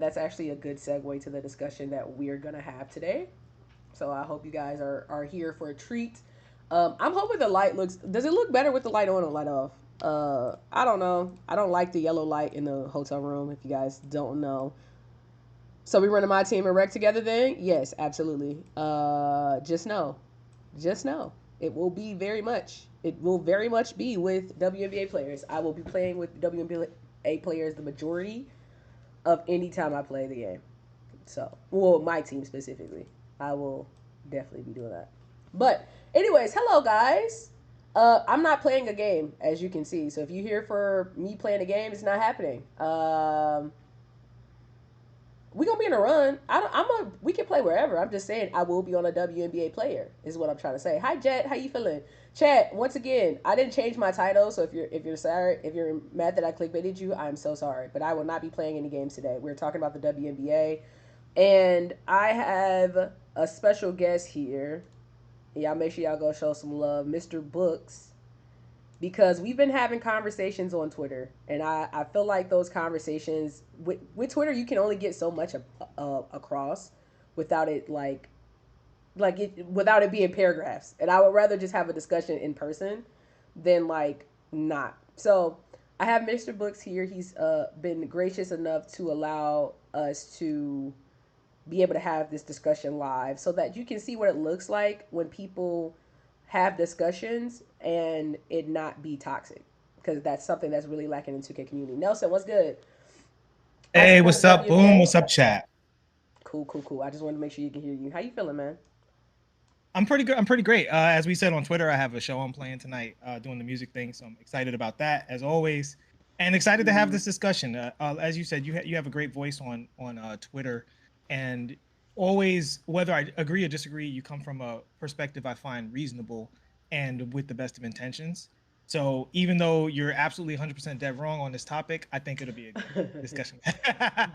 that's actually a good segue to the discussion that we're gonna have today. So I hope you guys are here for a treat. I'm hoping the light looks. Does it look better with the light on or light off? I don't know. I don't like the yellow light in the hotel room. If you guys don't know, so we running my team and rec together then? Yes, absolutely. Just know, it will be very much. It will very much be with WNBA players. I will be playing with WNBA players the majority of any time I play the game. So, well, my team specifically, I will definitely be doing that. But, anyways, hello guys. I'm not playing a game, as you can see. So if you hear for me playing a game, it's not happening. We gonna be in a run. We can play wherever. I'm just saying I will be on a WNBA player is what I'm trying to say. Hi Jet, how you feeling? Chat, once again, I didn't change my title, so if you're sorry, if you're mad that I clickbaited you, I'm so sorry. But I will not be playing any games today. We're talking about the WNBA. And I have a special guest here. Y'all make sure y'all go show some love. Mr. Books, because we've been having conversations on Twitter, and I feel like those conversations with Twitter, you can only get so much across without it without it being paragraphs. And I would rather just have a discussion in person than like not. So I have Mr. Books here. He's been gracious enough to allow us to be able to have this discussion live so that you can see what it looks like when people have discussions and it not be toxic, because that's something that's really lacking in 2K community. Nelson, what's good? I Hey, support what's up, Boom? WNBA. What's up, chat? Cool, cool, cool. I just wanted to make sure you can hear you. How you feeling, man? I'm pretty good. I'm pretty great. As we said on Twitter, I have a show I'm playing tonight, doing the music thing, so I'm excited about that as always, and excited to have Mm-hmm. this discussion. As you said, you have a great voice on Twitter, and always, whether I agree or disagree, you come from a perspective I find reasonable and with the best of intentions. So even though you're absolutely 100% dead wrong on this topic, I think it'll be a good discussion.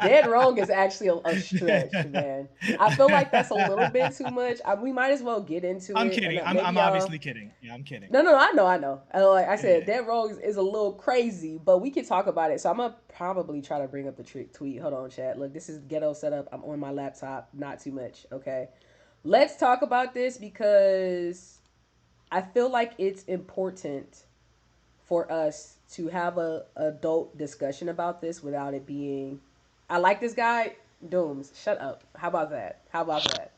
Dead wrong is actually a stretch, man. I feel like that's a little bit too much. We might as well get into I'm it, and kidding. maybe I'm y'all. obviously kidding. Yeah, I'm kidding. No, no, I know, I know. Like I said, Yeah. dead wrong is a little crazy, but we can talk about it. So I'm gonna probably try to bring up the tweet. Hold on, chat. Look, this is ghetto setup. I'm on my laptop. Not too much. Okay, let's talk about this because I feel like it's important for us to have a adult discussion about this without it being. I like this guy. Dooms. Shut up. How about that? How about that?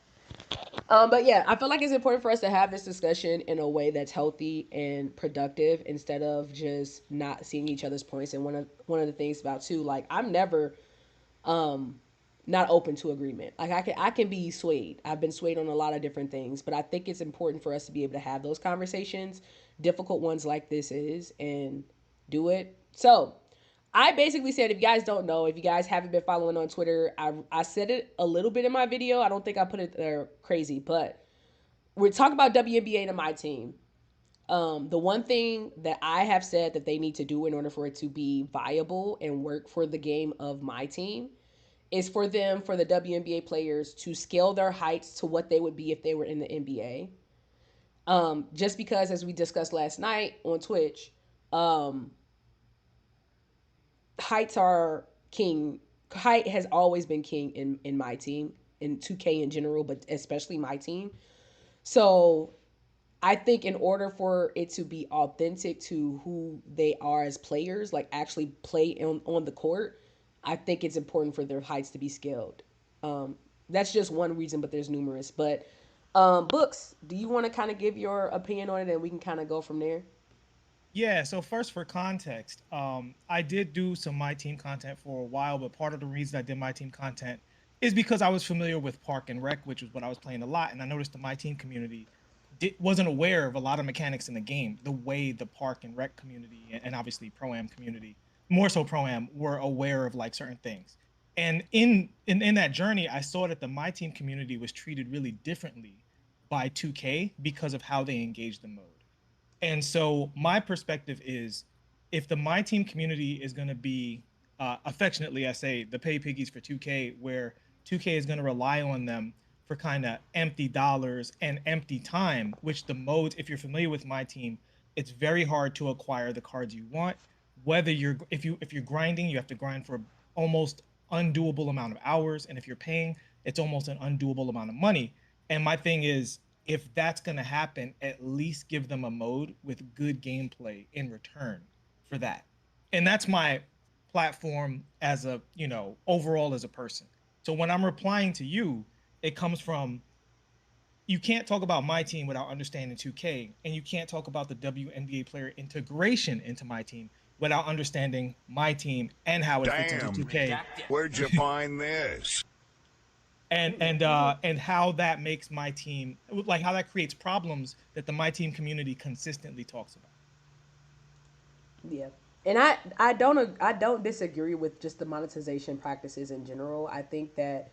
But yeah, I feel like it's important for us to have this discussion in a way that's healthy and productive instead of just not seeing each other's points. And one of the things about too, like I'm never um not open to agreement. Like I can be swayed. I've been swayed on a lot of different things, but I think it's important for us to be able to have those conversations, difficult ones like this is, and do it. So I basically said, if you guys don't know, if you guys haven't been following on Twitter, I said it a little bit in my video. I don't think I put it there crazy, but we're talking about WNBA to my team. The one thing that I have said that they need to do in order for it to be viable and work for the game of my team is for the WNBA players to scale their heights to what they would be if they were in the NBA. Just because, as we discussed last night on Twitch, um, heights are king. Height has always been king in my team, in 2K in general, but especially my team. So I think in order for it to be authentic to who they are as players, like actually play on the court, I think it's important for their heights to be scaled. Um, that's just one reason, but there's numerous. But Books, do you want to kind of give your opinion on it, and we can kind of go from there? Yeah, so first for context, I did do some my team content for a while, but part of the reason I did my team content is because I was familiar with Park and Rec, which was what I was playing a lot, and I noticed the my team community wasn't aware of a lot of mechanics in the game, the way the Park and Rec community and obviously Pro Am community, more so Pro Am, were aware of like certain things. And in that journey, I saw that the my team community was treated really differently by 2K because of how they engaged the mode. And so my perspective is, if the my team community is going to be, affectionately I say, the pay piggies for 2K, where 2K is going to rely on them for kind of empty dollars and empty time, which the modes, if you're familiar with my team, it's very hard to acquire the cards you want. Whether you're if you're grinding, you have to grind for almost undoable amount of hours, and if you're paying, it's almost an undoable amount of money. And my thing is, if that's going to happen, at least give them a mode with good gameplay in return for that. And that's my platform as a, overall as a person. So when I'm replying to you, it comes from, you can't talk about my team without understanding 2K, and you can't talk about the WNBA player integration into my team without understanding my team and how it fits into Damn. 2K. Where'd you find this? And how that makes my team, like how that creates problems that the my team community consistently talks about. Yeah. And I don't disagree with just the monetization practices in general. I think that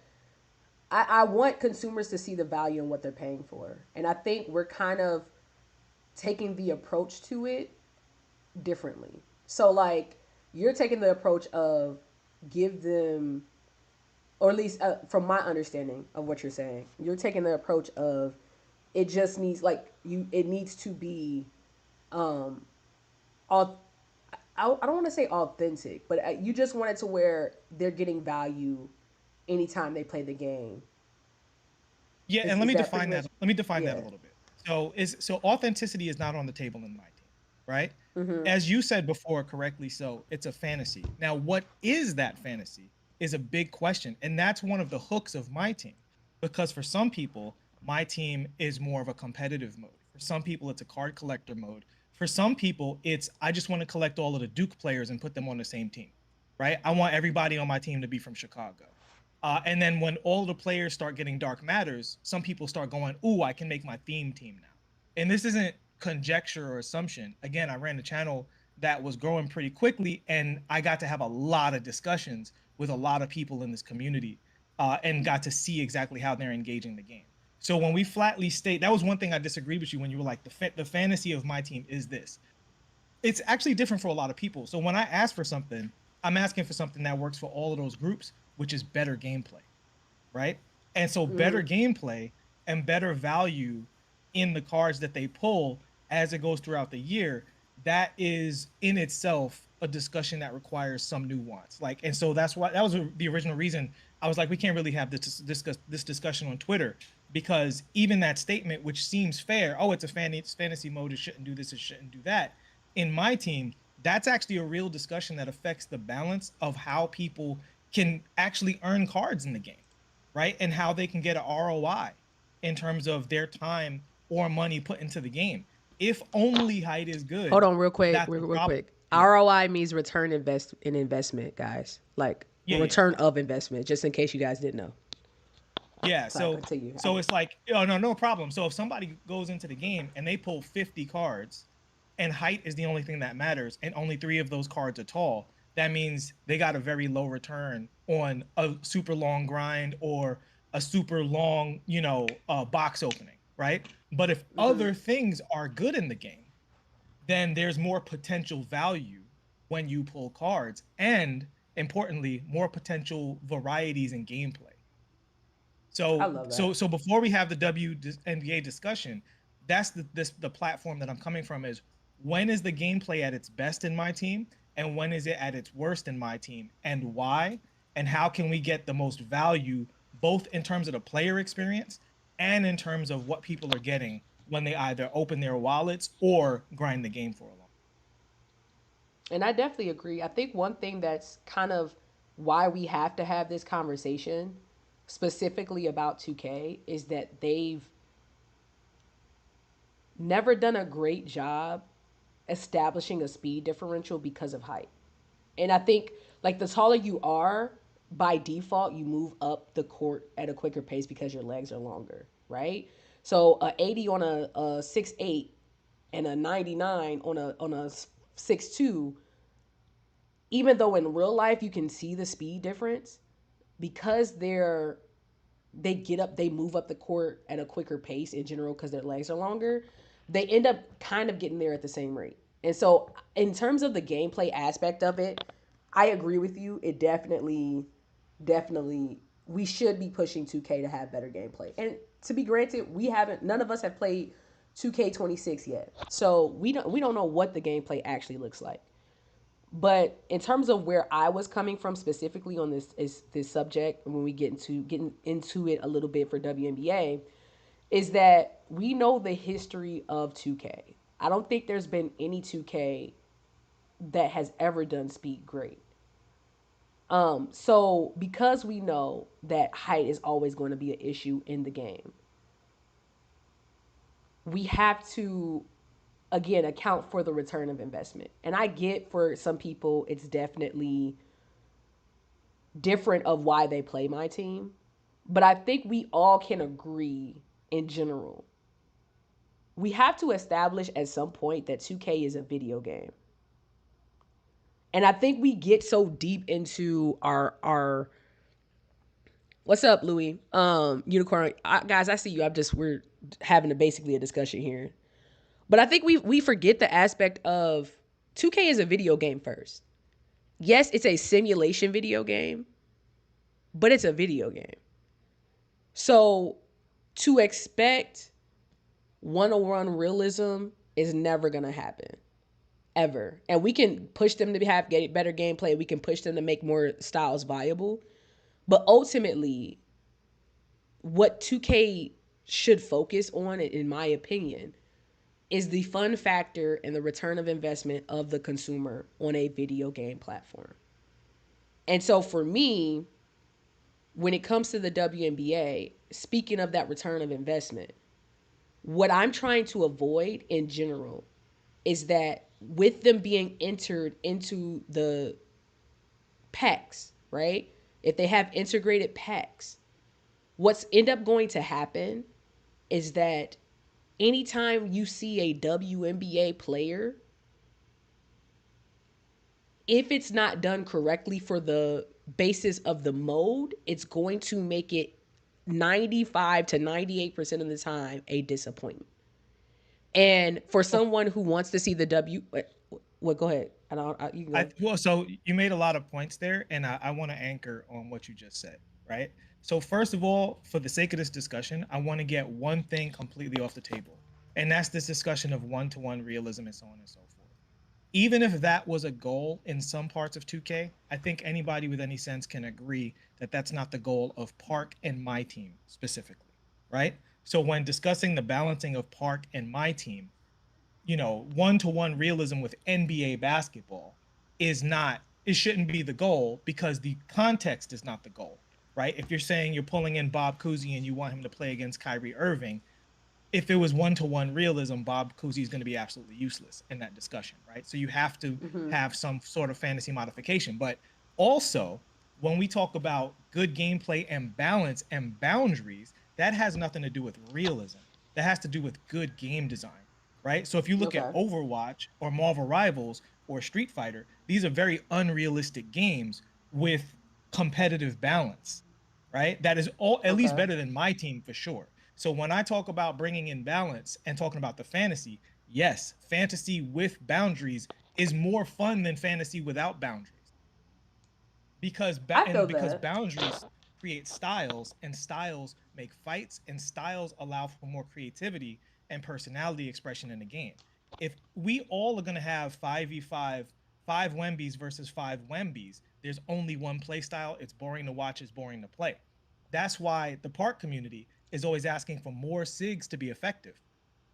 I want consumers to see the value in what they're paying for. And I think we're kind of taking the approach to it differently. So like you're taking the approach of give them, or at least from my understanding of what you're saying, you're taking the approach of it just needs like you it needs to be um all I don't want to say authentic, but you just want it to where they're getting value anytime they play the game. Yeah, and Is that pretty much? let me define that a Yeah. little bit. So authenticity is not on the table in my team, right? Mm-hmm. As you said before correctly, so it's a fantasy. Now, what is that fantasy is a big question, and that's one of the hooks of my team, because for some people, my team is more of a competitive mode. For some people, it's a card collector mode. For some people, it's I just want to collect all of the Duke players and put them on the same team, right? I want everybody on my team to be from Chicago. And then when all the players start getting dark matters, some people start going, "Ooh, I can make my theme team now." And this isn't conjecture or assumption. Again, I ran a channel that was growing pretty quickly, and I got to have a lot of discussions with a lot of people in this community, and got to see exactly how they're engaging the game. So when we flatly state, that was one thing I disagreed with you when you were like, the fantasy of my team is this. It's actually different for a lot of people. So when I ask for something, I'm asking for something that works for all of those groups, which is better gameplay, right? And so Mm-hmm. better gameplay and better value in the cards that they pull as it goes throughout the year, that is in itself a discussion that requires some nuance. Like, and so that's why that was the original reason I was like, we can't really have this discussion on Twitter, because even that statement, which seems fair, oh, it's a fantasy mode, it shouldn't do this, it shouldn't do that. In my team, that's actually a real discussion that affects the balance of how people can actually earn cards in the game, right? And how they can get an ROI in terms of their time or money put into the game. If only height is Hold good, on, real quick, that's a real problem. quick. Yeah. ROI means return in investment, guys. Like Yeah, yeah. return of investment, just in case you guys didn't know. Yeah, Sorry, so continue. so it's like, oh no, no problem. So if somebody goes into the game and they pull 50 cards and height is the only thing that matters and only 3 of those cards are tall, that means they got a very low return on a super long grind or a super long, box opening, right? But if Mm-hmm. other things are good in the game, then there's more potential value when you pull cards, and importantly, more potential varieties in gameplay. I So love so that. so before we have the WNBA discussion, that's the platform that I'm coming from is, when is the gameplay at its best in my team and when is it at its worst in my team, and why, and how can we get the most value both in terms of the player experience and in terms of what people are getting when they either open their wallets or grind the game for a long. And I definitely agree. I think one thing that's kind of why we have to have this conversation specifically about 2K is that they've never done a great job establishing a speed differential because of height. And I think like the taller you are, by default, you move up the court at a quicker pace because your legs are longer, right? So a 80 on a 6'8" and a 99 on a 6'2", even though in real life you can see the speed difference, because they get up, they move up the court at a quicker pace in general because their legs are longer, they end up kind of getting there at the same rate. And so, in terms of the gameplay aspect of it, I agree with you. It definitely, we should be pushing 2K to have better gameplay. And to be granted, none of us have played 2K26 yet, so we don't know what the gameplay actually looks like. But in terms of where I was coming from specifically on this subject, when we getting into it a little bit for WNBA, is that we know the history of 2K. I don't think there's been any 2K that has ever done speed great. So because we know that height is always going to be an issue in the game, we have to again account for the return of investment. And I get for some people it's definitely different of why they play my team, but I think we all can agree in general. We have to establish at some point that 2K is a video game. And I think we get so deep into our what's up, Louis? Unicorn, guys, I see you. We're having basically a discussion here. But I think we forget the aspect of 2K is a video game first. Yes, it's a simulation video game, but it's a video game. So to expect one-on-one realism is never gonna happen. Ever. And we can push them to have better gameplay. We can push them to make more styles viable. But ultimately, what 2K should focus on, in my opinion, is the fun factor and the return of investment of the consumer on a video game platform. And so for me, when it comes to the WNBA, speaking of that return of investment, what I'm trying to avoid in general is that with them being entered into the packs, right? If they have integrated packs, what's end up going to happen is that anytime you see a WNBA player, if it's not done correctly for the basis of the mode, it's going to make it 95 to 98% of the time a disappointment. And for someone who wants to see the what go ahead. You can go. Well, so you made a lot of points there, and I want to anchor on what you just said, right? So first of all, for the sake of this discussion, I want to get one thing completely off the table, and that's this discussion of one-to-one realism and so on and so forth. Even if that was a goal in some parts of 2K, I think anybody with any sense can agree that that's not the goal of Park and my team specifically, right? So when discussing the balancing of Park and my team, one-to-one realism with NBA basketball it shouldn't be the goal because the context is not the goal, right? If you're saying you're pulling in Bob Cousy and you want him to play against Kyrie Irving, if it was one-to-one realism, Bob Cousy is going to be absolutely useless in that discussion, right? So you have to have some sort of fantasy modification. But also, when we talk about good gameplay and balance and boundaries, that has nothing to do with realism. That has to do with good game design, right? So if you look at Okay. Overwatch or Marvel Rivals or Street Fighter, these are very unrealistic games with competitive balance, right? That is all at least Okay. better than my team for sure. So when I talk about bringing in balance and talking about the fantasy, yes, fantasy with boundaries is more fun than fantasy without boundaries I feel because that. boundaries create styles and styles make fights and styles allow for more creativity and personality expression in the game. If we all are going to have 5v5 five Wembies versus five Wembies, there's only one play style. It's boring to watch, it's boring to play. That's why the park community is always asking for more SIGs to be effective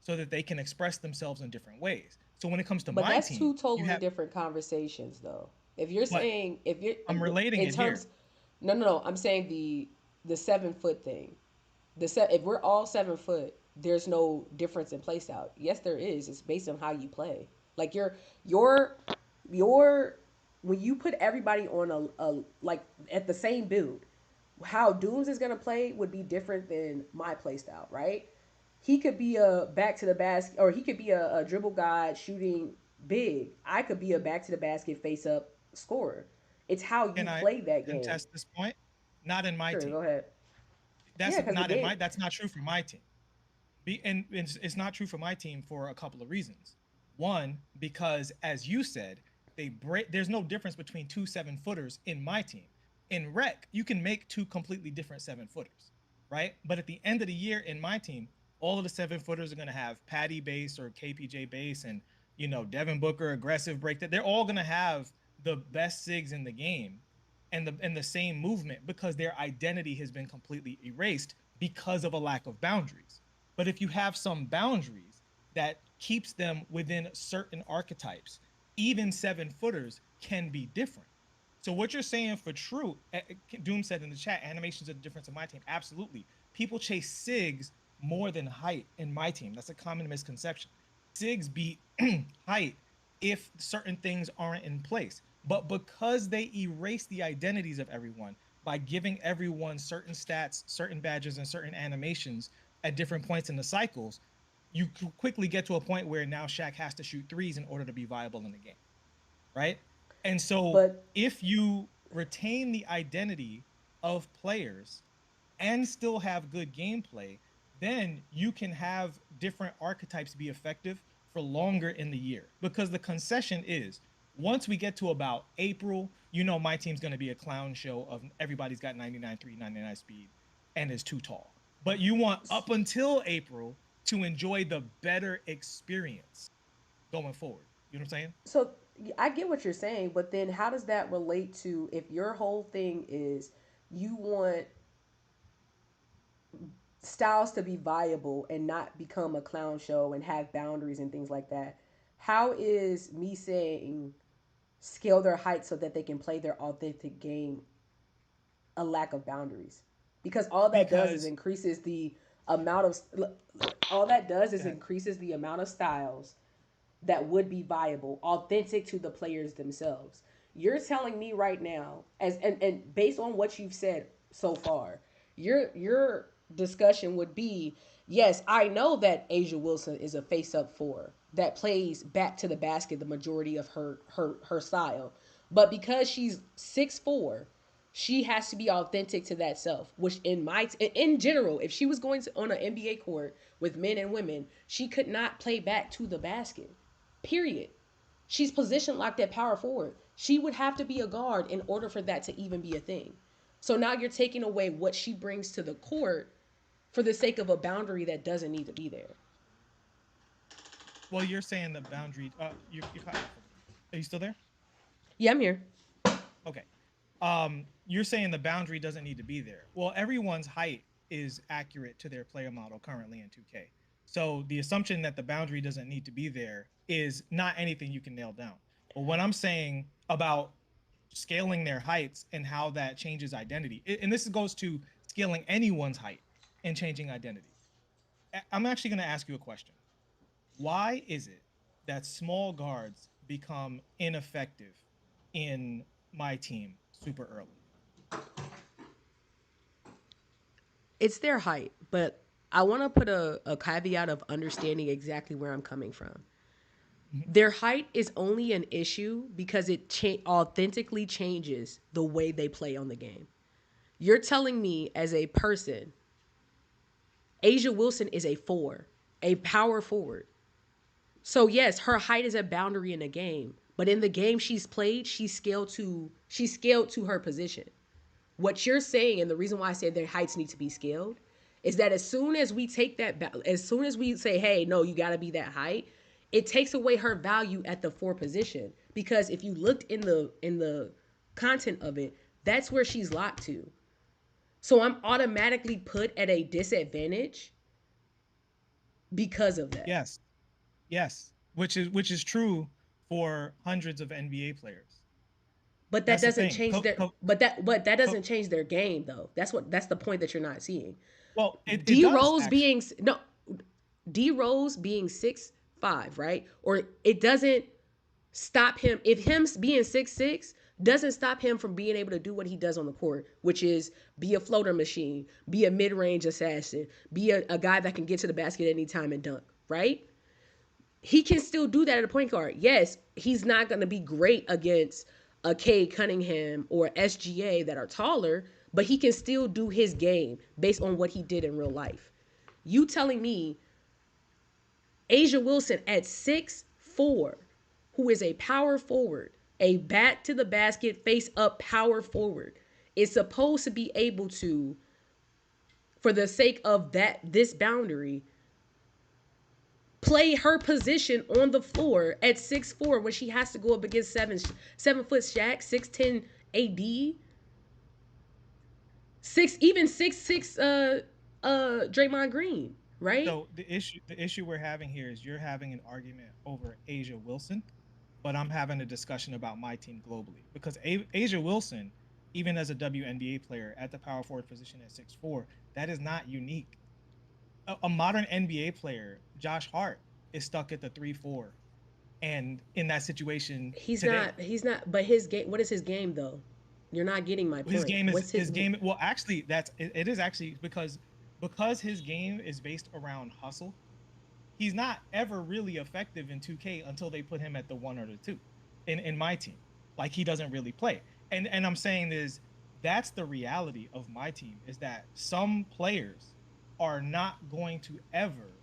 so that they can express themselves in different ways. So when it comes to But my that's team, two you totally have, different conversations, though. If you're but saying, if you're I'm relating in it here. terms, no, no, no, I'm saying the 7 foot thing. If we're all 7 foot, there's no difference in play style. Yes, there is. It's based on how you play. Like your your when you put everybody on a like at the same build, how Dooms is gonna play would be different than my play style, right? He could be a back to the basket, or he could be a dribble guy shooting big. I could be a back to the basket face up scorer. It's how you Can I play that game. contest this point? Not in my Sure, team. go ahead. That's Yeah, because the not in game. my. That's not true for my team. And it's not true for my team for a couple of reasons. One, because as you said, they break. There's no difference between two 7 footers in my team. In rec, you can make two completely different 7 footers, right? But at the end of the year, in my team, all of the 7 footers are going to have Patty base or KPJ base, and Devin Booker aggressive break. That they're all going to have the best SIGs in the game and the same movement because their identity has been completely erased because of a lack of boundaries. But if you have some boundaries that keeps them within certain archetypes, even 7 footers can be different. So what you're saying for true, Doom said in the chat, animations are the difference in my team. Absolutely. People chase SIGs more than height in my team. That's a common misconception. SIGs beat height if certain things aren't in place. But because they erase the identities of everyone by giving everyone certain stats, certain badges, and certain animations at different points in the cycles, you quickly get to a point where now Shaq has to shoot threes in order to be viable in the game, right? And so But if you retain the identity of players and still have good gameplay, then you can have different archetypes be effective for longer in the year. Because the concession is once we get to about April, my team's going to be a clown show of everybody's got 99 3, 99 speed and is too tall. But you want up until April to enjoy the better experience going forward. You know what I'm saying? so I get what you're saying, but then how does that relate to if your whole thing is you want styles to be viable and not become a clown show and have boundaries and things like that? How is me saying scale their height so that they can play their authentic game a lack of boundaries? Because Because amount of all that does go is ahead. increases the amount of styles that would be viable, authentic to the players themselves. You're telling me right now, and based on what you've said so far, your discussion would be, yes, I know that Asia Wilson is a face up four that plays back to the basket the majority of her style. But because she's 6'4", she has to be authentic to that self, which in general, if she was going to on an NBA court with men and women, she could not play back to the basket. Period. She's position locked at power forward. She would have to be a guard in order for that to even be a thing. So now you're taking away what she brings to the court for the sake of a boundary that doesn't need to be there. Well, you're saying the boundary. You're cutting off a little bit. Are you still there? Yeah, I'm here. Okay. You're saying the boundary doesn't need to be there. Well, everyone's height is accurate to their player model currently in 2K. So the assumption that the boundary doesn't need to be there is not anything you can nail down. But what I'm saying about scaling their heights and how that changes identity, and this goes to scaling anyone's height and changing identity. I'm actually going to ask you a question. Why is it that small guards become ineffective in my team super early? It's their height, but I want to put a caveat of understanding exactly where I'm coming from. Mhm. Their height is only an issue because it authentically changes the way they play on the game. You're telling me as a person, Asia Wilson is a four, a power forward. So yes, her height is a boundary in the game, but in the game she's played, she's scaled to her position. What you're saying, and the reason why I said their heights need to be scaled, is that as soon as we take as soon as we say, hey, no, you got to be that height, it takes away her value at the four position. Because if you looked in the content of it, that's where she's locked to. So I'm automatically put at a disadvantage because of that. Yes, yes, which is true for hundreds of NBA players. But that That's the doesn't thing. change their but that doesn't change their game though. That's the point that you're not seeing. Well, it D does Rose actually. being no D Rose being 6'5", right? Or it doesn't stop him if him being 6'6" doesn't stop him from being able to do what he does on the court, which is be a floater machine, be a mid-range assassin, be a guy that can get to the basket anytime and dunk, right? He can still do that at a point guard. Yes, he's not going to be great against a K Cunningham or SGA that are taller, but he can still do his game based on what he did in real life. You telling me Asia Wilson at 6'4", who is a power forward, a back to the basket, face up power forward, is supposed to be able to, for the sake of this boundary, play her position on the floor at 6'4" when she has to go up against 7 foot Shaq, 6'10" AD, even 6'6" Draymond Green, right? So the issue we're having here is you're having an argument over Asia Wilson, but I'm having a discussion about my team globally because Asia Wilson, even as a WNBA player at the power forward position at 6'4", that is not unique. A modern NBA player, Josh Hart, is stuck at the 3-4, and in that situation He's today. not. He's not. But his game. What is his game though? You're not getting my His point. game is What's his his? game. Well, actually, it is actually because his game is based around hustle. He's not ever really effective in 2K until they put him at the 1 or the 2 in my team. Like he doesn't really play. And I'm saying is that's the reality of my team is that some players are not going to ever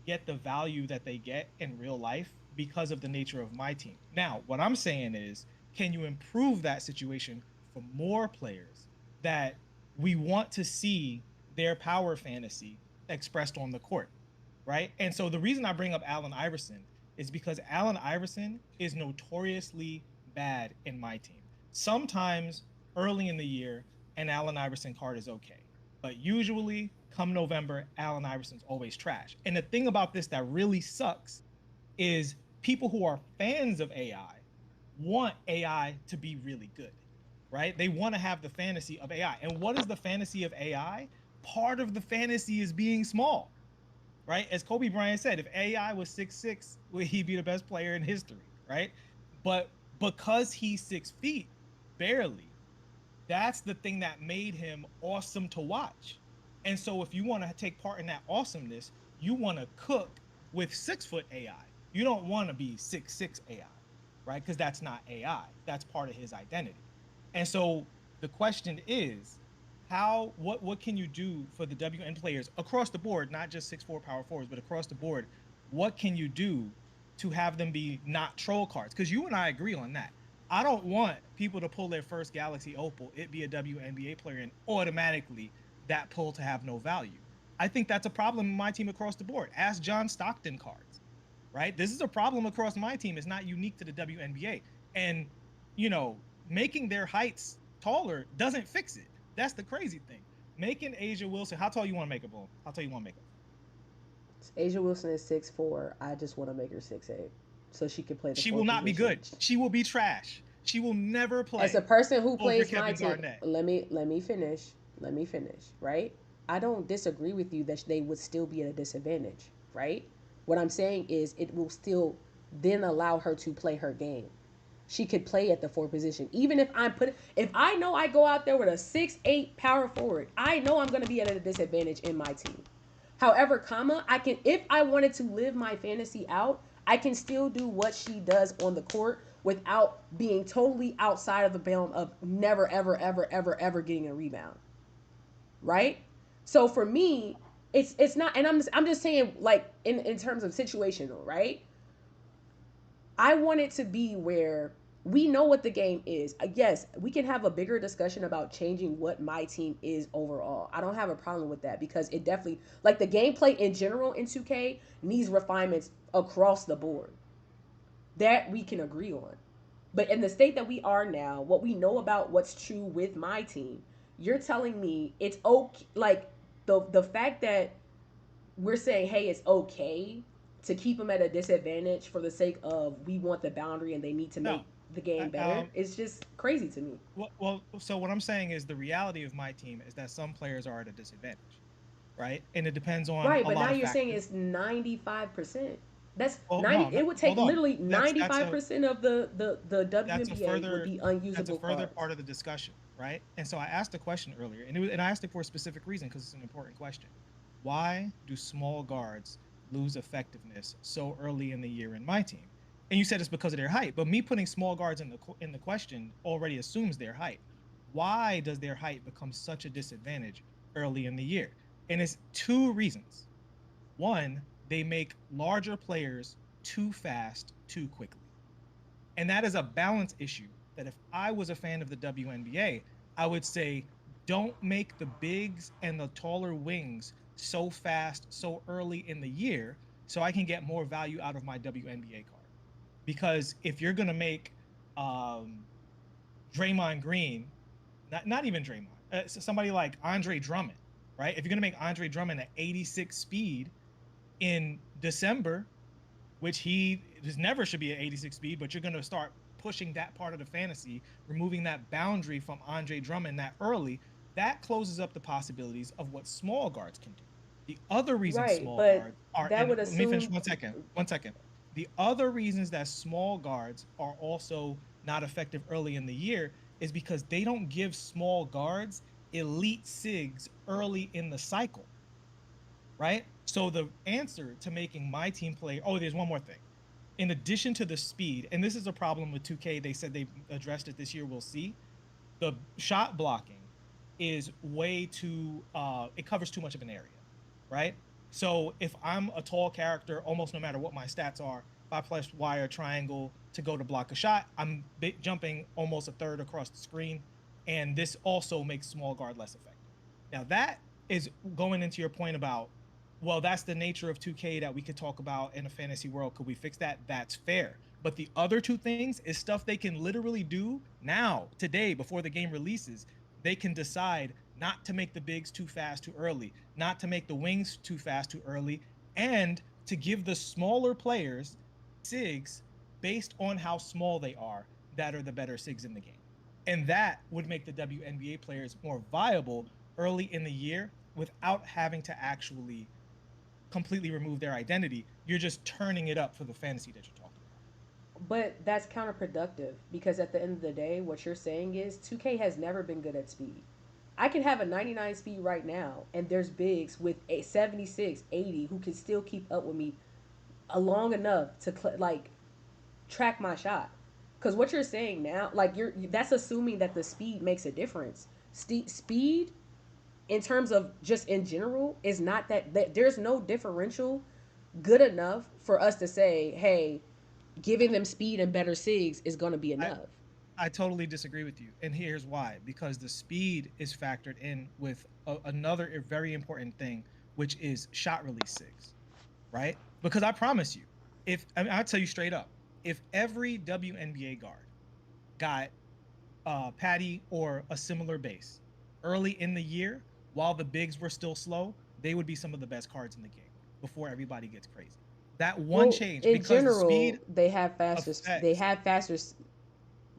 get the value that they get in real life because of the nature of my team. Now, what I'm saying is, can you improve that situation for more players that we want to see their power fantasy expressed on the court, right? And so the reason I bring up Allen Iverson is because Allen Iverson is notoriously bad in my team. Sometimes early in the year, an Allen Iverson card is okay. But usually, come November, Allen Iverson's always trash. And the thing about this that really sucks is people who are fans of AI want AI to be really good, right? They want to have the fantasy of AI. And what is the fantasy of AI? Part of the fantasy is being small, right? As Kobe Bryant said, if AI was 6'6", would he be the best player in history, right? But because he's 6 feet, barely, that's the thing that made him awesome to watch. And so if you want to take part in that awesomeness, you want to cook with 6 foot AI. You don't want to be 6'6" AI, right? Because that's not AI. That's part of his identity. And so the question is, what can you do for the WN players across the board, not just 6'4" power forwards, but across the board? What can you do to have them be not troll cards? Because you and I agree on that. I don't want people to pull their first Galaxy Opal, it be a WNBA player, and automatically that pull to have no value. I think that's a problem in my team across the board. Ask John Stockton cards, right? This is a problem across my team. It's not unique to the WNBA. And, you know, making their heights taller doesn't fix it. That's the crazy thing. Making Asia Wilson, how tall you want to make her, Boom? How tall you want to make her? Asia Wilson is 6'4". I just want to make her 6'8", so she can play the She four will not be position. good. She will be trash. She will never As a play person who over plays my Kevin team, Garnett. let me finish. Let me finish. Right? I don't disagree with you that they would still be at a disadvantage. Right? What I'm saying is it will still then allow her to play her game. She could play at the four position. Even if I know I go out there with a 6'8" power forward, I know I'm gonna be at a disadvantage in my team. However, I can, if I wanted to live my fantasy out, I can still do what she does on the court without being totally outside of the realm of never, ever, ever, ever, ever getting a rebound. Right? So for me, it's not, and I'm just saying, like, in terms of situational, right? I want it to be where we know what the game is. Yes, we can have a bigger discussion about changing what my team is overall. I don't have a problem with that because it definitely, like, the gameplay in general in 2K needs refinements across the board. That we can agree on. But in the state that we are now, what we know about what's true with my team, you're telling me it's okay. Like, the fact that we're saying, hey, it's okay to keep them at a disadvantage for the sake of we want the boundary and they need to No. make the game better. It's just crazy to me. So what I'm saying is the reality of my team is that some players are at a disadvantage, right? And it depends on Right, a but lot now of you're saying factors. it's 95%. That's Oh no, 90. no, It would take hold on. literally That's a 95% of the that's a WNBA would further be that's a unusable further cards. part of the discussion, right? And so I asked a question earlier, and I asked it for a specific reason because it's an important question. Why do small guards lose effectiveness so early in the year in my team? And you said it's because of their height, but me putting small guards in the question already assumes their height. Why does their height become such a disadvantage early in the year? And it's two reasons. One, they make larger players too fast too quickly. And that is a balance issue that if I was a fan of the WNBA, I would say don't make the bigs and the taller wings so fast so early in the year so I can get more value out of my WNBA card. Because if you're gonna make um, Draymond Green, not even Draymond, somebody like Andre Drummond, right? If you're gonna make Andre Drummond at 86 speed in December, which he just never should be at 86 speed, but you're gonna start pushing that part of the fantasy, removing that boundary from Andre Drummond that early, that closes up the possibilities of what small guards can do. The other reason Right, small but guards are, that and would let me finish assume. 1 second, 1 second. The other reasons that small guards are also not effective early in the year is because they don't give small guards elite SIGs early in the cycle, right? So the answer to making my team play, oh, there's one more thing. In addition to the speed, and this is a problem with 2K, they said they addressed it this year, we'll see. The shot blocking is way too it covers too much of an area, right? So if I'm a tall character, almost no matter what my stats are, if I press Y or triangle to go to block a shot, I'm jumping almost a third across the screen, and this also makes small guard less effective. Now that is going into your point about, well, that's the nature of 2K that we could talk about in a fantasy world. Could we fix that? That's fair. But the other two things is stuff they can literally do now, today, before the game releases. They can decide not to make the bigs too fast too early, not to make the wings too fast too early, and to give the smaller players SIGs based on how small they are that are the better SIGs in the game. And that would make the WNBA players more viable early in the year without having to actually completely remove their identity. You're just turning it up for the fantasy that you're talking about. But that's counterproductive because at the end of the day, what you're saying is 2K has never been good at speed. I can have a 99 speed right now, and there's bigs with a 76, 80 who can still keep up with me long enough to like track my shot. Because what you're saying now, like that's assuming that the speed makes a difference. Speed, in terms of just in general, is not that there's no differential good enough for us to say, hey, giving them speed and better SIGs is going to be I, enough. I totally disagree with you. And here's why: because the speed is factored in with another very important thing, which is shot release SIGs, right? Because I promise you, if I mean, I'll tell you straight up, if every WNBA guard got Patty or a similar base early in the year while the bigs were still slow, they would be some of the best cards in the game before everybody gets crazy. That one Well, change, in because the general, speed they have faster. They affects. have faster.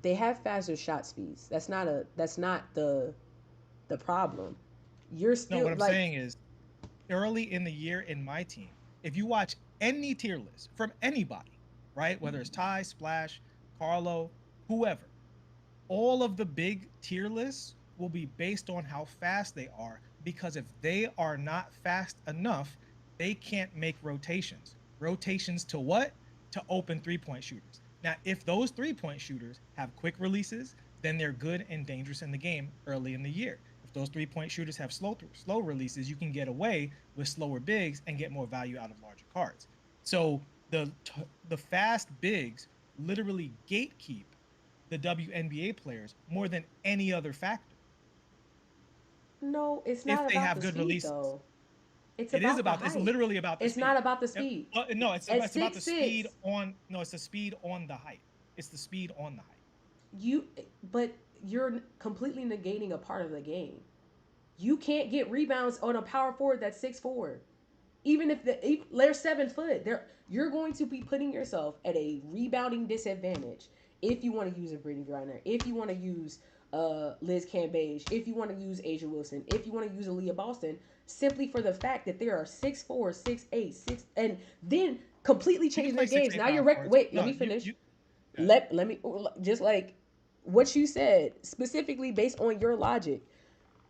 They have faster shot speeds. That's not a. That's not the problem. You're No, still what I'm like. saying is early in the year in my team, if you watch any tier list from anybody, right, whether it's Ty, Splash, Carlo, whoever, all of the big tier lists will be based on how fast they are, because if they are not fast enough, they can't make rotations. Rotations to what? To open 3-point shooters. Now, if those 3-point shooters have quick releases, then they're good and dangerous in the game early in the year. If those 3-point shooters have slow releases, you can get away with slower bigs and get more value out of larger cards. So the fast bigs literally gatekeep the WNBA players more than any other factor No, it's if not they about have the good speed releases. though. It's It is about the about, it's height. literally about the It's not speed. about the speed. No, it's At about, it's about six the speed six, on, no, it's the speed on the height. It's the speed on the height. you but you're completely negating a part of the game. You can't get rebounds on a power forward that's 6'4". Even if they're 7 foot, you're going to be putting yourself at a rebounding disadvantage if you want to use a Brittany Griner, if you want to use Liz Cambage, if you want to use Asia Wilson, if you want to use Aaliyah Boston, simply for the fact that there are 6'4", 6'8", 6, and then completely You can changing their play six games. eight Now you're power forwards. wait, let No, me finish. you yeah. Let me just like what you said specifically based on your logic.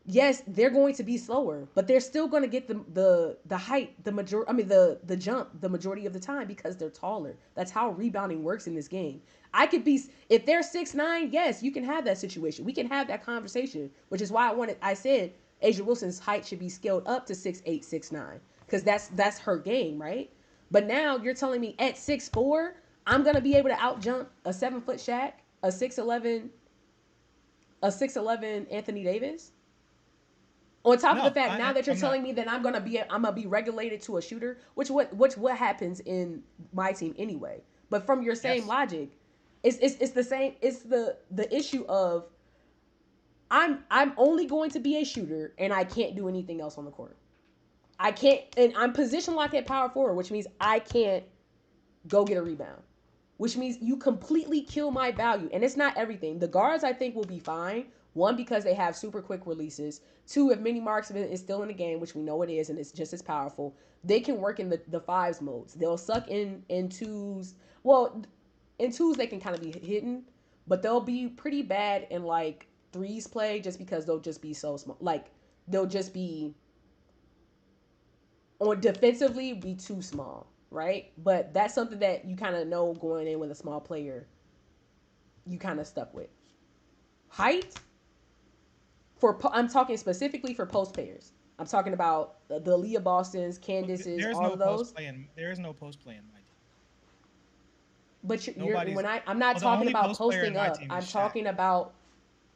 Yes, they're going to be slower, but they're still going to get the height, the majority. I mean the jump the majority of the time because they're taller. That's how rebounding works in this game. I could be if they're 6'9", yes, you can have that situation. We can have that conversation, which is why I said Asia Wilson's height should be scaled up to 6'8", 6'9", because that's her game, right? But now you're telling me at 6'4", I'm gonna be able to outjump a 7 foot Shaq, a 6'11 Anthony Davis. On top of the No, fact, now that you're I'm not. telling me that I'm gonna be regulated to a shooter, what happens in my team anyway. But from your same Yes. logic, it's the same. It's the issue of I'm only going to be a shooter and I can't do anything else on the court. I can't, and I'm position locked at power forward, which means I can't go get a rebound, which means you completely kill my value. And it's not everything. The guards I think will be fine. One, because they have super quick releases. Two, if mini marks is still in the game, which we know it is, and it's just as powerful, they can work in the fives modes. They'll suck in twos. Well, in twos they can kind of be hidden, but they'll be pretty bad in like threes play just because they'll just be so small. Like they'll just be on defensively be too small, right? But that's something that you kind of know going in with a small player, you kind of stuck with. Height I'm talking specifically for post players. I'm talking about the Leah Bostons, Candaces, There's all no of post those. play in there is no post play in my team. But Nobody's. when I'm not Well, the talking only about post player in posting my up. team is I'm Shaq. talking about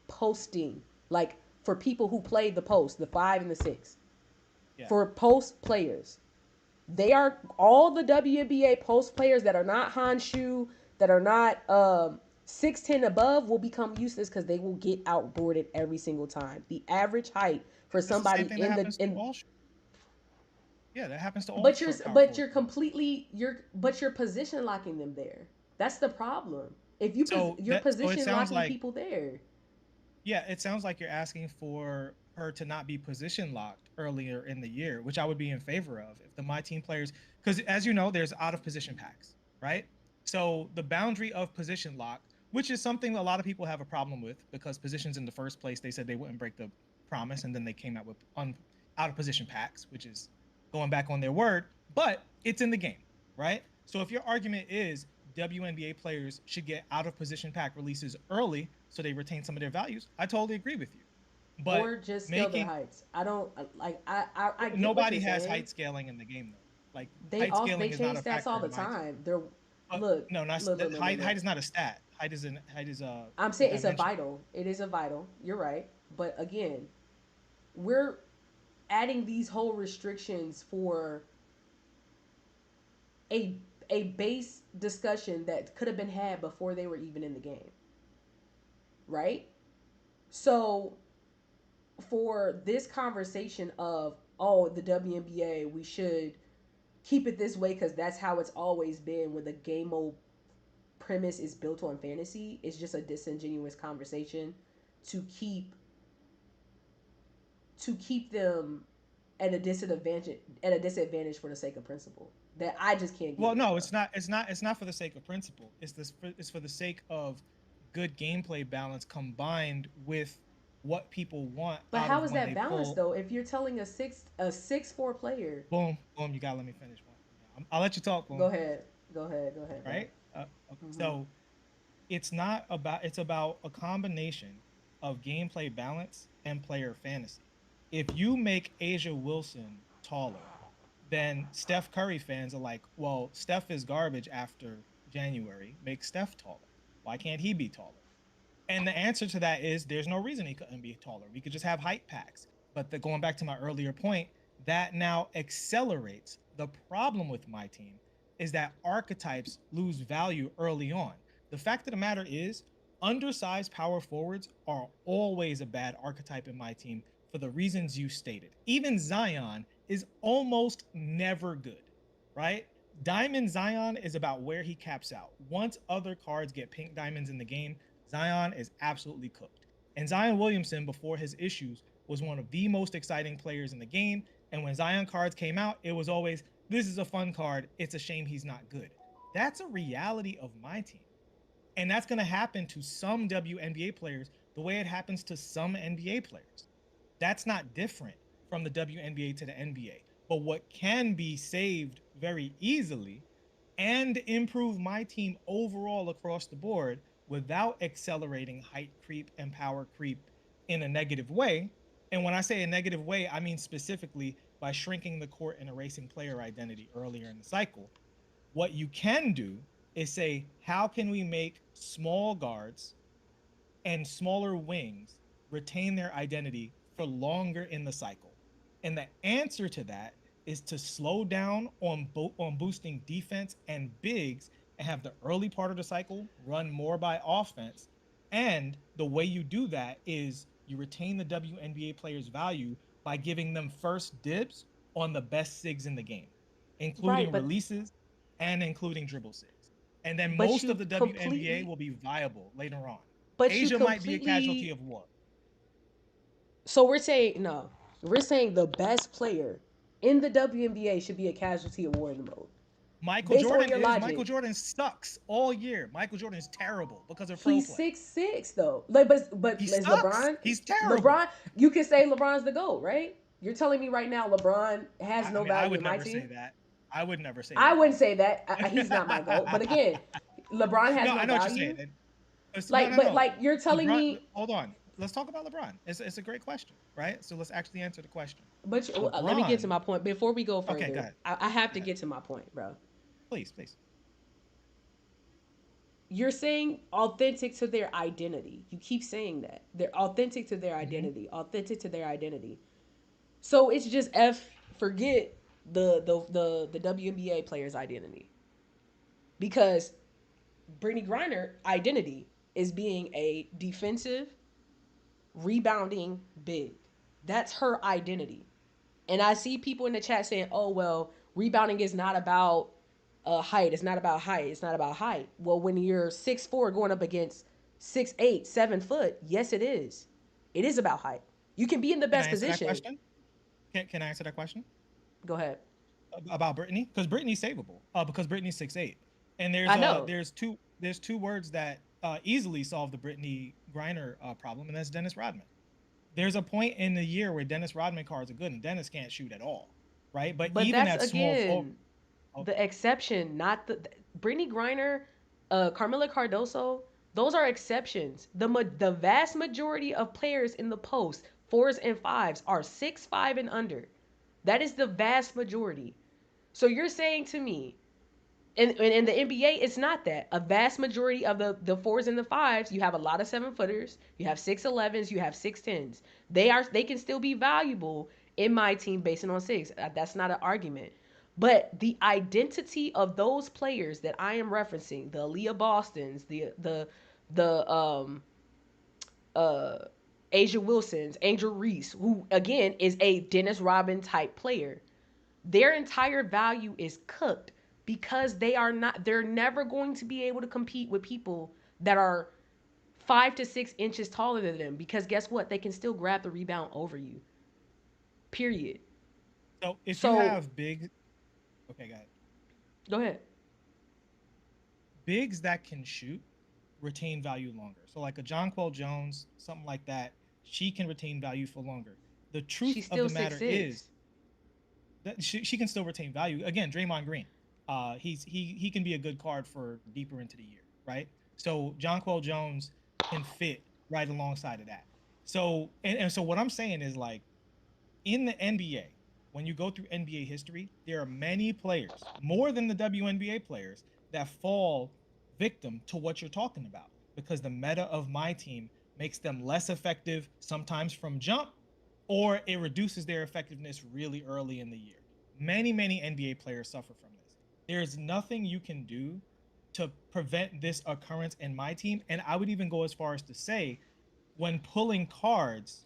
posting, like for people who play the post, the 5 and the 6. Yeah. For post players, they are all the WNBA post players that are not Hanshu, that are not 6'10" above will become useless because they will get outboarded every single time. The average height for It's the same somebody thing that in the happens to in all. Yeah, that happens to all but you're short power but forwards. you're completely you're position locking them there. That's the problem. If you're So it position sounds locking like, people there. yeah, it sounds like you're asking for her to not be position locked earlier in the year, which I would be in favor of if the my team players, because as you know, there's out of position packs, right? So the boundary of position lock, which is something a lot of people have a problem with because positions in the first place they said they wouldn't break the promise, and then they came out with out of position packs, which is going back on their word, but it's in the game, right? So if your argument is WNBA players should get out of position pack releases early so they retain some of their values, I totally agree with you. But Or just scale their making heights. I don't like. I get what nobody you're has saying. height scaling in the game though. Like They height also they scaling is not change a stats all factor the in my team. time. They're But look no, not look look look look. height. Height look. is not a stat. Height is I'm a saying it's a dimension. vital. It is a vital. You're right. But again, we're adding these whole restrictions for a a base discussion that could have been had before they were even in the game, right? So for this conversation of the WNBA, we should keep it this way because that's how it's always been. When the game mode premise is built on fantasy, it's just a disingenuous conversation to keep them at a disadvantage for the sake of principle that I just can't get Well, with, no, bro. it's not. It's not for the sake of principle. It's for the sake of good gameplay balance combined with what people want But out how of is when that they balanced pull. though? If you're telling a 6'4" player, Boom, boom. You gotta let me finish one. I'll let you talk. go Boom. ahead, go ahead, bro. Right. Okay. Mm-hmm. So it's not about. It's about a combination of gameplay balance and player fantasy. If you make Asia Wilson taller, then Steph Curry fans are like, well, Steph is garbage after January. Make Steph taller. Why can't he be taller? And the answer to that is there's no reason he couldn't be taller. We could just have height packs. But going back to my earlier point, that now accelerates the problem with my team is that archetypes lose value early on. The fact of the matter is, undersized power forwards are always a bad archetype in my team for the reasons you stated. Even Zion is almost never good, right? Diamond Zion is about where he caps out. Once other cards get pink diamonds in the game, Zion is absolutely cooked. And Zion Williamson, before his issues, was one of the most exciting players in the game. And when Zion cards came out, it was always, this is a fun card. It's a shame he's not good. That's a reality of my team. And that's going to happen to some WNBA players the way it happens to some NBA players. That's not different from the WNBA to the NBA. But what can be saved very easily and improve my team overall across the board without accelerating height creep and power creep in a negative way. And when I say a negative way, I mean specifically by shrinking the court and erasing player identity earlier in the cycle. What you can do is say, how can we make small guards and smaller wings retain their identity for longer in the cycle. And the answer to that is to slow down on boosting defense and bigs and have the early part of the cycle run more by offense. And the way you do that is you retain the WNBA players' value by giving them first dibs on the best SIGs in the game, Right, including releases and including dribble SIGs. And then but most of you the WNBA completely will be viable later on. but you Asia might be a casualty completely of war. so we're saying no. We're saying the best player in the WNBA should be a casualty of war in the mode. Michael Based on Jordan your is. Michael logic. Jordan sucks all year. Michael Jordan is terrible because of pro He's play. 6'6" though. Like, but He is sucks. LeBron? He's terrible. LeBron, you can say LeBron's the GOAT, right? You're telling me right now LeBron has I no mean, I value would in my never say team? that. I would never say I that wouldn't say also. that. He's not my GOAT. But again, LeBron has No, no I know what you're saying. value. No, Like, no, but no. like you're telling LeBron. me. Hold on. Let's talk about LeBron. It's a great question, right? So let's actually answer the question. But let me get to LeBron. my point before we go Okay, go further. ahead. I have Go to ahead. get to my point, bro. Please, please. You're saying authentic to their identity. You keep saying that they're authentic to their Mm-hmm. identity. Authentic to their identity. So it's just F. Forget the WNBA player's identity because Brittany Griner identity is being a defensive, rebounding big. That's her identity. And I see people in the chat saying, "Oh well, rebounding is not about height. It's not about height. It's not about height." Well, when you're 6'4" going up against 6'8", 7 foot, yes, it is. It is about height. You can be in the Can I best answer that position. question? Can I answer that question Go ahead. about Brittany? Because Brittany's savable. Because Brittany's 6'8", and I know. there's two words that easily solve the Brittany Griner problem, and that's Dennis Rodman. There's a point in the year where Dennis Rodman cards are good, and Dennis can't shoot at all, right? But But even that's at small forward, again oh, the exception, not the Brittany Griner, Carmela Cardoso. Those are exceptions. The vast majority of players in the post fours and fives are 6'5" and under. That is the vast majority. So you're saying to me, in the NBA, it's not that. A vast majority of the fours and the fives, you have a lot of 7 footers, you have 6'11s, you have 6'10s. They can still be valuable in my team based on six. That's not an argument. But the identity of those players that I am referencing, the Aaliyah Bostons, the uh Asia Wilsons, Angel Reese, who again is a Dennis Rodman type player, their entire value is cooked because they're never going to be able to compete with people that are 5 to 6 inches taller than them because guess what, they can still grab the rebound over you, period. so if you So have big, okay, got it. go ahead. Bigs that can shoot retain value longer. So like a Jonquel Jones, something like that, she can retain value for longer. The truth She's of still the six matter is six that she can still retain value. Again, Draymond Green, he can be a good card for deeper into the year, right? So Jonquel Jones can fit right alongside of that. So and so what I'm saying is like in the NBA, when you go through NBA history, there are many players, more than the WNBA players, that fall victim to what you're talking about because the meta of my team makes them less effective sometimes from jump or it reduces their effectiveness really early in the year. Many NBA players suffer from this. There's nothing you can do to prevent this occurrence in my team. And I would even go as far as to say, when pulling cards,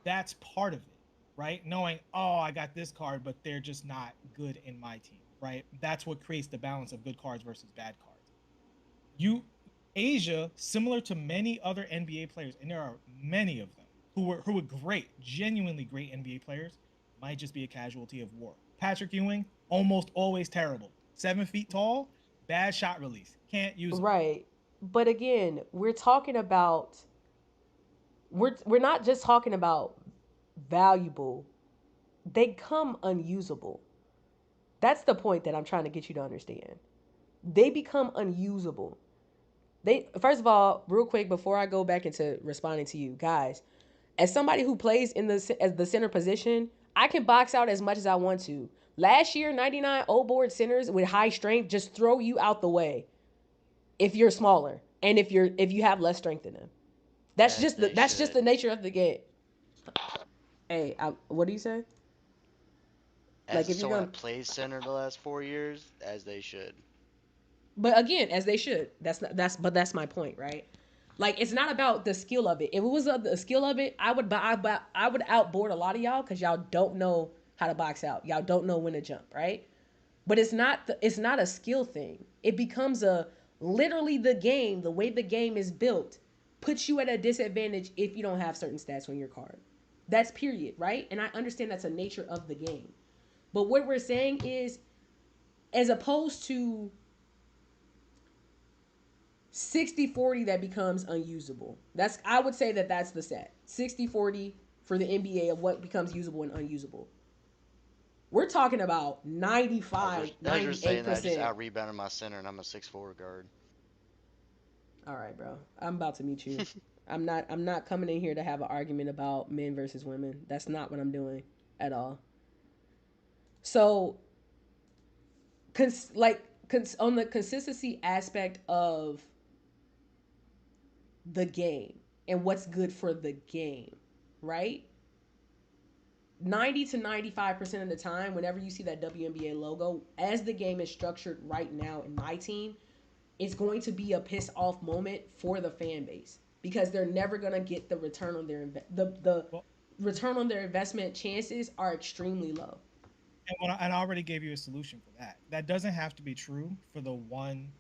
that's part of it, right? Knowing, oh, I got this card, but they're just not good in my team, right? That's what creates the balance of good cards versus bad cards. You, Asia, similar to many other NBA players, and there are many of them who were great, genuinely great NBA players, might just be a casualty of war. Patrick Ewing, almost always terrible. 7 feet tall, bad shot release, can't use him. Right. But again, we're not just talking about valuable. They come unusable. That's the point that I'm trying to get you to understand. They become unusable. They First of all, real quick before I go back into responding to you guys, as somebody who plays in the as the center position, I can box out as much as I want to. Last year, 99 old board centers with high strength just throw you out the way if you're smaller and if you have less strength in them. As they That's just should. the nature of the game. What do you say? Like As if you're someone gonna, that plays center the last 4 years, as they should. but again, as they should. But that's my point, right? Like it's not about the skill of it. If it was the skill of it, I would outboard a lot of y'all because y'all don't know how to box out. Y'all don't know when to jump, right? But it's not a skill thing. It becomes a literally the game, the way the game is built, puts you at a disadvantage if you don't have certain stats on your card. That's period, right? And I understand that's a nature of the game. But what we're saying is, as opposed to 60-40 that becomes unusable. That's I would say that that's the set. 60-40 for the NBA of what becomes usable and unusable. We're talking about As 95, you're saying that, I just 98%. out rebounded my center, and I'm a 6'4" guard. All right, bro. I'm about to meet you. I'm not coming in here to have an argument about men versus women. That's not what I'm doing at all. So, on the consistency aspect of the game and what's good for the game, right? 90 to 95% of the time, whenever you see that WNBA logo, as the game is structured right now in my team, it's going to be a piss off moment for the fan base because they're never going to get the return on their the Well, return on their investment chances are extremely low. and I already gave you a solution for that. That doesn't have to be true for the one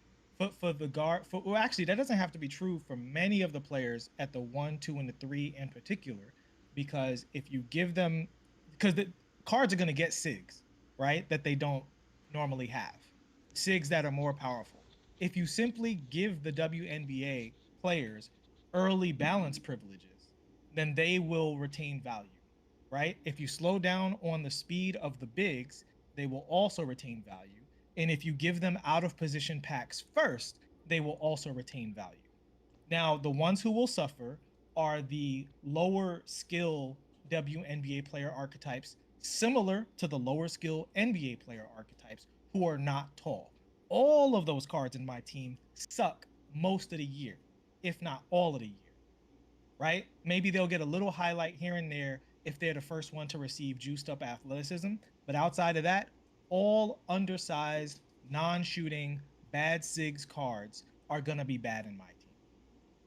for the guard. Well, actually, that doesn't have to be true for many of the players at the 1, 2, and the 3 in particular, because if you give them, because the cards are going to get SIGs, right? That they don't normally have, SIGs that are more powerful. If you simply give the WNBA players early balance privileges, then they will retain value, right? If you slow down on the speed of the bigs, they will also retain value. And if you give them out of position packs first, they will also retain value. Now, the ones who will suffer are the lower skill WNBA player archetypes, similar to the lower skill NBA player archetypes, who are not tall. All of those cards in my team suck most of the year, if not all of the year, right? Maybe they'll get a little highlight here and there if they're the first one to receive juiced up athleticism. But outside of that, all undersized, non shooting, bad SIGs cards are going to be bad in my team.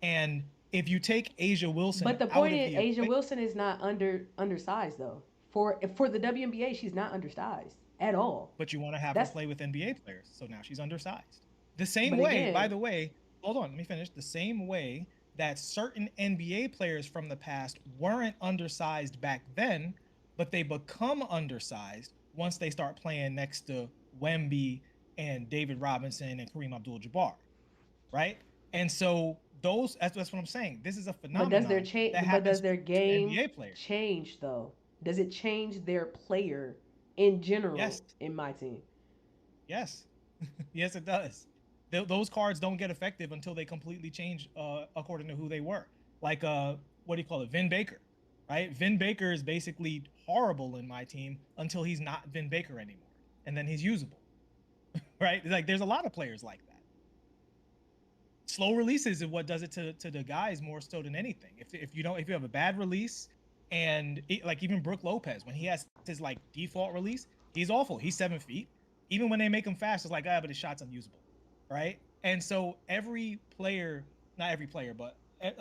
And if you take Asia Wilson But the out point of is, the Asia equation, Wilson is not undersized though. For the WNBA, she's not undersized at all. but you want to have her That's play with NBA players. So now she's undersized. The same but way, by again, the way, hold on, let me finish. The same way that certain NBA players from the past weren't undersized back then, but they become undersized once they start playing next to Wemby and David Robinson and Kareem Abdul-Jabbar, right? And so that's what I'm saying. This is a but phenomenon that happens does their to game NBA players. change though? Does it change their player in general Yes, in my team? yes, yes, it does. Those cards don't get effective until they completely change according to who they were. Like what do you call it, Vin Baker, right? Vin Baker is basically horrible in my team until he's not Vin Baker anymore, and then he's usable, right? Like there's a lot of players like that. Slow releases is what does it to the guys more so than anything. If you have a bad release, and like even Brooke Lopez, when he has his like default release, he's awful. He's 7 feet. Even when they make him fast, it's like but his shot's unusable, right? And so every player, not every player, but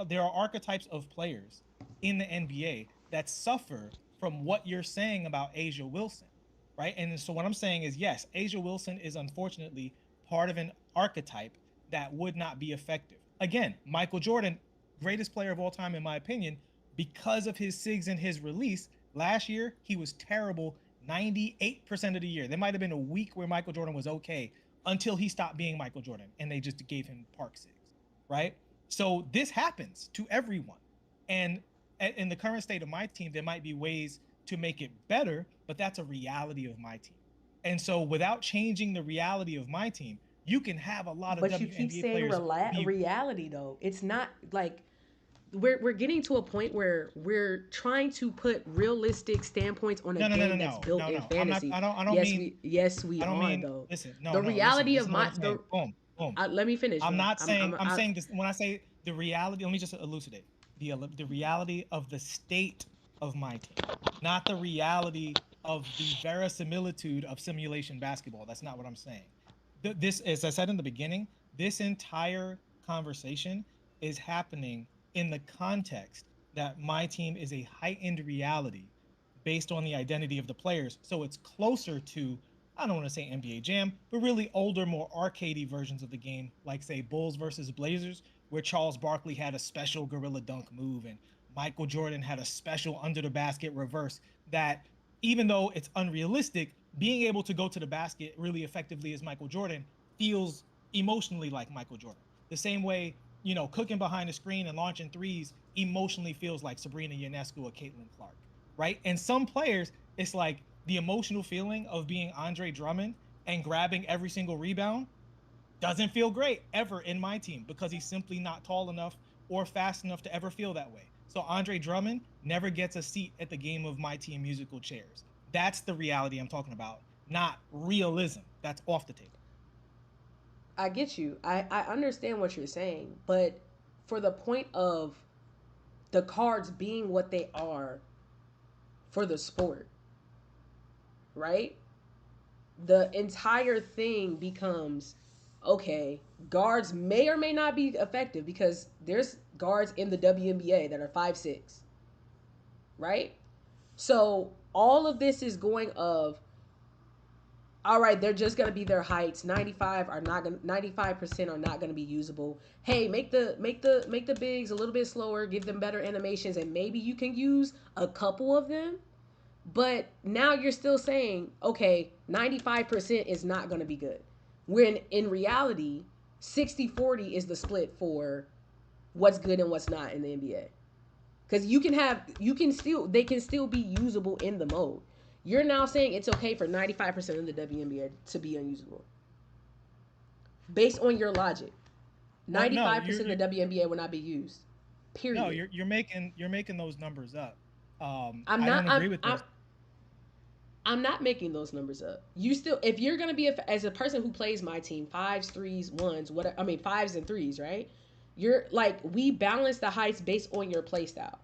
there are archetypes of players in the NBA that suffer from what you're saying about Asia Wilson, right? And so what I'm saying is yes, Asia Wilson is unfortunately part of an archetype that would not be effective. Again, Michael Jordan, greatest player of all time, in my opinion, because of his SIGs and his release. Last year, he was terrible 98% of the year. There might have been a week where Michael Jordan was okay until he stopped being Michael Jordan and they just gave him park SIGs, right? So this happens to everyone. And in the current state of my team, there might be ways to make it better, but that's a reality of my team. And so without changing the reality of my team, you can have a lot of But you keep WNBA saying players be reality though. It's not like we're getting to a point where we're trying to put realistic standpoints on a no no no no game that's no built no in no. I'm not. fantasy. I don't mean. Yes we I don't are mean. though. Listen. No The no. Listen. reality of Listen to what my I'm saying. Boom boom. let me finish, I'm bro. not saying. I'm saying this when I say the reality. Let me just elucidate the reality of the state of my team, not the reality of the verisimilitude of simulation basketball. That's not what I'm saying. This, as I said in the beginning, this entire conversation is happening in the context that my team is a heightened reality based on the identity of the players. So it's closer to, I don't want to say NBA Jam, but really older, more arcadey versions of the game, like say Bulls versus Blazers, where Charles Barkley had a special gorilla dunk move and Michael Jordan had a special under the basket reverse that, even though it's unrealistic, being able to go to the basket really effectively as Michael Jordan feels emotionally like Michael Jordan. The same way, cooking behind the screen and launching threes emotionally feels like Sabrina Ionescu or Caitlin Clark, right? And some players, it's like the emotional feeling of being Andre Drummond and grabbing every single rebound doesn't feel great ever in my team because he's simply not tall enough or fast enough to ever feel that way. So Andre Drummond never gets a seat at the game of my team musical chairs. That's the reality I'm talking about, not realism. That's off the table. I get you. I understand what you're saying, but for the point of the cards being what they are for the sport, right? The entire thing becomes okay, guards may or may not be effective because there's guards in the WNBA that are 5'6", right? So all of this is going of all right, they're just gonna be their heights. 95% are not gonna be usable. Hey, make the bigs a little bit slower, give them better animations, and maybe you can use a couple of them. But now you're still saying, okay, 95% is not gonna be good. When in reality, 60-40 is the split for what's good and what's not in the NBA. Because they can still be usable in the mode. You're now saying it's okay for 95% of the WNBA to be unusable. Based on your logic. Well, no, 95% of the WNBA will not be used. Period. No, you're making those numbers up. I'm I not don't agree with those. I'm not making those numbers up. You still, if you're gonna be as a person who plays my team, fives, threes, ones, what I mean, fives and threes, right? You're like we balance the heights based on your play style,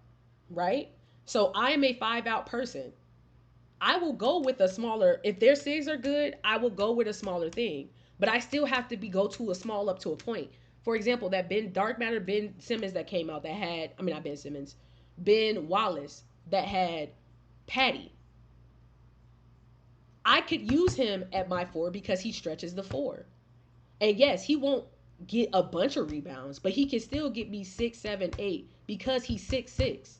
right? So I am a 5-out person. I will go with a smaller. If their SIGs are good, I will go with a smaller thing. But I still have to go to a small up to a point. For example, that Dark Matter Ben Simmons that came out that had, I mean not Ben Simmons, Ben Wallace that had Patty. I could use him at my 4 because he stretches the 4. And yes, he won't get a bunch of rebounds, but he can still get me 6, 7, 8 because he's 6'6",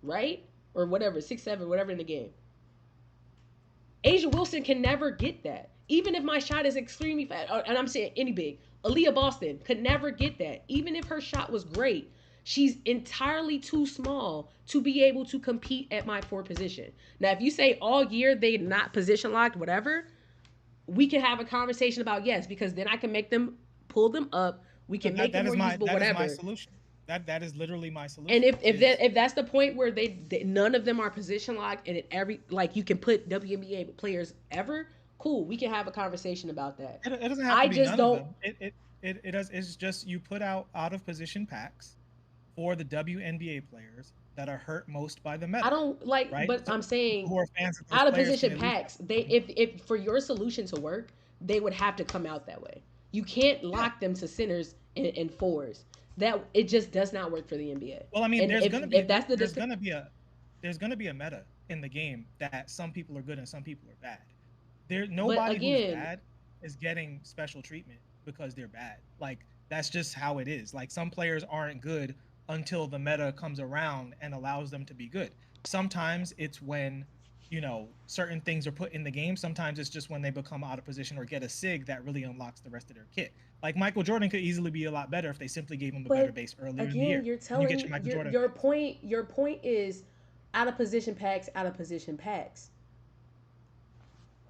right? Or whatever, 6'7", whatever in the game. Asia Wilson can never get that. Even if my shot is extremely fast, and I'm saying any big, Aaliyah Boston could never get that. Even if her shot was great, she's entirely too small to be able to compete at my 4 position. Now, if you say all year they not position locked, whatever, we can have a conversation about yes, because then I can make them pull them up. We can make them more usable, that is whatever. my solution. That is literally my solution. And if that's the point where they none of them are position locked, and it every like you can put WNBA players ever, cool. We can have a conversation about that. It doesn't have to I be just none don't. of them. It does. It's just you put out of position packs for the WNBA players that are hurt most by the meta. I don't like, right? but So I'm saying who are fans of those out of players position can at least packs. They if for your solution to work, they would have to come out that way. You can't yeah. lock them to centers and fours. That it just does not work for the NBA. Well, I mean, And there's gonna be a meta in the game that some people are good and some people are bad. but Nobody who's again, bad is getting special treatment because they're bad. Like that's just how it is. Like some players aren't good until the meta comes around and allows them to be good. Sometimes it's when certain things are put in the game. Sometimes it's just when they become out of position or get a SIG that really unlocks the rest of their kit. Like Michael Jordan could easily be a lot better if they simply gave him a better but base earlier in the again, year. you're And you get telling your Michael Jordan. your point. Your point is out of position packs, out of position packs.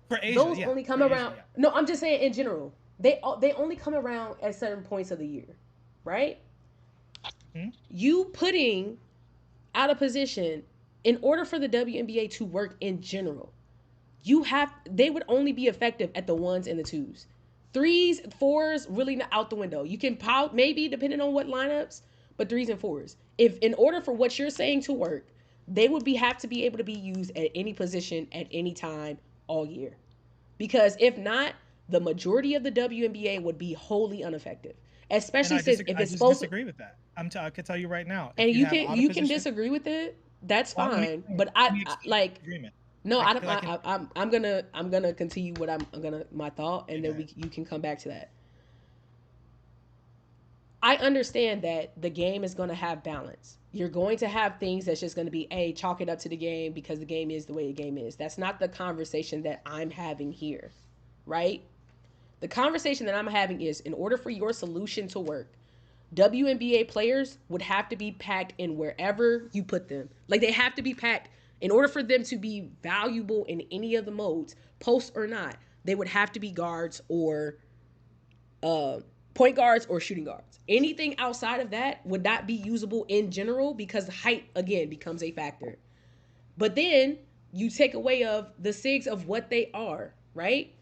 For Asia, Those yeah. only come For Asia, around. yeah. No, I'm just saying in general. They only come around at certain points of the year, right? Hmm? You putting out of position in order for the WNBA to work in general, they would only be effective at the ones and the twos. Threes, fours, really not out the window. You can maybe depending on what lineups, but threes and fours. If in order for what you're saying to work, they would have to be able to be used at any position at any time all year. Because if not, the majority of the WNBA would be wholly ineffective. And Especially I since disagree. if I it's just supposed to, disagree with that. I can tell you right now, if and you you have can auto you can position, disagree with it, that's well, fine. But let me I explain my like disagreement. no, I don't. Because I can. I'm gonna continue what I'm gonna my thought, Okay, and go then ahead. you can come back to that. I understand that the game is going to have balance. You're going to have things that's just going to be, a chalk it up to the game because the game is the way the game is. That's not the conversation that I'm having here, right? The conversation that I'm having is, in order for your solution to work, WNBA players would have to be packed in wherever you put them. Like, they have to be packed in order for them to be valuable in any of the modes, post or not. They would have to be guards or uh, point guards or shooting guards. Anything outside of that would not be usable in general because height again becomes a factor. But then you take away of the SIGs of what they are, right?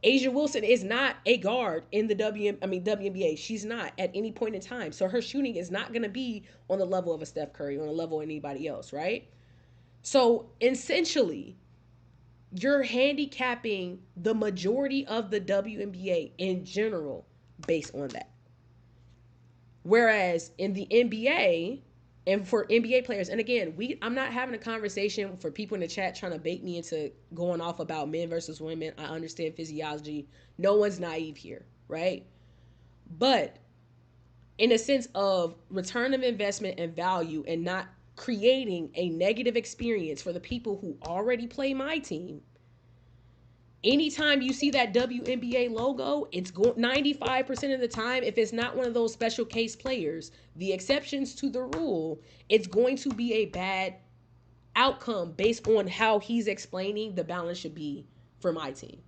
Asia Wilson is not a guard in the WNBA. She's not at any point in time. So her shooting is not going to be on the level of a Steph Curry, on the level of anybody else, right? So essentially, you're handicapping the majority of the WNBA in general based on that. Whereas in the NBA, and for NBA players, and again, I'm not having a conversation for people in the chat trying to bait me into going off about men versus women. I understand physiology. No one's naive here, right? But in a sense of return of investment and value and not creating a negative experience for the people who already play my team, anytime you see that WNBA logo, it's 95% of the time, if it's not one of those special case players, the exceptions to the rule, it's going to be a bad outcome based on how he's explaining the balance should be for my team.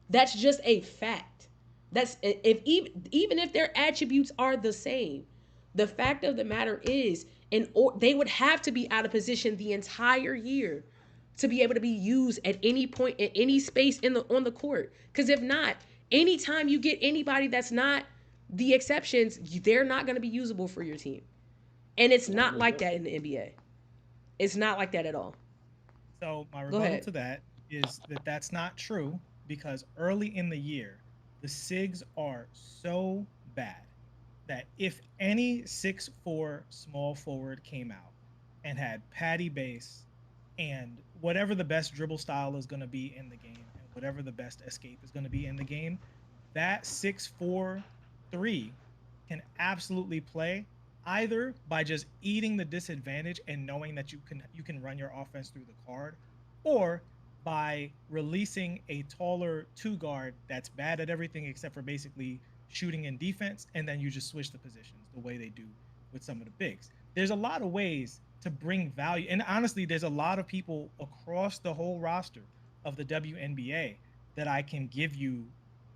That's just a fact. That's if even if their attributes are the same, the fact of the matter is, they would have to be out of position the entire year to be able to be used at any point in any space in the on the court. Because if not, anytime you get anybody that's not the exceptions, they're not going to be usable for your team. And it's not like that in the NBA. It's not like that at all. So my Go rebuttal ahead. to that is that that's not true because early in the year, the SIGs are so bad that if any 6'4" small forward came out and had patty base and whatever the best dribble style is going to be in the game and whatever the best escape is going to be in the game, that 6'4" 3 can absolutely play either by just eating the disadvantage and knowing that you can run your offense through the card, or by releasing a taller two guard that's bad at everything except for basically shooting and defense, and then you just switch the positions the way they do with some of the bigs. There's a lot of ways to bring value, and honestly, there's a lot of people across the whole roster of the WNBA that I can give you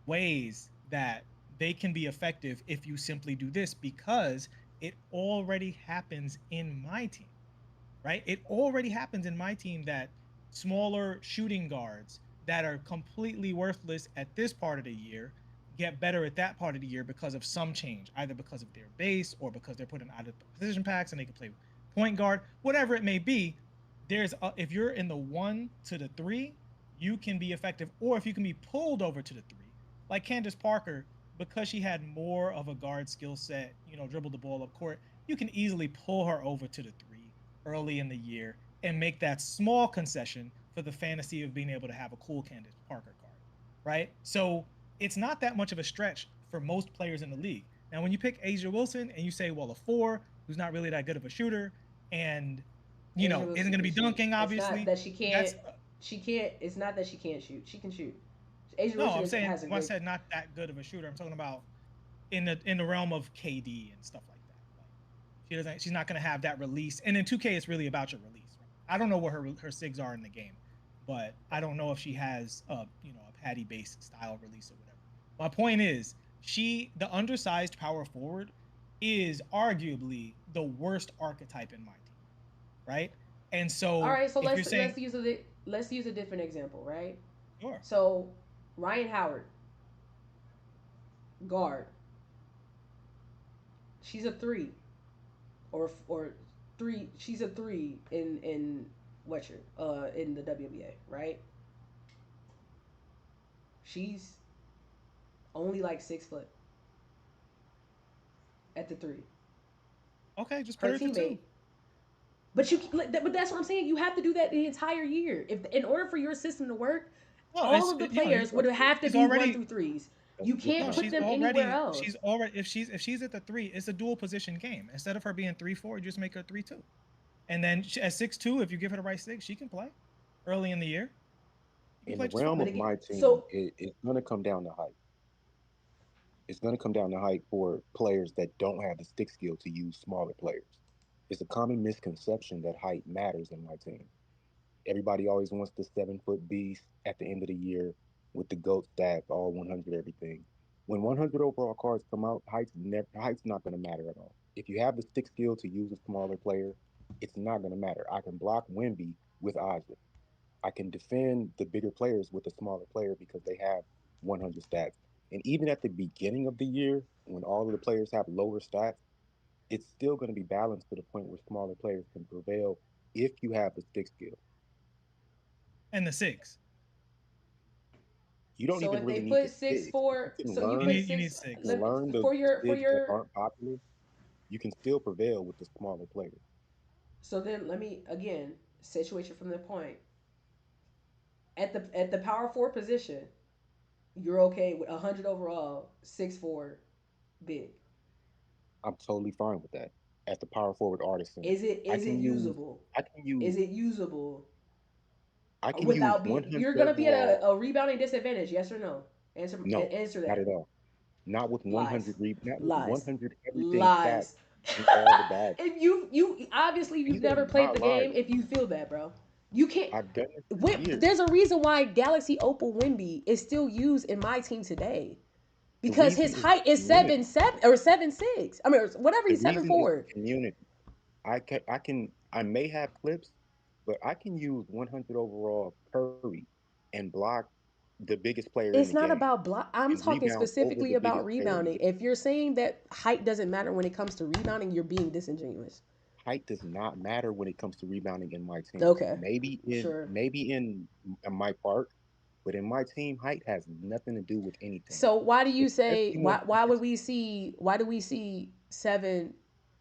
ways that they can be effective if you simply do this because it already happens in my team, right? It already happens in my team that smaller shooting guards that are completely worthless at this part of the year get better at that part of the year because of some change, either because of their base or because they're put in out of position packs and they can play point guard, whatever it may be. If you're in the 1 to the 3, you can be effective, or if you can be pulled over to the 3, like Candace Parker, because she had more of a guard skill set, dribble the ball up court, you can easily pull her over to the 3 early in the year and make that small concession for the fantasy of being able to have a cool Candace Parker card, right? So it's not that much of a stretch for most players in the league. Now, when you pick Asia Wilson and you say, well, a 4 who's not really that good of a shooter and Asia isn't Wilson going to can be shoot. dunking, It's not obviously. that she can't. That's She can't. It's not that she can't shoot. She can shoot. Asia no, Wilson I'm saying has a when I great. said not that good of a shooter, I'm talking about in the realm of KD and stuff like that. Like she's not going to have that release. And in 2K, it's really about your release. Right? I don't know what her sigs are in the game, but I don't know if she has a patty based style release or whatever. My point is, the undersized power forward is arguably the worst archetype in my team, right? And All so right, so if you're let's saying, use a different example, right? sure, So Ryan Howard, guard. She's a 3 or three. She's a three in Wetcher, in the WNBA, right? She's only like 6 foot at the three. Okay, just put Her her at the teammate, two. but that's what I'm saying. You have to do that the entire year. If in order for your system to work, No, all of the you, players would have to she's be one already through threes. That's You a good can't no, point. put them anywhere she's else. already if she's at the three, it's a dual position game. Instead of her being 3-4, you just make her 3-2. And then at 6'2", if you give her the right six, she can play early in the year. She can In the play just realm fine. But of again, my team, so it's going to come down to height. It's going to come down to height for players that don't have the stick skill to use smaller players. It's a common misconception that height matters in my team. Everybody always wants the 7 foot beast at the end of the year with the GOAT stack, all 100 everything. When 100 overall cards come out, height's not going to matter at all. If you have the stick skill to use a smaller player, it's not going to matter. I can block Wimby with Isaac. I can defend the bigger players with a smaller player because they have 100 stats. And even at the beginning of the year, when all of the players have lower stats, it's still going to be balanced to the point where smaller players can prevail if you have the stick skill. And the six. You don't so even if they really need the put six sticks. If you four, can so you learn put You need six. six. learn For the your for sticks that your. aren't popular, you can still prevail with the smaller players. So then let me again situation from the point at the power forward position. You're okay with 100 overall, 6'4", big. I'm totally fine with that. As the power forward artist center, Is it I is it can use usable? I can use Is it usable I can use without being? 100 You're gonna be at overall. a rebounding disadvantage. Yes or no? No, Answer not that. at all. Not with Lies. 100 not with Lies. 100 everything stats Lies. in all the bags. If you obviously you've These are never played not the lies. game if you feel that, bro. You can't. I've done it for years. There's a reason why Galaxy Opal Wimby is still used in my team today The because reason his is the height is community. 7'7" or 7'6". I mean, whatever, The he's seven reason is the four. community. I may have clips, but I can use 100 overall Curry and block the biggest player in the It's not game about block. I'm and talking rebound over the specifically about biggest player in the rebounding. game. If you're saying that height doesn't matter when it comes to rebounding, you're being disingenuous. Height does not matter when it comes to rebounding in my team. Okay, sure. Maybe in my park, but in my team, height has nothing to do with anything. So why do you say Especially when why do we see seven?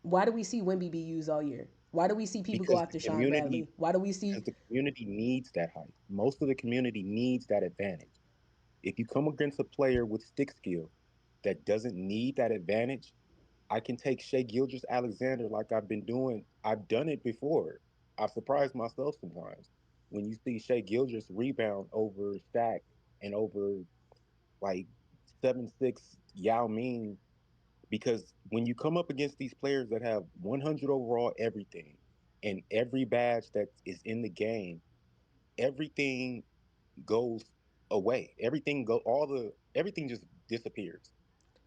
Why do we see Wimby be used all year? Why do we see people go because after Sean Bradley? Why do we see? the community needs that height. Most of the community needs that advantage. If you come against a player with stick skill that doesn't need that advantage, I can take Shea Gildress Alexander like I've been doing. I've done it before. I've surprised myself sometimes. When you see Shea Gildress rebound over Shaq and over like 7'6" Yao Ming, because when you come up against these players that have 100 overall everything and every badge that is in the game, everything goes away. Everything just disappears.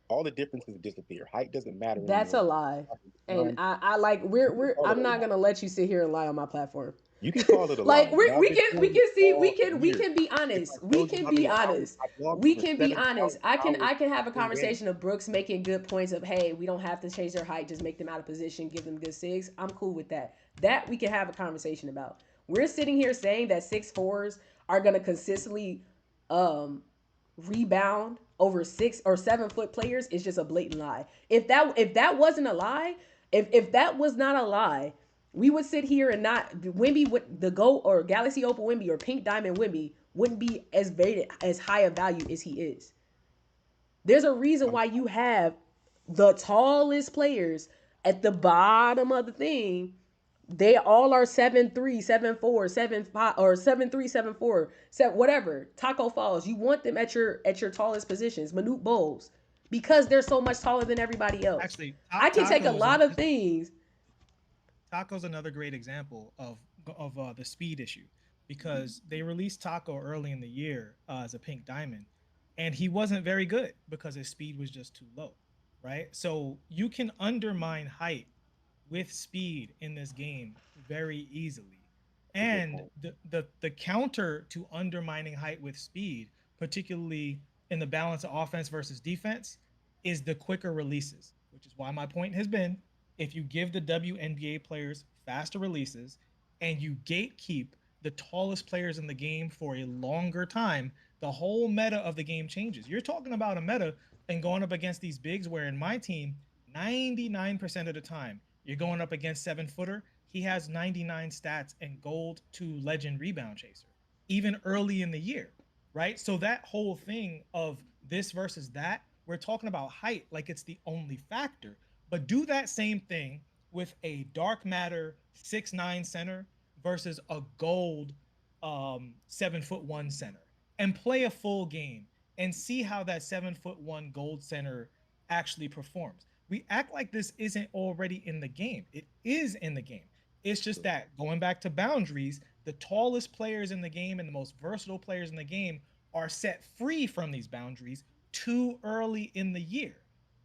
All the differences disappear. Height doesn't matter That's a anymore. lie. And Time, I like you can call it I'm a not lie. gonna let you sit here and lie on my platform. You can call it a Like lie, but I've been we doing can this see all we year. can be If I honest. We told you can how be many hours honest. I've logged We over can be honest. 7,000 hours I can have a in game. conversation of Brooks making good points of, hey, we don't have to change their height, just make them out of position, give them good six. I'm cool with that. That we can have a conversation about. We're sitting here saying that 6'4s are gonna consistently um rebound over 6 or 7 foot players is just a blatant lie. If that wasn't a lie, if that was not a lie, we would sit here and not Wimby would the Gold or Galaxy Opal Wimby or Pink Diamond Wimby wouldn't be as rated as high a value as he is. There's a reason I'm, why you have the tallest players at the bottom of the thing. They all are 7'3", 7'4", 7'5", or 7'3", 7'4", whatever. Taco Falls. You want them at your tallest positions. Manute Bowles. Because they're so much taller than everybody else. Actually, I can take a Taco's lot of things. Another great example of the speed issue because they released Taco early in the year as a pink diamond, and he wasn't very good because his speed was just too low, right? So you can undermine height with speed in this game very easily. that's a good And point. the counter to undermining height with speed, particularly in the balance of offense versus defense, is the quicker releases, which is why my point has been if you give the WNBA players faster releases, and you gatekeep the tallest players in the game for a longer time, the whole meta of the game changes. You're talking about a meta and going up against these bigs where in my team, 99% of the time, you're going up against 7-footer. He has 99 stats and gold to legend rebound chaser, even early in the year, right? So that whole thing of this versus that, we're talking about height like it's the only factor. But do that same thing with a dark matter 6'9" center versus a gold 7'1" center and play a full game and see how that 7'1" gold center actually performs. We act like this isn't already in the game. It is in the game. It's just that going back to boundaries, the tallest players in the game and the most versatile players in the game are set free from these boundaries too early in the year.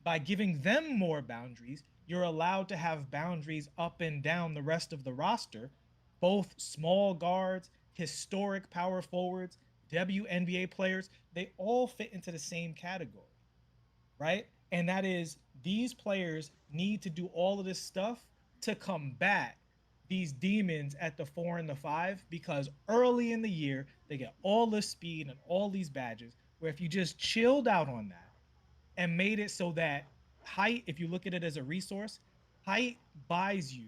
By giving them more boundaries, you're allowed to have boundaries up and down the rest of the roster, both small guards, historic power forwards, WNBA players, they all fit into the same category, right? And that is these players need to do all of this stuff to combat these demons at the 4 and the 5 because early in the year they get all this speed and all these badges where if you just chilled out on that and made it so that height, if you look at it as a resource, height buys you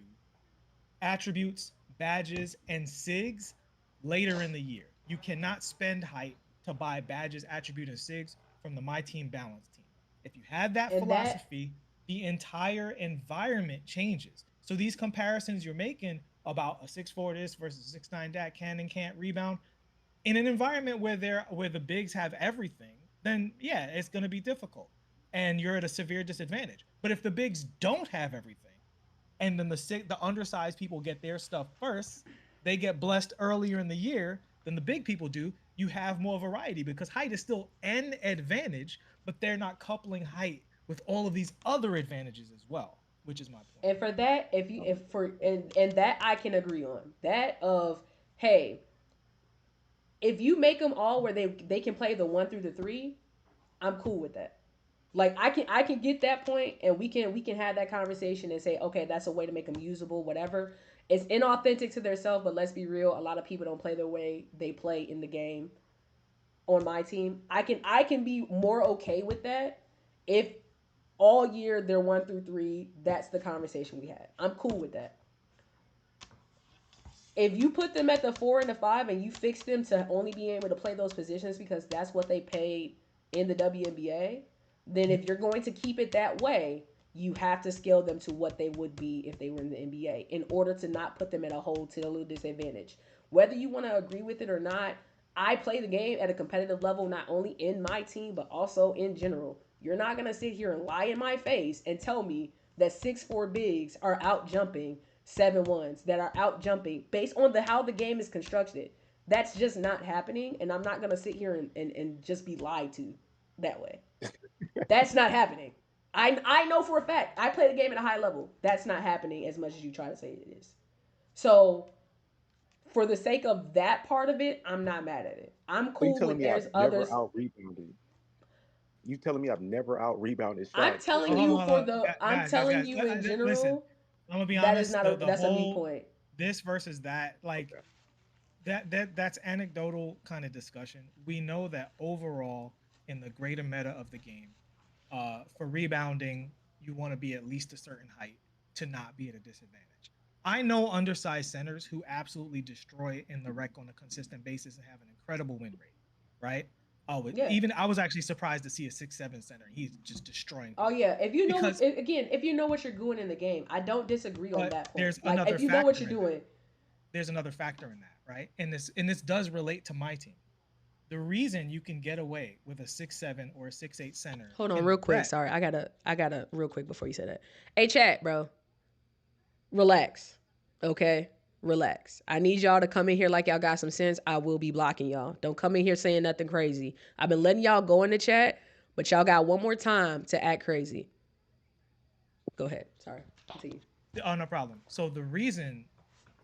attributes, badges, and SIGs later in the year. You cannot spend height to buy badges, attribute, and SIGs from the My Team Balance team. If you have that And that philosophy, the entire environment changes. So these comparisons you're making about a 6'4" this versus 6'9" that can and can't rebound in an environment where the bigs have everything, then yeah, it's going to be difficult and you're at a severe disadvantage. But if the bigs don't have everything, and then the undersized people get their stuff first, they get blessed earlier in the year than the big people do. You have more variety because height is still an advantage, but they're not coupling height with all of these other advantages as well, which is my point. and for that, if you if for and that I can agree on that of hey, if you make them all where they can play the 1 through the 3, I'm cool with that. Like I can get that point, and we can have that conversation and say, okay, that's a way to make them usable, whatever. It's inauthentic to their self, but let's be real. A lot of people don't play the way they play in the game. On my team, I can be more okay with that if all year they're 1 through 3. That's the conversation we had. I'm cool with that. If you put them at the 4 and the 5 and you fix them to only be able to play those positions because that's what they paid in the WNBA, then if you're going to keep it that way, you have to scale them to what they would be if they were in the NBA in order to not put them at a whole total disadvantage. Whether you want to agree with it or not, I play the game at a competitive level, not only in my team, but also in general. You're not going to sit here and lie in my face and tell me that 6'4" bigs are out jumping 7'1s, that are out jumping based on the how the game is constructed. That's just not happening, and I'm not going to sit here and just be lied to that way. That's not happening. I know for a fact. I play the game at a high level. That's not happening as much as you try to say it is. So, for the sake of that part of it, I'm not mad at it. I'm So you cool telling with me I've there's never others. out rebounded? You telling me I've never out rebounded I'm shots telling Oh, because hold you on, hold for on. the I'm Guys. telling you in Listen, general, I'm gonna be that is honest. not a The that's a mute whole point. this versus that, like okay. that's anecdotal kind of discussion. We know that overall in the greater meta of the game, for rebounding, you want to be at least a certain height to not be at a disadvantage. I know undersized centers who absolutely destroy in the rec on a consistent basis and have an incredible win rate, right? Oh, Yeah. even I was actually surprised to see a 6'7" center. He's just destroying Oh people yeah. If you know what because, again, if you know what you're doing in the game, I don't disagree on but that point. there's Like another if you know what you're factor in that. doing, There's another factor in that, right? And this does relate to my team. The reason you can get away with a 6'7" or a 6'8" center hold on in the real quick. rec. Sorry, I gotta real quick before you say that. Hey chat, bro. Relax. Okay? Relax. I need y'all to come in here like y'all got some sense. I will be blocking y'all. Don't come in here saying nothing crazy. I've been letting y'all go in the chat, but y'all got one more time to act crazy. Go ahead. Sorry. Continue. Oh, no problem. So the reason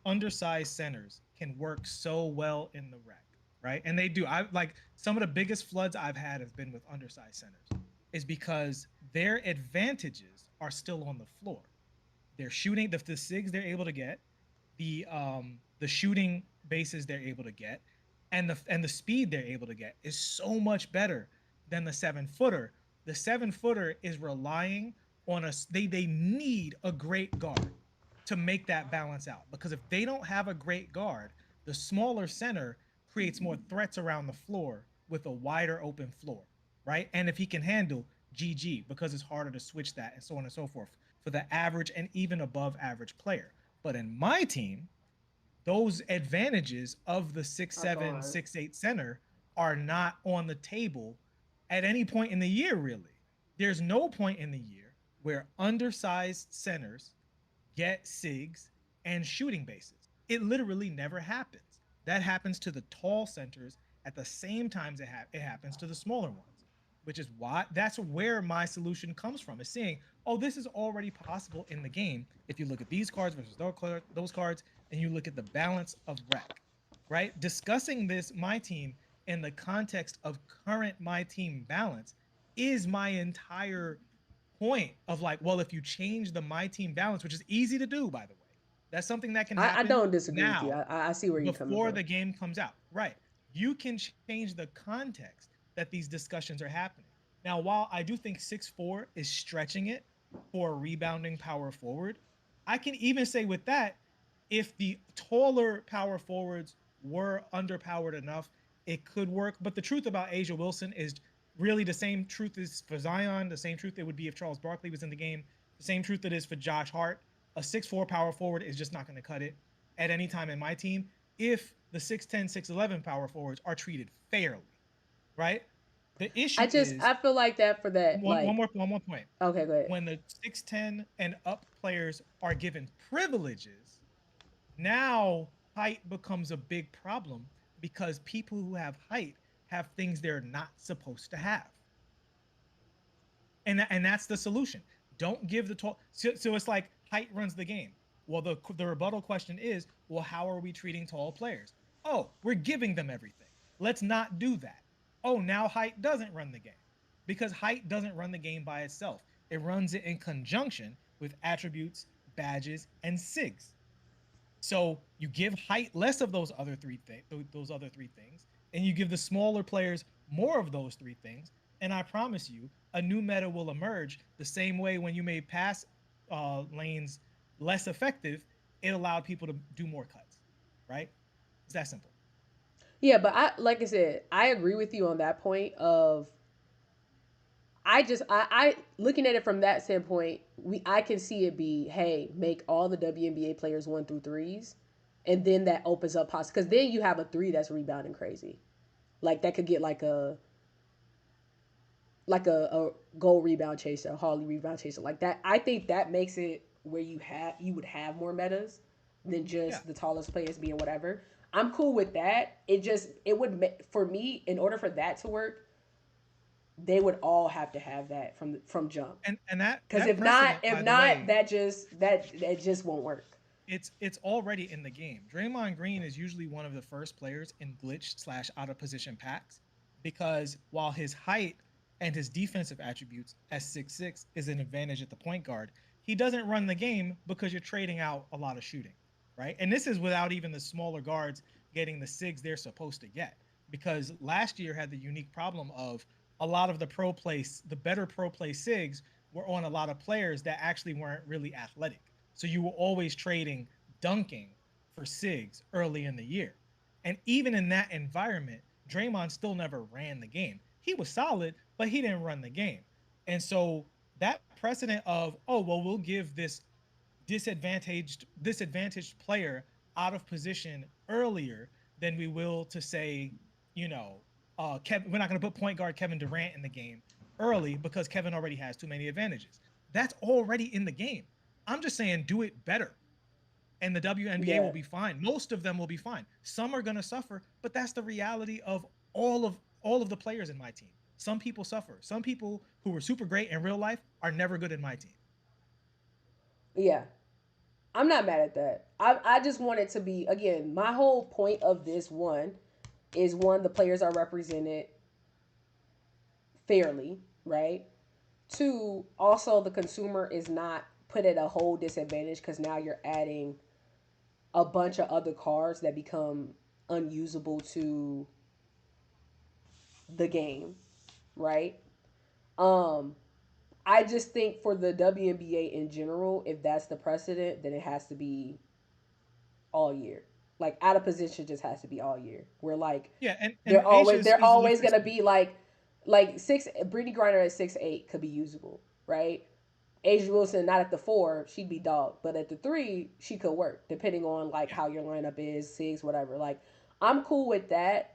undersized centers can work so well in the rec, right? And they do. I like some of the biggest floods I've had have been with undersized centers, is because their advantages are still on the floor. They're shooting the SIGs they're able to get. the shooting bases they're able to get, and the speed they're able to get is so much better than the 7 footer. The 7 footer is relying on us. They need a great guard to make that balance out, because if they don't have a great guard, the smaller center creates more threats around the floor with a wider open floor, right? And if he can handle GG, because it's harder to switch that and so on and so forth for the average and even above average player. But in my team, those advantages of the six Are seven, gone. 6'8" center are not on the table at any point in the year, really. There's no point in the year where undersized centers get SIGs and shooting bases. It literally never happens. That happens to the tall centers at the same time it happens to the smaller ones, which is why that's where my solution comes from, is seeing, oh, this is already possible in the game if you look at these cards versus those cards, and you look at the balance of rec, right? Discussing this, my team, in the context of current my team balance is my entire point of like, well, if you change the my team balance, which is easy to do, by the way, that's something that can I happen don't disagree with you. now I see where you're coming before from. the game comes out. Right. You can change the context that these discussions are happening. Now, while I do think 6'4" is stretching it for a rebounding power forward, I can even say with that, if the taller power forwards were underpowered enough, it could work. But the truth about Asia Wilson is really the same truth as for Zion, the same truth it would be if Charles Barkley was in the game, the same truth it is for Josh Hart. A 6'4" power forward is just not going to cut it at any time in my team if the 6'10, 6'11 power forwards are treated fairly, right? The issue is I feel like that for that, like, one more point. okay, go ahead. When the 6'10 and up players are given privileges, now height becomes a big problem because people who have height have things they're not supposed to have. And that's the solution. Don't give the tall. So it's like height runs the game. Well, the rebuttal question is, well, how are we treating tall players? Oh, we're giving them everything. Let's not do that. Oh, now height doesn't run the game, because height doesn't run the game by itself. It runs it in conjunction with attributes, badges, and SIGs. So you give height less of those other three things, and you give the smaller players more of those three things. And I promise you, a new meta will emerge the same way when you made pass lanes less effective. It allowed people to do more cuts, right? It's that simple. Yeah, but like I said, I agree with you on that point of I looking at it from that standpoint, I can see it be, hey, make all the WNBA players 1 through 3s, and then that opens up because then you have a 3 that's rebounding crazy, like that could get like a goal rebound chaser, a Harley rebound chaser, like that. I think that makes it where you would have more metas than Yeah. just the tallest players being whatever. I'm cool with that. It would for me, in order for that to work, they would all have to have that from jump. And that Because that precedent, if by the not, way, that just won't work. it's already in the game. Draymond Green is usually one of the first players in glitch slash out of position packs, because while his height and his defensive attributes as 6'6" is an advantage at the point guard, he doesn't run the game because you're trading out a lot of shooting, right? And this is without even the smaller guards getting the SIGs they're supposed to get, because last year had the unique problem of a lot of the better pro play SIGs were on a lot of players that actually weren't really athletic. So you were always trading dunking for SIGs early in the year. And even in that environment, Draymond still never ran the game. He was solid, but he didn't run the game. And so that precedent of, oh, well, we'll give this disadvantaged player out of position earlier than we will to say, you know, we're not going to put point guard Kevin Durant in the game early because Kevin already has too many advantages. That's already in the game. I'm just saying, do it better, and the WNBA will Yeah, be fine. Most of them will be fine. Some are going to suffer, but that's the reality of all of the players in my team. Some people suffer. Some people who were super great in real life are never good in my team. yeah. I'm not mad at that. I just want it to be, again, my whole point of this one is, one, the players are represented fairly, right? Two, also the consumer is not put at a whole disadvantage because now you're adding a bunch of other cards that become unusable to the game, right? Um, I just think for the WNBA in general, if that's the precedent, then it has to be all year. Like out of position just has to be all year. Where like Yeah, and they're Asia always is they're easily always gonna fixable. be like six Brittany Griner at 6'8" could be usable, right? Asia Wilson not at the 4, she'd be dog, but at the 3, she could work depending on like Yeah. how your lineup is, SIGs, whatever. Like I'm cool with that.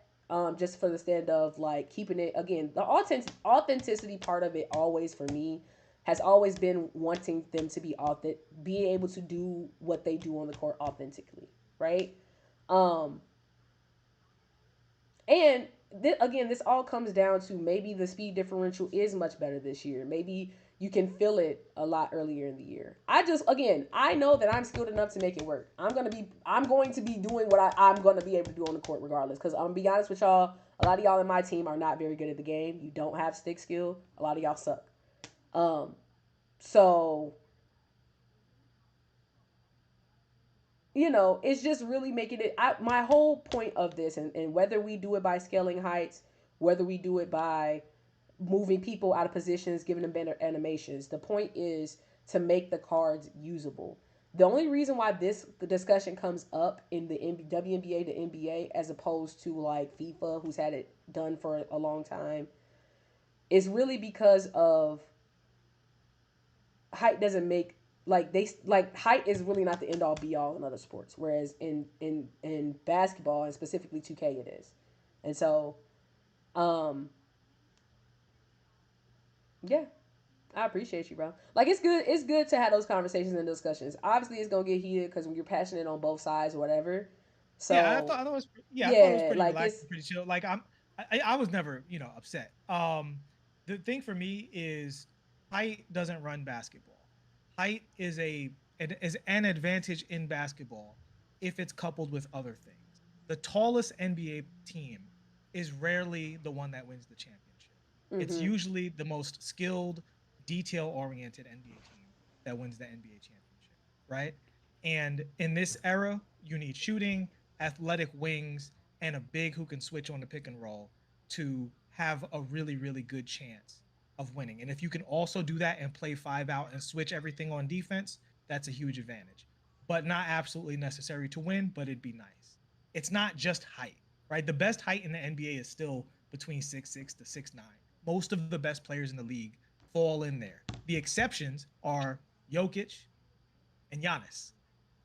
Just for the stand of like keeping it again, the authenticity part of it always for me has always been wanting them to be authentic, being able to do what they do on the court authentically, right? Um, and again, this all comes down to maybe the speed differential is much better this year. Maybe you can feel it a lot earlier in the year. Again, I know that I'm skilled enough to make it work. I'm going to be doing what I'm going to be able to do on the court regardless. Because I'm going to be honest with y'all, a lot of y'all in my team are not very good at the game. You don't have stick skill. A lot of y'all suck. Um, so it's just really making it. My whole point of this, and whether we do it by scaling heights, whether we do it by moving people out of positions, giving them better animations, the point is to make the cards usable. The only reason why this discussion comes up in the WNBA to NBA as opposed to like FIFA, who's had it done for a long time, is really because of height doesn't make like height is really not the end all be all in other sports, whereas in basketball and specifically 2K it is. And so um yeah, I appreciate you, bro. Like it's good to have those conversations and discussions. Obviously it's going to get heated cuz you're passionate on both sides or whatever. Yeah, So I thought it was yeah, pretty like relaxed it's and pretty chill. Like I was never, upset. The thing for me is height doesn't run basketball. Height is an advantage in basketball if it's coupled with other things. The tallest NBA team is rarely the one that wins the championship. It's mhm. usually the most skilled, detail-oriented NBA team that wins the NBA championship, right? And in this era, you need shooting, athletic wings, and a big who can switch on the pick and roll to have a really, really good chance of winning. And if you can also do that and play 5 out and switch everything on defense, that's a huge advantage. But not absolutely necessary to win, but it'd be nice. It's not just height, right? The best height in the NBA is still between 6'6" to 6'9". Most of the best players in the league fall in there. The exceptions are Jokic and Giannis,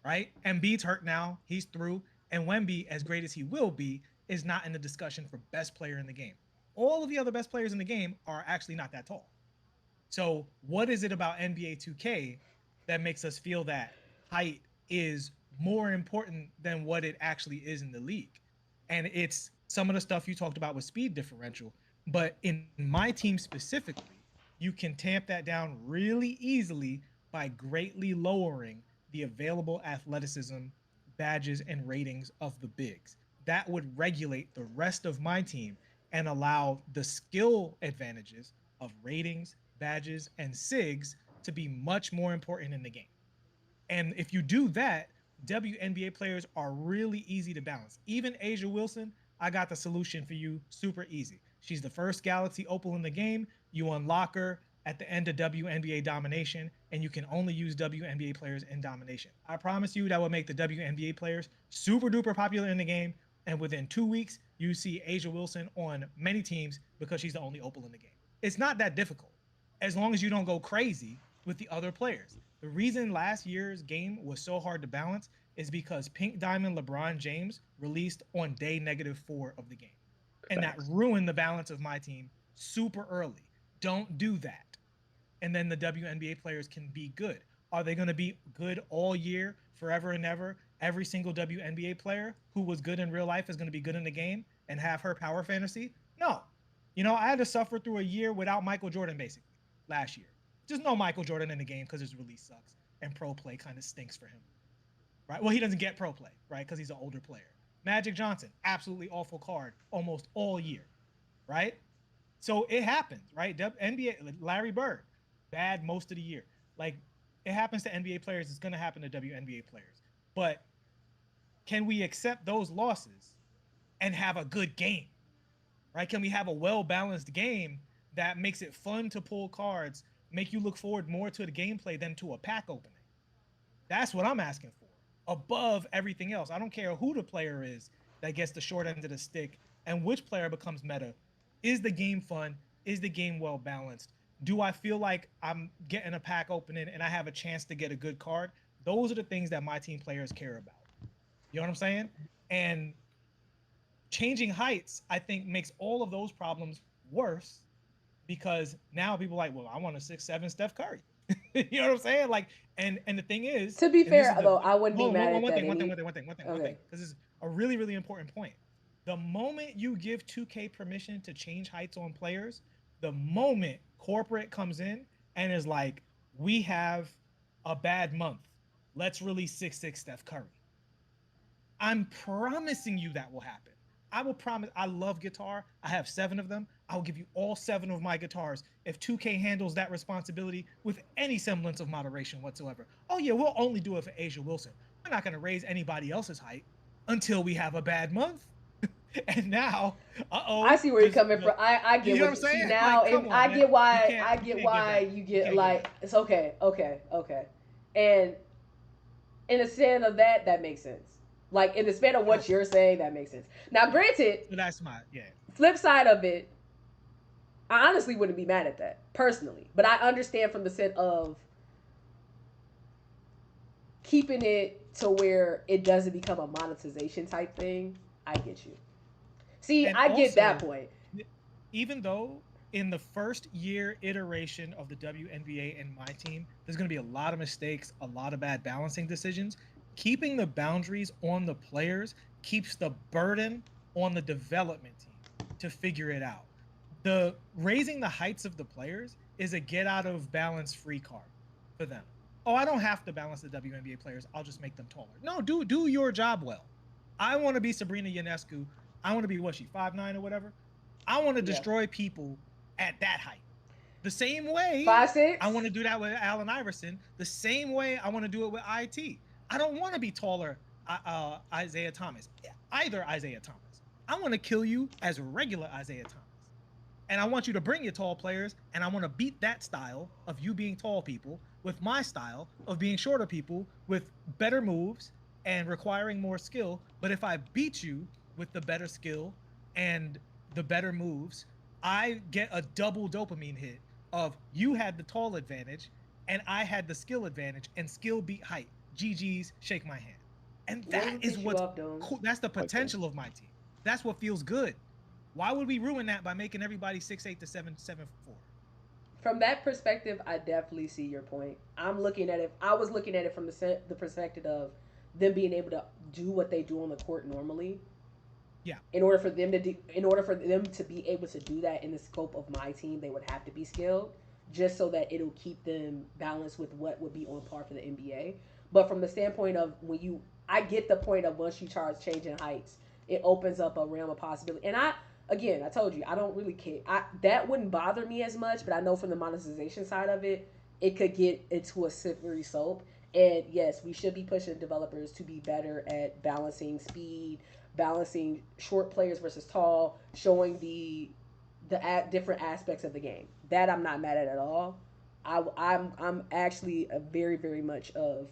right? Embiid's hurt now. He's through. And Wemby, as great as he will be, is not in the discussion for best player in the game. All of the other best players in the game are actually not that tall. So, what is it about NBA 2K that makes us feel that height is more important than what it actually is in the league? And it's some of the stuff you talked about with speed differential. But in my team specifically, you can tamp that down really easily by greatly lowering the available athleticism, badges, and ratings of the bigs. That would regulate the rest of my team and allow the skill advantages of ratings, badges, and SIGs to be much more important in the game. And if you do that, WNBA players are really easy to balance. Even Asia Wilson, I got the solution for you super easy. She's the first Galaxy Opal in the game. You unlock her at the end of WNBA domination, and you can only use WNBA players in domination. I promise you that will make the WNBA players super duper popular in the game. And within 2 weeks, you see Asia Wilson on many teams because she's the only Opal in the game. It's not that difficult as long as you don't go crazy with the other players. The reason last year's game was so hard to balance is because Pink Diamond LeBron James released on day -4 of the game. And that Facts. ruined the balance of my team super early. Don't do that. And then the WNBA players can be good. Are they going to be good all year, forever and ever? Every single WNBA player who was good in real life is going to be good in the game and have her power fantasy? No. I had to suffer through a year without Michael Jordan basically last year. Just no Michael Jordan in the game because his release sucks and pro play kind of stinks for him, right? Well, he doesn't get pro play, right? Because he's an older player. Magic Johnson, absolutely awful card almost all year, right? So it happens, right? NBA, Larry Bird, bad most of the year. Like it happens to NBA players. It's going to happen to WNBA players. But can we accept those losses and have a good game? Right? Can we have a well-balanced game that makes it fun to pull cards, make you look forward more to the gameplay than to a pack opening? That's what I'm asking for. Above everything else. I don't care who the player is that gets the short end of the stick and which player becomes meta. Is the game fun? Is the game well balanced? Do I feel like I'm getting a pack opening and I have a chance to get a good card? Those are the things that my team players care about. You know what I'm saying? And changing heights, I think, makes all of those problems worse because now people are like, well, I want a 6'7" Steph Curry. You know what I'm saying? Like, and the thing is, To be and this fair, is the though, I wouldn't be hold mad on, at that. one Okay. thing, because it's a really, really important point. The moment you give 2K permission to change heights on players, the moment corporate comes in and is like, we have a bad month, let's release 6'6" Steph Curry. I'm promising you that will happen. I will promise. I love guitar. I have 7 of them. I'll give you all 7 of my guitars if 2K handles that responsibility with any semblance of moderation whatsoever. Oh yeah, we'll only do it for Asia Wilson. We're not going to raise anybody else's height until we have a bad month. And now, I see where you're coming from. I you get know what what I'm you see saying? now. Like, If come on, I man. get why You can't give that. you You get can't give like that. it's okay. And in the sense of that, that makes sense. Like in the span of what Okay. you're saying, that makes sense. Now, granted, So that's my yeah. flip side of it, I honestly wouldn't be mad at that personally, but I understand from the sense of keeping it to where it doesn't become a monetization type thing. I get you. See, And I get that also, point. even though in the first year iteration of the WNBA and my team, there's going to be a lot of mistakes, a lot of bad balancing decisions. Keeping the boundaries on the players keeps the burden on the development team to figure it out. The raising the heights of the players is a get out of balance free card for them. Oh, I don't have to balance the WNBA players. I'll just make them taller. No, do your job well. I want to be Sabrina Ionescu. I want to be what she 5'9" or whatever. I want to Yeah. destroy people at that height. The same way 5'6". I want to do that with Allen Iverson. The same way I want to do it with IT. I don't want to be taller, Isaiah Thomas. Either Isaiah Thomas. I want to kill you as regular Isaiah Thomas. And I want you to bring your tall players, and I want to beat that style of you being tall people with my style of being shorter people with better moves and requiring more skill. But if I beat you with the better skill and the better moves, I get a double dopamine hit of you had the tall advantage and I had the skill advantage, and skill beat height. GG's, shake my hand. And Let that me is piss you what's off, Dome. cool. That's the potential of my team. That's what feels good. Why would we ruin that by making everybody 6'8" to 7'4"? From that perspective, I definitely see your point. I'm looking at it. I was looking at it from the perspective of them being able to do what they do on the court normally. Yeah. In order for them to be able to do that in the scope of my team, they would have to be skilled, just so that it'll keep them balanced with what would be on par for the NBA. But from the standpoint of I get the point of once you charge changing heights, it opens up a realm of possibility. And I told you, I don't really care. That wouldn't bother me as much, but I know from the monetization side of it, it could get into a slippery slope. And yes, we should be pushing developers to be better at balancing speed, balancing short players versus tall, showing the different aspects of the game. That I'm not mad at all. I'm actually a very very much of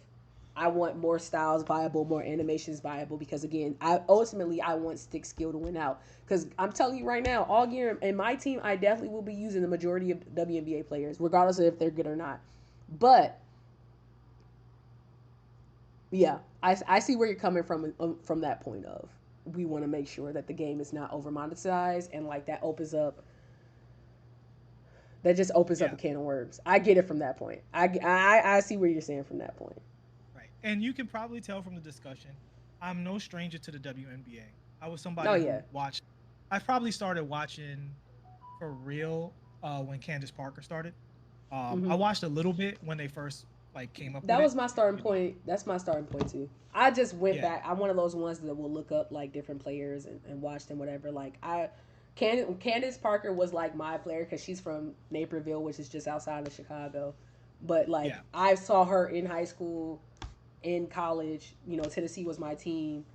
I want more styles viable, more animations viable because again, I want stick skill to win out. Because I'm telling you right now, all year in my team, I definitely will be using the majority of WNBA players, regardless of if they're good or not. But yeah, I see where you're coming from that point of we want to make sure that the game is not over monetized and like that just opens up a can of worms. I get it from that point. I see where you're saying from that point. Right. And you can probably tell from the discussion, I'm no stranger to the WNBA. I was Oh somebody who yeah. watched. I probably started watching for real when Candace Parker started. I watched a little bit when they first like came up with That it. was my starting point. That's my starting point too. I just went Yeah. back. I'm one of those ones that will look up like different players and watch them, whatever. Like Candace Parker was like my player because she's from Naperville, which is just outside of Chicago. But like Yeah. I saw her in high school, in college. You know, Tennessee was my team.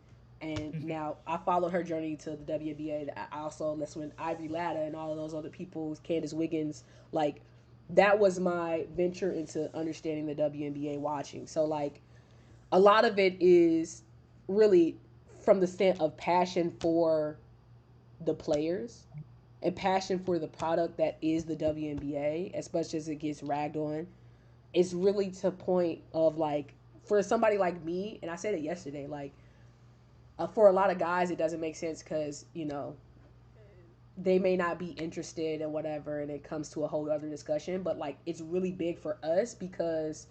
And Mhm. now I followed her journey to the WNBA. I also, that's when Ivory Latta and all of those other people, Candace Wiggins, like that was my venture into understanding the WNBA watching. So like a lot of it is really from the stand of passion for the players and passion for the product that is the WNBA, as much as it gets ragged on. It's really to point of like for somebody like me, and I said it yesterday, like for a lot of guys it doesn't make sense because they may not be interested in whatever, and it comes to a whole other discussion. But like it's really big for us because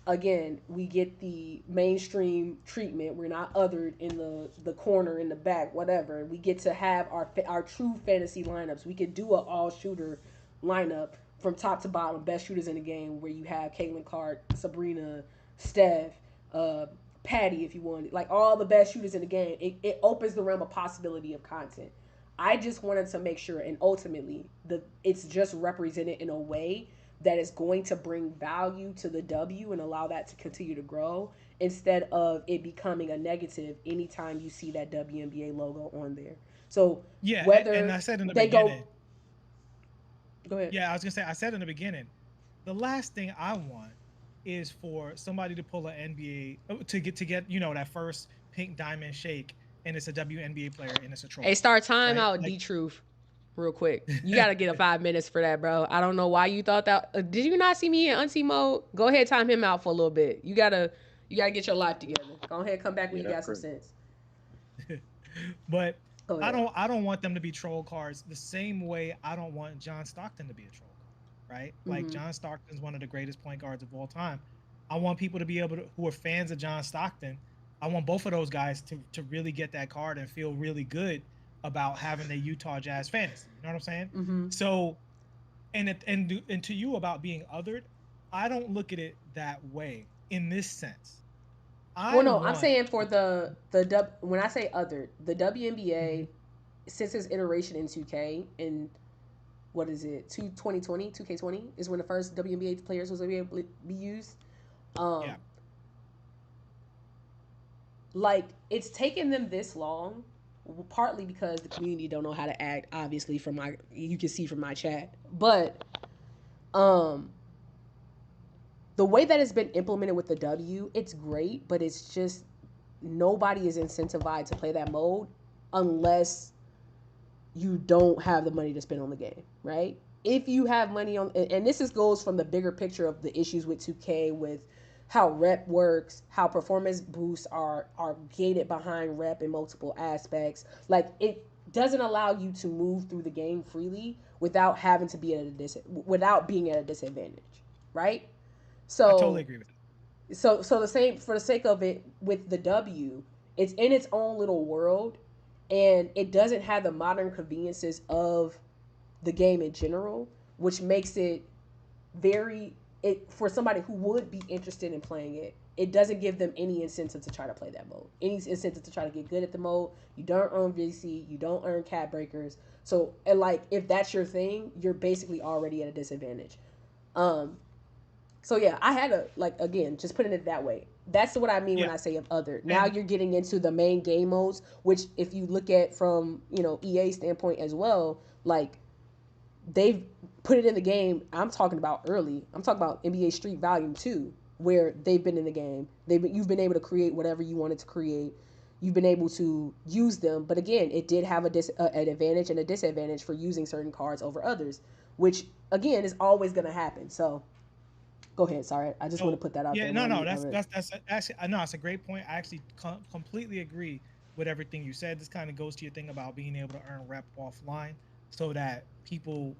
again, we get the mainstream treatment. We're not othered in the corner, in the back, whatever. We get to have our true fantasy lineups. We could do an all shooter lineup from top to bottom, best shooters in the game, where you have Caitlin Clark, Sabrina, Steph, uh, Patty, if you want, like all the best shooters in the game. It opens the realm of possibility of content. I just wanted to make sure, and ultimately, it's just represented in a way that is going to bring value to the W and allow that to continue to grow instead of it becoming a negative anytime you see that WNBA logo on there. So Yeah, and whether I said in the they beginning, go ahead. yeah, I was gonna say, I said in the beginning, the last thing I want is for somebody to pull an NBA to get that first pink diamond shake, and it's a WNBA player and it's a troll Hey, card, start time right? out, D Truth, real quick. You got to get a 5 minutes for that, bro. I don't know why you thought that. Did you not see me in auntie mode? Go ahead, time him out for a little bit. You gotta get your life together. Go ahead, come back when Yeah, you that's got some crazy. sense. But Go I ahead. don't I don't want them to be troll cards the same way I don't want John Stockton to be a troll card, right? Like Mm-hmm. John Stockton's one of the greatest point guards of all time. I want people to be able to who are fans of John Stockton. I want both of those guys to really get that card and feel really good about having the Utah Jazz fantasy. You know what I'm saying? Mm-hmm. So and to you about being othered, I don't look at it that way in this sense. Well, I no, I'm want saying for the when I say other, the Mhm. WNBA since its iteration in 2K in what is it, 2020, 2K20 is when the first WNBA players was able to be used. Yeah. Um, like it's taken them this long, partly because the community don't know how to act. Obviously, from my you can see from my chat, but um, the way that it's been implemented with the W, it's great, but it's just nobody is incentivized to play that mode unless you don't have the money to spend on the game, right? If you have money on, and this is goes from the bigger picture of the issues with 2K, with how rep works, how performance boosts are gated behind rep in multiple aspects. Like it doesn't allow you to move through the game freely without having to be at without being at a disadvantage, right? I totally So agree with that. so the same for the sake of it with the W, it's in its own little world, and it doesn't have the modern conveniences of the game in general, which makes it very it for somebody who would be interested in playing it. It doesn't give them any incentive to try to play that mode. Any incentive to try to get good at the mode. You don't earn VC. You don't earn cat breakers. So, and like if that's your thing, you're basically already at a disadvantage. Um, so yeah, I had a like again, just putting it that way. That's what I mean when Yeah. I say of other. Now And you're getting into the main game modes, which if you look at from EA standpoint as well, like they've put it in the game. I'm talking about early. I'm talking about NBA Street Volume 2, where they've been in the game. You've been able to create whatever you wanted to create. You've been able to use them, but again, it did have an advantage and a disadvantage for using certain cards over others, which again is always going to happen. So go ahead. Sorry, I just want to so put that out yeah, there no, while no, you. that's actually I know it's a great point. I actually completely agree with everything you said. This kind of goes to your thing about being able to earn rep offline, so that people,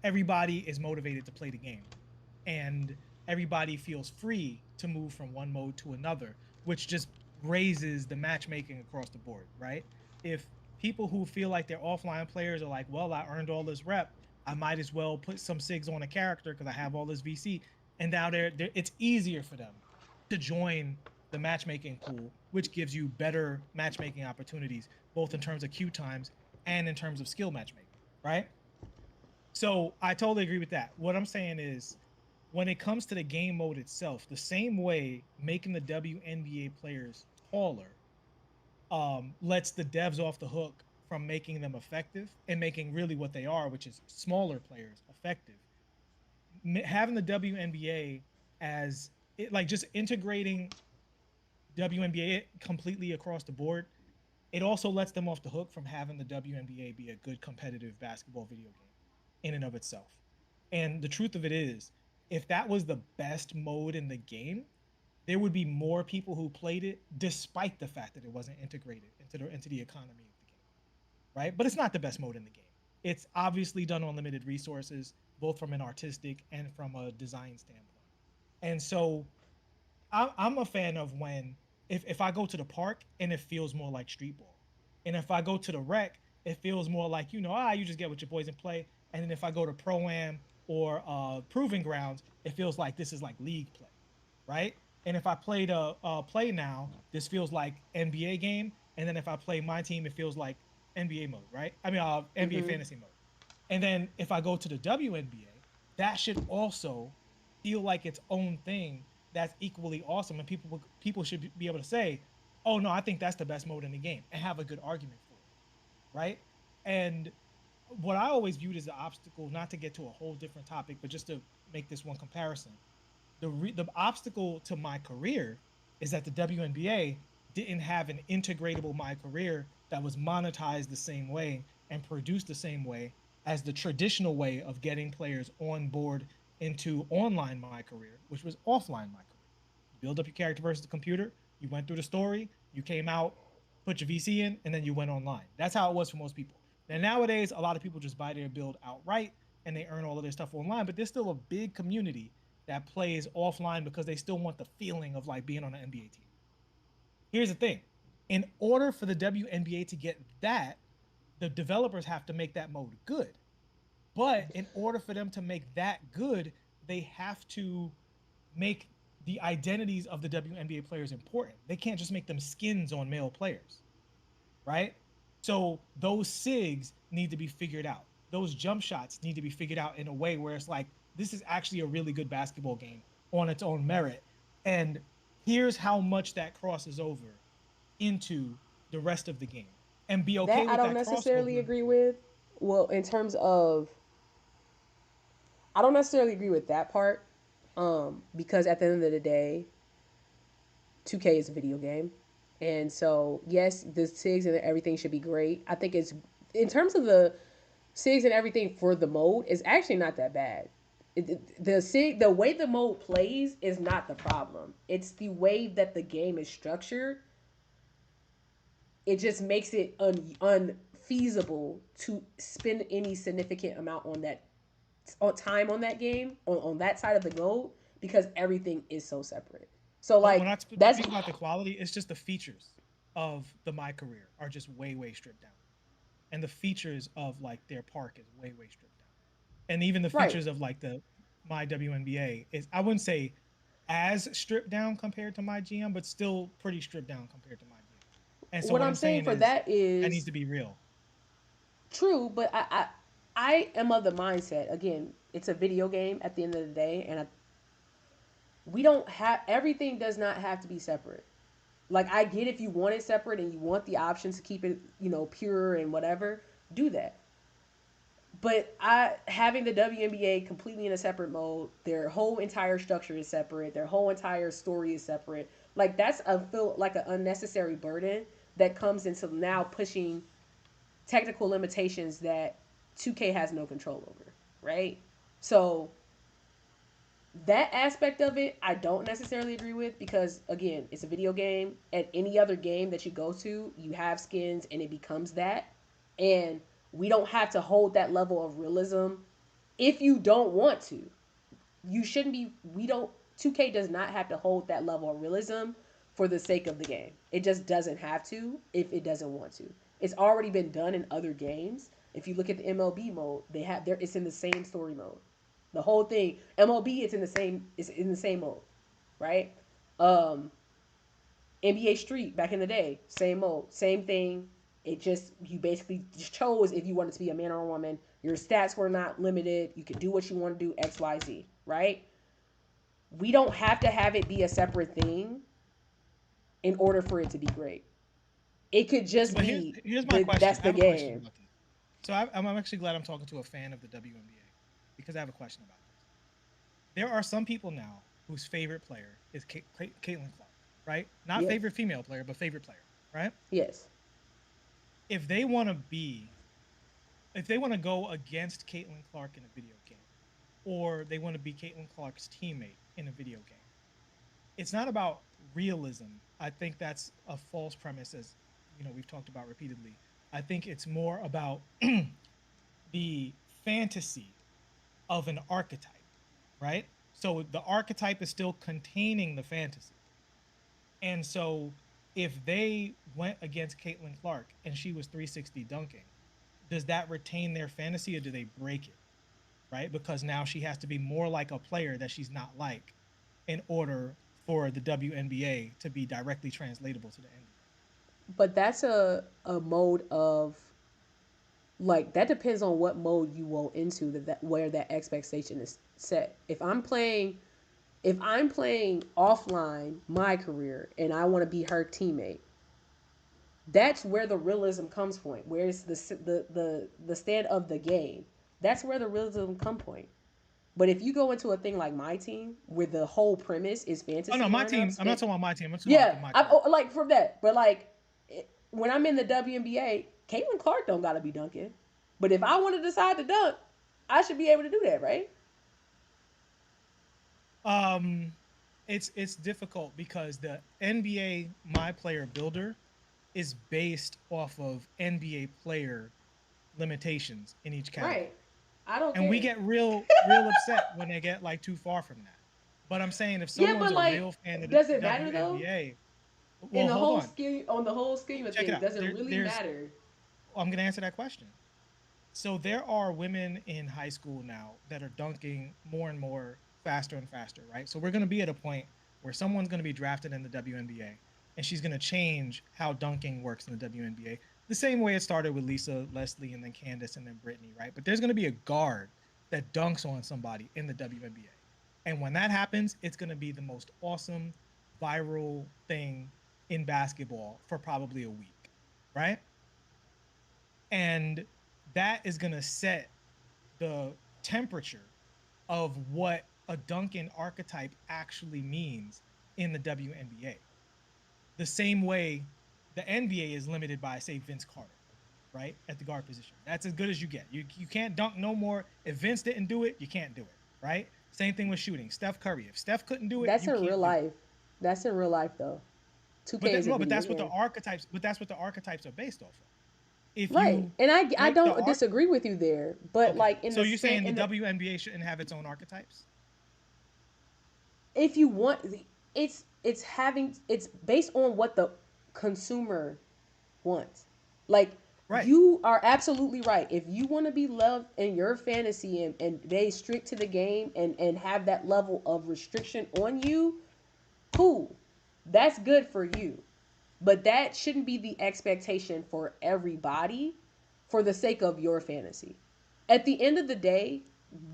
everybody is motivated to play the game, and everybody feels free to move from one mode to another, which just raises the matchmaking across the board, right? If people who feel like they're offline players are like, well, I earned all this rep, I might as well put some SIGs on a character because I have all this VC, and now it's easier for them to join the matchmaking pool, which gives you better matchmaking opportunities, both in terms of queue times and in terms of skill matchmaking, right? So I totally agree with that. What I'm saying is, when it comes to the game mode itself, the same way making the WNBA players taller lets the devs off the hook from making them effective and making really what they are, which is smaller players, effective. Having the WNBA as it, like just integrating WNBA completely across the board, it also lets them off the hook from having the WNBA be a good competitive basketball video game in and of itself. And the truth of it is, if that was the best mode in the game, there would be more people who played it despite the fact that it wasn't integrated into the economy of the game, right? But it's not the best mode in the game. It's obviously done on limited resources, both from an artistic and from a design standpoint. And so I'm a fan of when if I go to the park and it feels more like street ball, and if I go to the rec, it feels more like you just get with your boys and play. And then if I go to pro am or proving grounds, it feels like this is like league play, right? And if I play the play now, this feels like NBA game. And then if I play my team, it feels like NBA mode, right? I mean, NBA Mm-hmm. fantasy mode. And then if I go to the WNBA, that should also feel like its own thing that's equally awesome, and people should be able to say, "Oh no, I think that's the best mode in the game," and have a good argument for it, right? And what I always viewed as the obstacle, not to get to a whole different topic, but just to make this one comparison, the obstacle to my career is that the WNBA didn't have an integratable my career that was monetized the same way and produced the same way as the traditional way of getting players on board into online my career, which was offline my career. You build up your character versus the computer, you went through the story, you came out, put your VC in, and then you went online. That's how it was for most people. And nowadays, a lot of people just buy their build outright and they earn all of their stuff online, but there's still a big community that plays offline because they still want the feeling of like being on an NBA team. Here's the thing. In order for the WNBA to get that, the developers have to make that mode good. But in order for them to make that good, they have to make the identities of the WNBA players important. They can't just make them skins on male players, right? So those SIGs need to be figured out. Those jump shots need to be figured out in a way where it's like, this is actually a really good basketball game on its own merit. And here's how much that crosses over into the rest of the game. And be okay That I with don't that necessarily crossover. agree with. Well, in terms of, I don't necessarily agree with that part, because at the end of the day, 2K is a video game. And so, yes, the SIGs and everything should be great. I think it's, in terms of the SIGs and everything for the mode, is actually not that bad. The way the mode plays is not the problem. It's the way that the game is structured. It just makes it unfeasible to spend any significant amount on that, on time on that game, on that side of the mode, because everything is so separate. So When like I that's speak about the quality, it's just the features of the My Career are just way, way stripped down. And the features of like their park is way, way stripped down. And even the right. features of like the My WNBA is, I wouldn't say as stripped down compared to My GM, but still pretty stripped down compared to My GM. And so What what I'm I'm saying saying for is that that needs is to be real. true, but I am of the mindset, again, it's a video game at the end of the day, and we don't have, everything does not have to be separate. Like, I get if you want it separate and you want the options to keep it, pure and whatever, do that. But I having the WNBA completely in a separate mode, their whole entire structure is separate, their whole entire story is separate. Like, that's a feel like an unnecessary burden that comes into now pushing technical limitations that 2K has no control over, right? So that aspect of it, I don't necessarily agree with, because again, it's a video game. At any other game that you go to, you have skins and it becomes that. And we don't have to hold that level of realism if you don't want to. You shouldn't be, we don't, 2K does not have to hold that level of realism for the sake of the game. It just doesn't have to if it doesn't want to. It's already been done in other games. If you look at the MLB mode, they have there, it's in the same story mode. The whole thing, MLB, it's in the same mode, right? Um NBA Street back in the day, same mode, same thing. It just, you basically just chose if you wanted to be a man or a woman. Your stats were not limited. You could do what you want to do, XYZ, right? We don't have to have it be a separate thing in order for it to be great. It could So, just but here's be here's my question. that's I the have a question game. about this. So I'm actually glad I'm talking to a fan of the WNBA because I have a question about this. There are some people now whose favorite player is Caitlin Clark, right? Not Yes. favorite female player, but favorite player, right? Yes. If they want to be, if they want to go against Caitlin Clark in a video game, or they want to be Caitlin Clark's teammate in a video game, it's not about realism. I think that's a false premise, as we've talked about repeatedly. I think it's more about the fantasy of an archetype, right? So the archetype is still containing the fantasy. And so if they went against Caitlin Clark and she was 360 dunking, does that retain their fantasy or do they break it? Right? Because now she has to be more like a player that she's not like in order for the WNBA to be directly translatable to the NBA. But that's a mode of, like, that depends on what mode you go into, that where that expectation is set. If I'm playing offline my career and I want to be her teammate, that's where the realism comes from. Where's the stand of the game? That's where the realism come point. But if you go into a thing like my team, where the whole premise is Oh no, fantasy my team. lineups, I'm not talking about my team. I'm talking about yeah, in my I career. like from that. But like when I'm in the WNBA, Caitlin Clark don't gotta be dunking. But if I want to decide to dunk, I should be able to do that, right? Um, it's difficult because the NBA My Player Builder is based off of NBA player limitations in each Right. category. I don't And we care. get real upset when they get like too far from that. But I'm saying if Yeah, someone's but a like, real fan of the does it matter though? WNBA, In well, the hold whole on, scheme, on the whole scheme of check it things, out. does it really There's matter? I'm gonna answer that question. So there are women in high school now that are dunking more and more faster and faster, right? So we're gonna be at a point where someone's gonna be drafted in the WNBA and she's gonna change how dunking works in the WNBA. The same way it started with Lisa Leslie and then Candace and then Brittany, right? But there's gonna be a guard that dunks on somebody in the WNBA. And when that happens, it's gonna be the most awesome viral thing in basketball for probably a week, right? And that is going to set the temperature of what a Duncan archetype actually means in the WNBA. The same way the NBA is limited by, say, Vince Carter, right, at the guard position. That's as good as you get. You can't dunk no more. If Vince didn't do it, you can't do it, right? Same thing with shooting. Steph Curry. If Steph couldn't do it, That's you in real can't do it. life. That's in real life though. 2K is a No, but video that's what the game. archetypes. But that's what the archetypes are based off of. If Right. you And I make the don't arc, disagree with you there, but okay. like in So the you're saying the in the WNBA shouldn't have its own archetypes? if you want, it's based on what the consumer wants. Like, Right. you are absolutely right. If you want to be loved in your fantasy and they strict to the game and have that level of restriction on you, cool. That's good for you. But that shouldn't be the expectation for everybody for the sake of your fantasy. At the end of the day,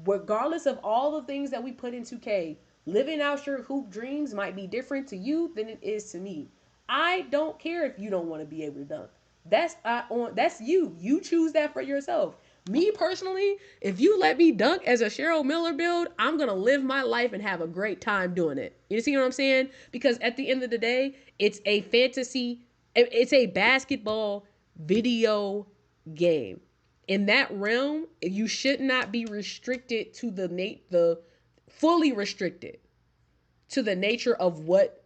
regardless of all the things that we put in 2K, living out your hoop dreams might be different to you than it is to me. I don't care if you don't want to be able to dunk. That's you. You choose that for yourself. Me personally, if you let me dunk as a Cheryl Miller build, I'm gonna live my life and have a great time doing it. You see what I'm saying? Because at the end of the day, it's a fantasy, it's a basketball video game. In that realm, you should not be restricted to the fully restricted to the nature of what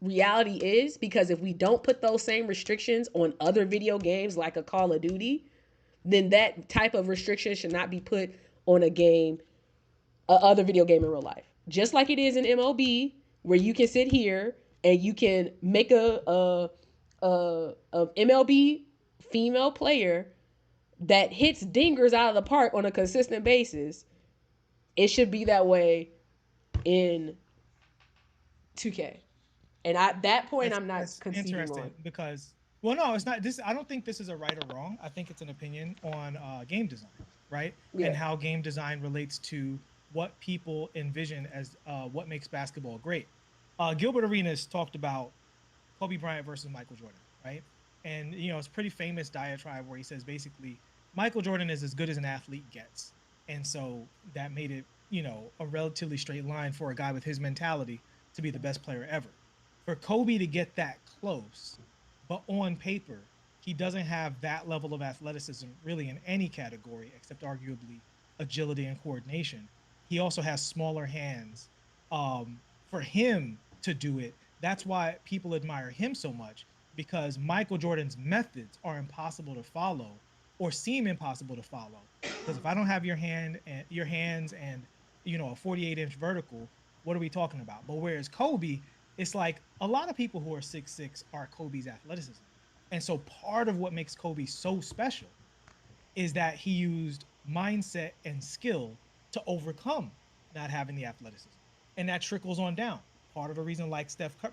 reality is, because if we don't put those same restrictions on other video games like a Call of Duty, then that type of restriction should not be put on a other video game in real life. Just like it is in MLB, where you can sit here and you can make a MLB female player that hits dingers out of the park on a consistent basis. It should be that way in 2K. And at that point, I'm not That's conceding on. interesting because well, no, it's not. This I don't think this is a right or wrong. I think it's an opinion on game design, right? Yeah. And how game design relates to what people envision as what makes basketball great. Gilbert Arenas talked about Kobe Bryant versus Michael Jordan, right? And it's a pretty famous diatribe where he says basically Michael Jordan is as good as an athlete gets, and so that made it a relatively straight line for a guy with his mentality to be the best player ever. For Kobe to get that close, but on paper he doesn't have that level of athleticism really in any category except arguably agility and coordination. He also has smaller hands. For him to do it, that's why people admire him so much, because Michael Jordan's methods are impossible to follow or seem impossible to follow. Because if I don't have your hands and a 48-inch vertical, what are we talking about? But whereas Kobe, it's like a lot of people who are 6'6" are Kobe's athleticism. And so part of what makes Kobe so special is that he used mindset and skill to overcome not having the athleticism. And that trickles on down. Part of the reason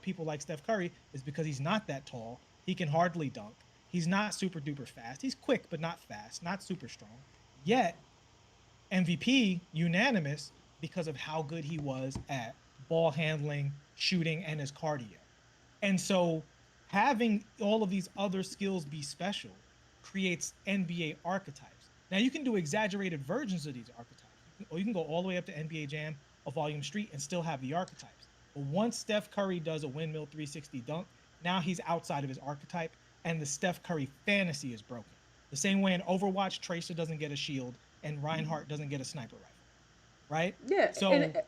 people like Steph Curry is because he's not that tall. He can hardly dunk. He's not super duper fast. He's quick, but not fast, not super strong. Yet, MVP unanimous because of how good he was at ball handling, shooting, and his cardio. And so having all of these other skills be special creates NBA archetypes. Now you can do exaggerated versions of these archetypes, or you can go all the way up to NBA Jam or Volume Street and still have the archetypes. But once Steph Curry does a windmill 360 dunk, now he's outside of his archetype, and the Steph Curry fantasy is broken. The same way in Overwatch, Tracer doesn't get a shield and Reinhardt doesn't get a sniper rifle, right? Yeah, So, and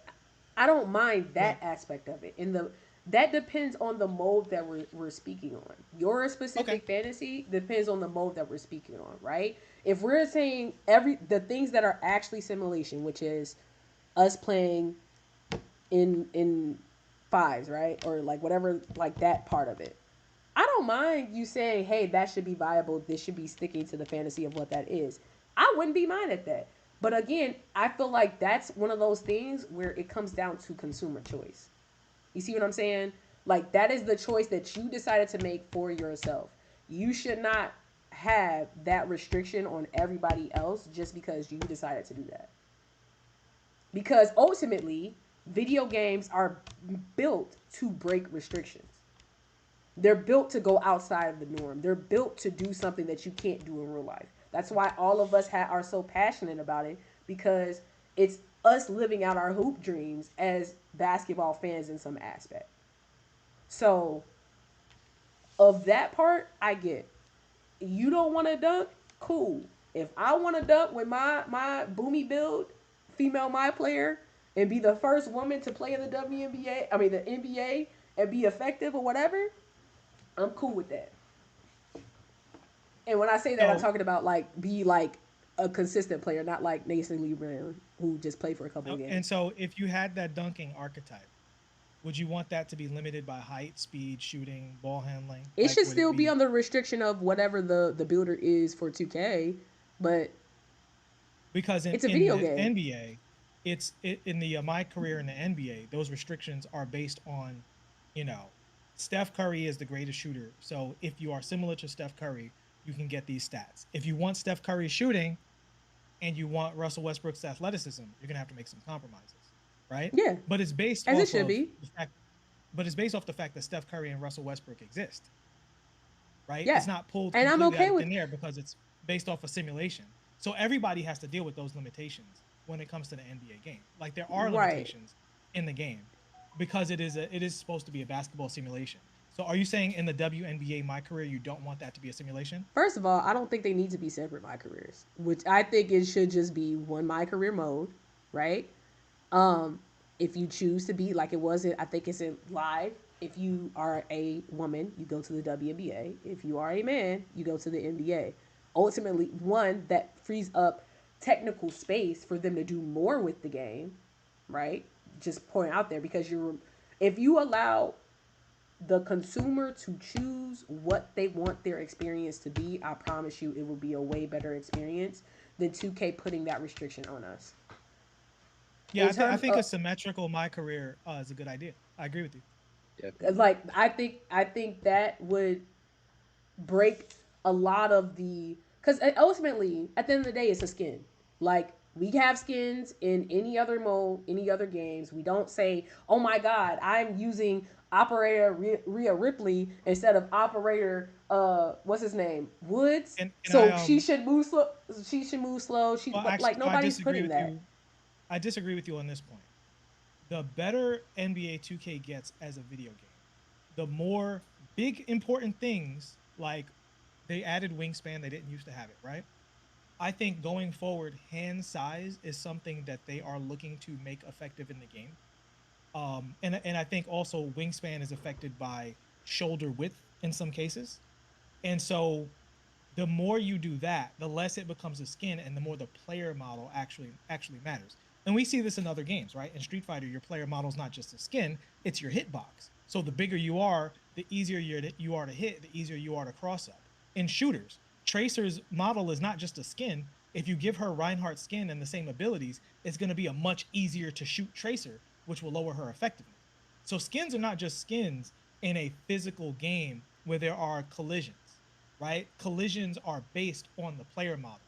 I don't mind that aspect of it. That depends on the mode that we're speaking on. Your okay, specific fantasy depends on the mode that we're speaking on, right? If we're saying the things that are actually simulation, which is us playing in fives, right? Or like whatever, like that part of it. I don't mind you saying, hey, that should be viable. This should be sticking to the fantasy of what that is. I wouldn't be mad at that. But again, I feel like that's one of those things where it comes down to consumer choice. You see what I'm saying? Like, that is the choice that you decided to make for yourself. You should not have that restriction on everybody else just because you decided to do that. Because ultimately, video games are built to break restrictions. They're built to go outside of the norm. They're built to do something that you can't do in real life. That's why all of us are so passionate about it, because it's us living out our hoop dreams as basketball fans in some aspect. So, of that part, I get. You don't want to dunk? Cool. If I want to dunk with my boomy build, female my player, and be the first woman to play in the WNBA, I mean the NBA, and be effective or whatever, I'm cool with that. And when I say that, I'm so talking about like be like a consistent player, not like Nathan Lee Brown who just played for a couple of and games. so if you had that dunking archetype, would you want that to be limited by height, speed, shooting, ball handling? It Like, should would it still be be on the restriction of whatever the builder is for 2K, but because in it's a in video the game. NBA, in the my career in the NBA, those restrictions are based on, you know, Steph Curry is the greatest shooter. So if you are similar to Steph Curry, you can get these stats. If you want Steph Curry shooting and you want Russell Westbrook's athleticism, you're gonna have to make some compromises, right? Yeah, But it's based as it off should of be. the fact, but it's based off the fact that Steph Curry and Russell Westbrook exist, right? It's Yeah, not pulled and I'm completely out okay of with. thin air because it's based off a simulation. So everybody has to deal with those limitations when it comes to the NBA game. Like there are Right. limitations in the game because it is supposed to be a basketball simulation. So are you saying in the WNBA my career you don't want that to be a simulation? First of all, I don't think they need to be separate my careers, which I think it should just be one my career mode, right? Um, if you choose to be like it was, I think it's in live. If you are a woman, you go to the WNBA. If you are a man, you go to the NBA. Ultimately, one that frees up technical space for them to do more with the game, right? Just point out there because if you allow the consumer to choose what they want their experience to be, I promise you it will be a way better experience than 2K putting that restriction on us. Yeah, In I terms think a of symmetrical my career is a good idea. I agree with you. Definitely. like I think that would break a lot of the, because ultimately at the end of the day it's a skin. Like we have skins in any other mode, any other games. We don't say, oh my god, I'm using operator Rhea Ripley instead of operator what's his name, Woods. And I So she should move slow. She should move slow. She, well but actually like no, I nobody's disagree putting with that. you. I disagree with you on this point. The better NBA 2K gets as a video game, the more big important things like they added wingspan, they didn't used to have it, right? I think going forward, hand size is something that they are looking to make effective in the game. And I think also wingspan is affected by shoulder width in some cases. And so the more you do that, the less it becomes a skin and the more the player model actually matters. And we see this in other games, right? In Street Fighter, your player model is not just a skin, it's your hitbox. So the bigger you are, the easier you are to hit, the easier you are to cross up. In shooters, Tracer's model is not just a skin. If you give her Reinhardt's skin and the same abilities, it's going to be a much easier to shoot Tracer, which will lower her effectiveness. So skins are not just skins in a physical game where there are collisions, right? Collisions are based on the player model.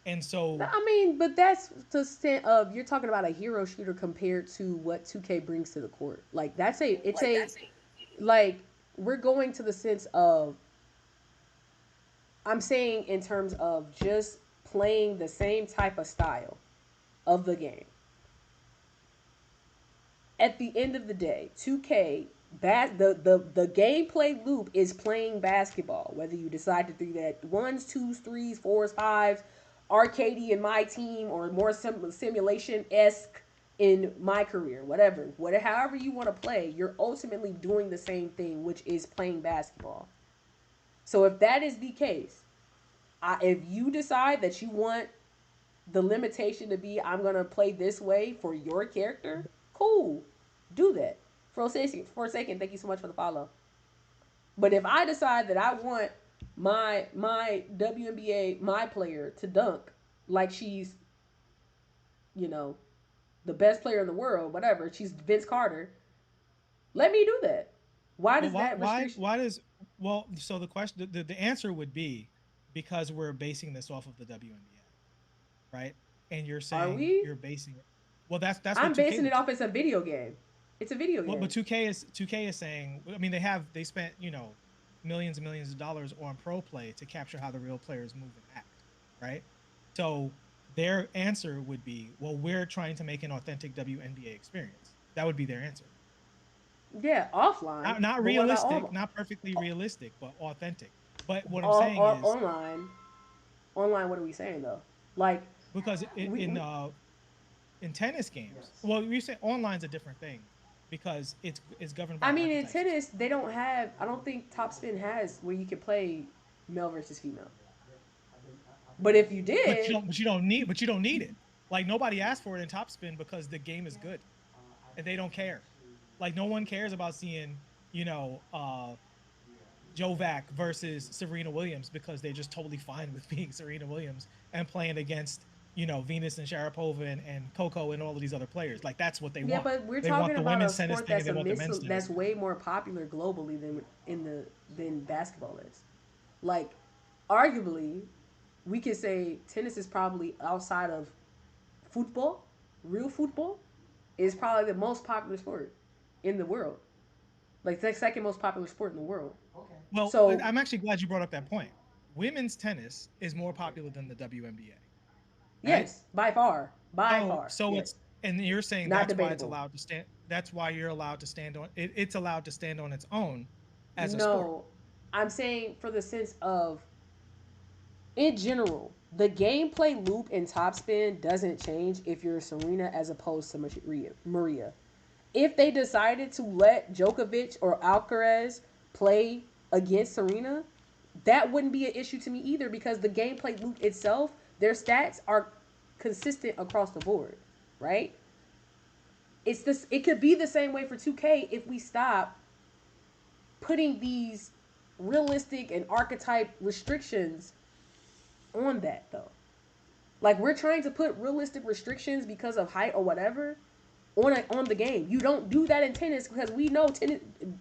And so I mean, but that's the extent of you're talking about a hero shooter compared to what 2K brings to the court. Like that's a it's a like we're going to the sense of I'm saying in terms of just playing the same type of style of the game. At the end of the day, 2K the gameplay loop is playing basketball. Whether you decide to do that ones, twos, threes, fours, fives, arcadey in my team, or more simulation esque in my career, whatever, however you want to play, you're ultimately doing the same thing, which is playing basketball. So if that is the case, if you decide that you want the limitation to be I'm gonna play this way for your character, cool, do that. For a second, thank you so much for the follow. But if I decide that I want my WNBA my player to dunk like she's you know the best player in the world, whatever, she's Vince Carter, let me do that. Why well does that restriction? why does well so the question the answer would be because we're basing this off of the WNBA, right? And you're Are saying we? you're basing it. Well, that's what I'm 2K basing it would say. off. It's a video game. It's a video Well, but game. 2K is saying. I mean, they spent millions and millions of dollars on pro play to capture how the real players move and act, right? So their answer would be, well, we're trying to make an authentic WNBA experience. That would be their answer. Yeah, offline. Not But what about realistic, not perfectly realistic, but authentic. But what I'm all, saying all is online? Online, what are we saying though? Like because we in tennis games, well, you say online's a different thing because it's governed by I mean, in archetypes. tennis, they don't have. I don't think Top Spin has where you can play male versus female. But if you did, But you don't need it. Like nobody asked for it in Topspin because the game is good and they don't care. Like no one cares about seeing you know Jovac versus Serena Williams because they're just totally fine with being Serena Williams and playing against Venus and Sharapova and Coco and all of these other players. Like that's what they yeah, want. but we're They want talking the about a women's tennis sport thing and that's they want the men's tennis that's thing. way more popular globally than basketball is. Like, arguably, we could say tennis is probably outside of football, real football, is probably the most popular sport in the world. Like the second most popular sport in the world. Well, So I'm actually glad you brought up that point. Women's tennis is more popular than the WNBA, right? yes, by So far, so yes, it's and you're saying not that's why it's debatable. allowed to stand. That's why you're allowed to stand on it. It's allowed to stand on its own as a sport. No, I'm saying for the sense of in general, the gameplay loop in Topspin doesn't change if you're Serena as opposed to Maria. If they decided to let Djokovic or Alcaraz play against Serena, that wouldn't be an issue to me either because the gameplay loop itself, their stats are consistent across the board, right? It's this. It could be the same way for 2K if we stop putting these realistic and archetype restrictions on that though. Like we're trying to put realistic restrictions because of height or whatever on the game. You don't do that in tennis because we know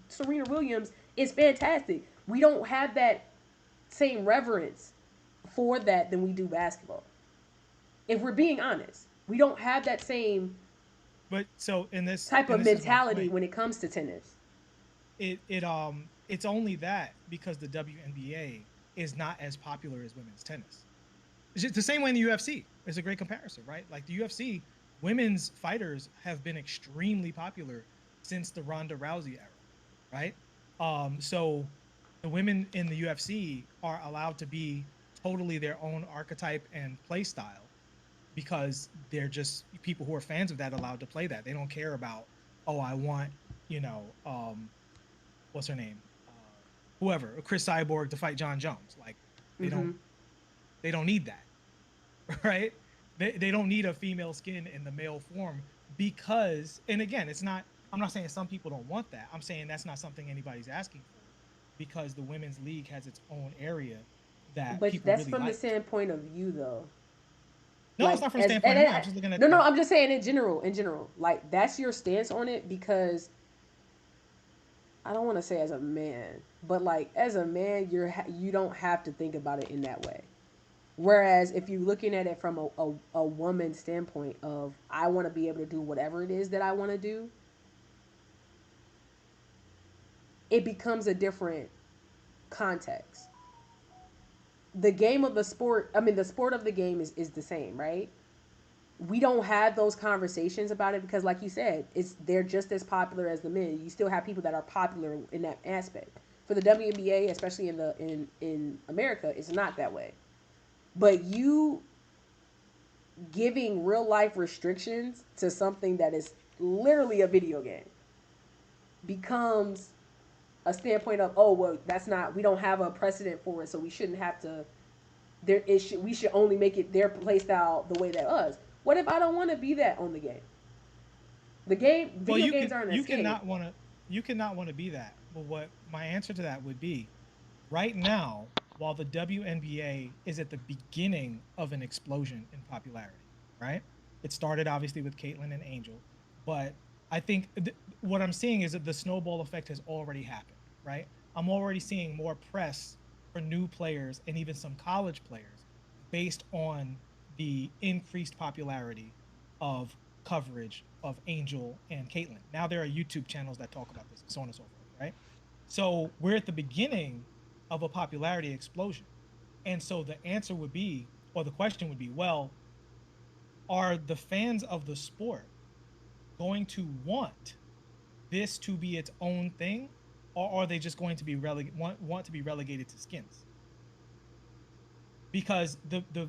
Serena Williams is fantastic. We don't have that same reverence for that than we do basketball. If we're being honest, we don't have that same But so in this type and of this is my mentality point. when it comes to tennis. It it's only that because the WNBA is not as popular as women's tennis. It's just the same way in the UFC. It's a great comparison, right? Like the UFC, women's fighters have been extremely popular since the Ronda Rousey era, right? So the women in the UFC are allowed to be totally their own archetype and play style because they're just people who are fans of that allowed to play that. They don't care about, oh, I want, you know, what's her name? Whoever, Chris Cyborg to fight John Jones. Like they Mm-hmm. don't they don't need that. Right? They don't need a female skin in the male form because, and again, it's not, I'm not saying some people don't want that. I'm saying that's not something anybody's asking for because the women's league has its own area that But people that's really from the like. standpoint of you, though. No, it's Like not from the as standpoint of me. I'm just looking at no, no, the I'm just saying in general. In general, like that's your stance on it because I don't want to say as a man, but like as a man, you don't have to think about it in that way. Whereas if you're looking at it from a woman's standpoint of I want to be able to do whatever it is that I want to do, it becomes a different context. The game of the sport, I mean, the sport of the game is the same, right? We don't have those conversations about it because, like you said, it's they're just as popular as the men. You still have people that are popular in that aspect. For the WNBA, especially in America, it's not that way. But you giving real life restrictions to something that is literally a video game becomes a standpoint of, oh well, that's not, we don't have a precedent for it, so we shouldn't have to, we should only make it their play style the way that us. What if I don't want to be that on the game? The game, well, video games aren't an you escape. cannot want to you cannot want to be that. But what my answer to that would be right now, while the WNBA is at the beginning of an explosion in popularity, right? It started obviously with Caitlyn and Angel, but I think what I'm seeing is that the snowball effect has already happened, right? I'm already seeing more press for new players and even some college players based on the increased popularity of coverage of Angel and Caitlyn. Now there are YouTube channels that talk about this, so on and so forth, right? So we're at the beginning of a popularity explosion. And so the answer would be, or the question would be, well, are the fans of the sport going to want this to be its own thing, or are they just going to be want to be relegated to skins? Because the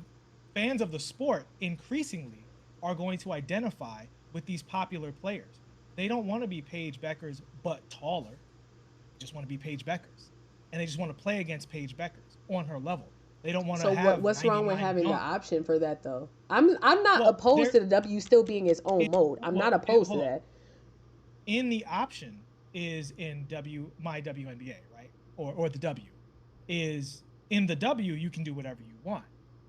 fans of the sport increasingly are going to identify with these popular players. They don't want to be Paige Beckers but taller. They just want to be Paige Beckers, and they just want to play against Paige Beckers on her level. They don't want to So have what's wrong with 99 having the dunk. option for that though? I'm not Well, opposed there to the W still being its own mode. I'm not opposed to hold on. that. In the option is in my WNBA, right? Or the W is in the W you can do whatever you want.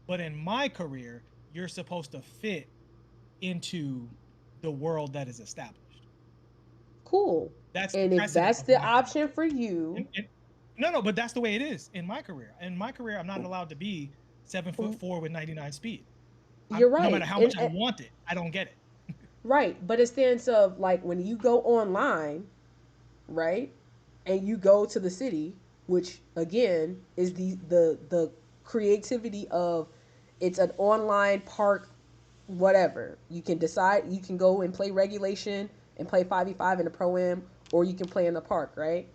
But in my career, you're supposed to fit into the world that is established. Cool. That's the And if precedent that's of the my career. option for you, No, no, but that's the way it is in my career. In my career, I'm not allowed to be 7'4" with 99 speed. you're No matter right. how much I want it, I don't get it. Right, but it stands of like when you go online, right? And you go to the city, which again is the creativity of it's an online park, whatever. You can decide, you can go and play regulation and play 5v5 in the pro am, or you can play in the park, right?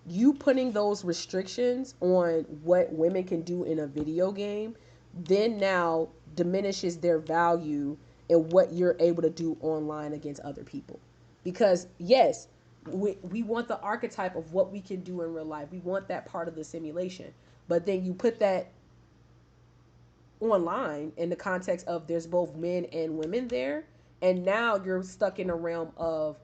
You putting those restrictions on what women can do in a video game then now diminishes their value in what you're able to do online against other people. Because yes, we want the archetype of what we can do in real life. We want that part of the simulation. But then you put that online in the context of there's both men and women there, and now you're stuck in a realm of,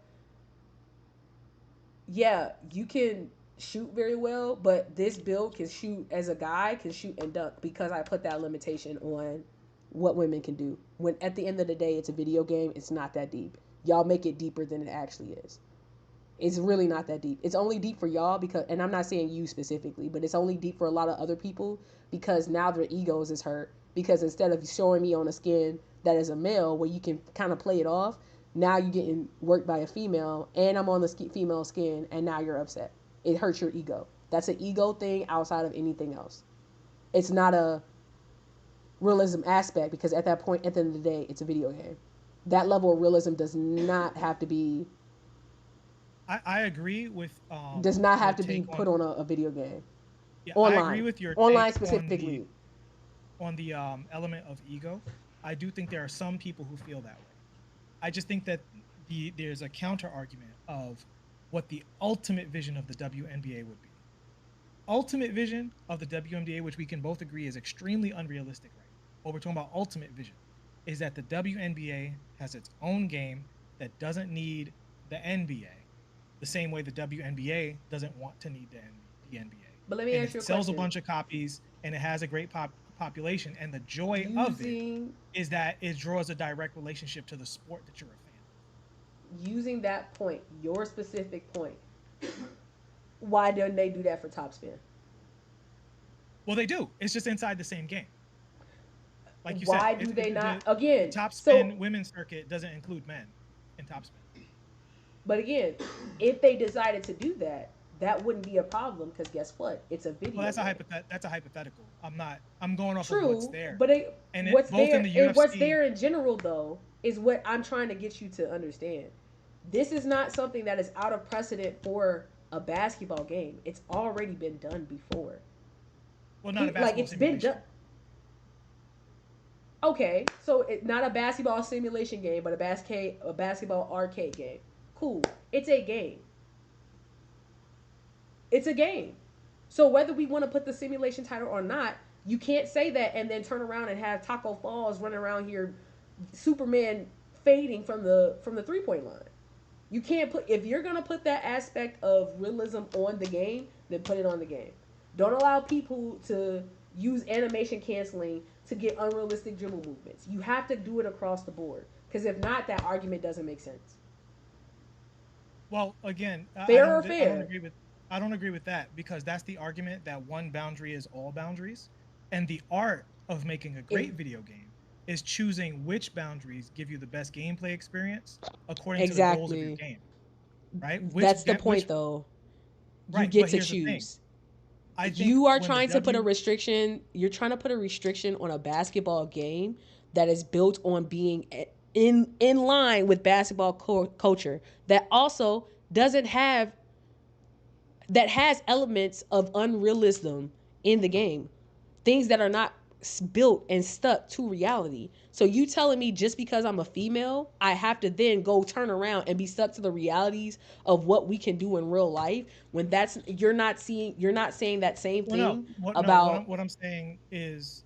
yeah, you can shoot very well, but this build can shoot, as a guy can shoot and dunk because I put that limitation on what women can do. When at the end of the day, it's a video game, it's not that deep. Y'all make it deeper than it actually is. It's really not that deep. It's only deep for y'all because, and I'm not saying you specifically, but it's only deep for a lot of other people because now their egos is hurt. Because instead of showing me on a skin that is a male where you can kind of play it off, now you're getting worked by a female and I'm on the female skin and now you're upset. It hurts your ego. That's an ego thing outside of anything else. It's not a realism aspect because at that point, at the end of the day, it's a video game. That level of realism I agree with does not your have to be take put on. on a video game. Yeah, I agree Online. with your Online take on the specifically. element of ego. I do think there are some people who feel that way. I just think that there's a counter argument of what the ultimate vision of the WNBA would be. Ultimate vision of the WNBA, which we can both agree is extremely unrealistic, right? What we're talking about ultimate vision is that the WNBA has its own game that doesn't need the NBA the same way the WNBA doesn't want to need the NBA. But let me And ask it you a sells a question. bunch of copies and it has a great population. And the joy of it Using is that it draws a direct relationship to the sport that you're a fan using that point, your specific point, why don't they do that for Topspin? Well, they do. It's just inside the same game. Like you Why said, do they not? the Again, top so spin women's circuit doesn't include men in top spin. but again, if they decided to do that, that wouldn't be a problem because guess what? It's a video. Well, game. that's a hypothetical. I'm going off of what's True, there. but And what's both there in the and what's UFC. there in general though is what I'm trying to get you to understand. This is not something that is out of precedent for a basketball game. It's already been done before. Well, not a Like basketball it's been simulation. done. Okay, so it's not a basketball simulation game, but a basketball arcade game. Cool. It's a game. It's a game. So whether we want to put the simulation title or not, you can't say that and then turn around and have Taco Falls running around here, Superman fading from the 3 point line. You can't put if you're gonna put that aspect of realism on the game, then put it on the game. Don't allow people to use animation canceling to get unrealistic dribble movements. You have to do it across the board because if not, that argument doesn't make sense. Well, again, Fair or I don't fair? agree with that because that's the argument that one boundary is all boundaries, and the art of making a great It, video game is choosing which boundaries give you the best gameplay experience according to the goals of your exactly. game, right? That's the point, though. You Right? get But to here's the thing: choose. I think You are when the trying to put a W, restriction. You're trying to put a restriction on a basketball game that is built on being in line with basketball culture that also doesn't have that has elements of unrealism in the game, things that are not built and stuck to reality. So you telling me just because I'm a female, I have to then go turn around and be stuck to the realities of what we can do in real life when that's you're not saying that same well, no, thing what no, about what I'm saying is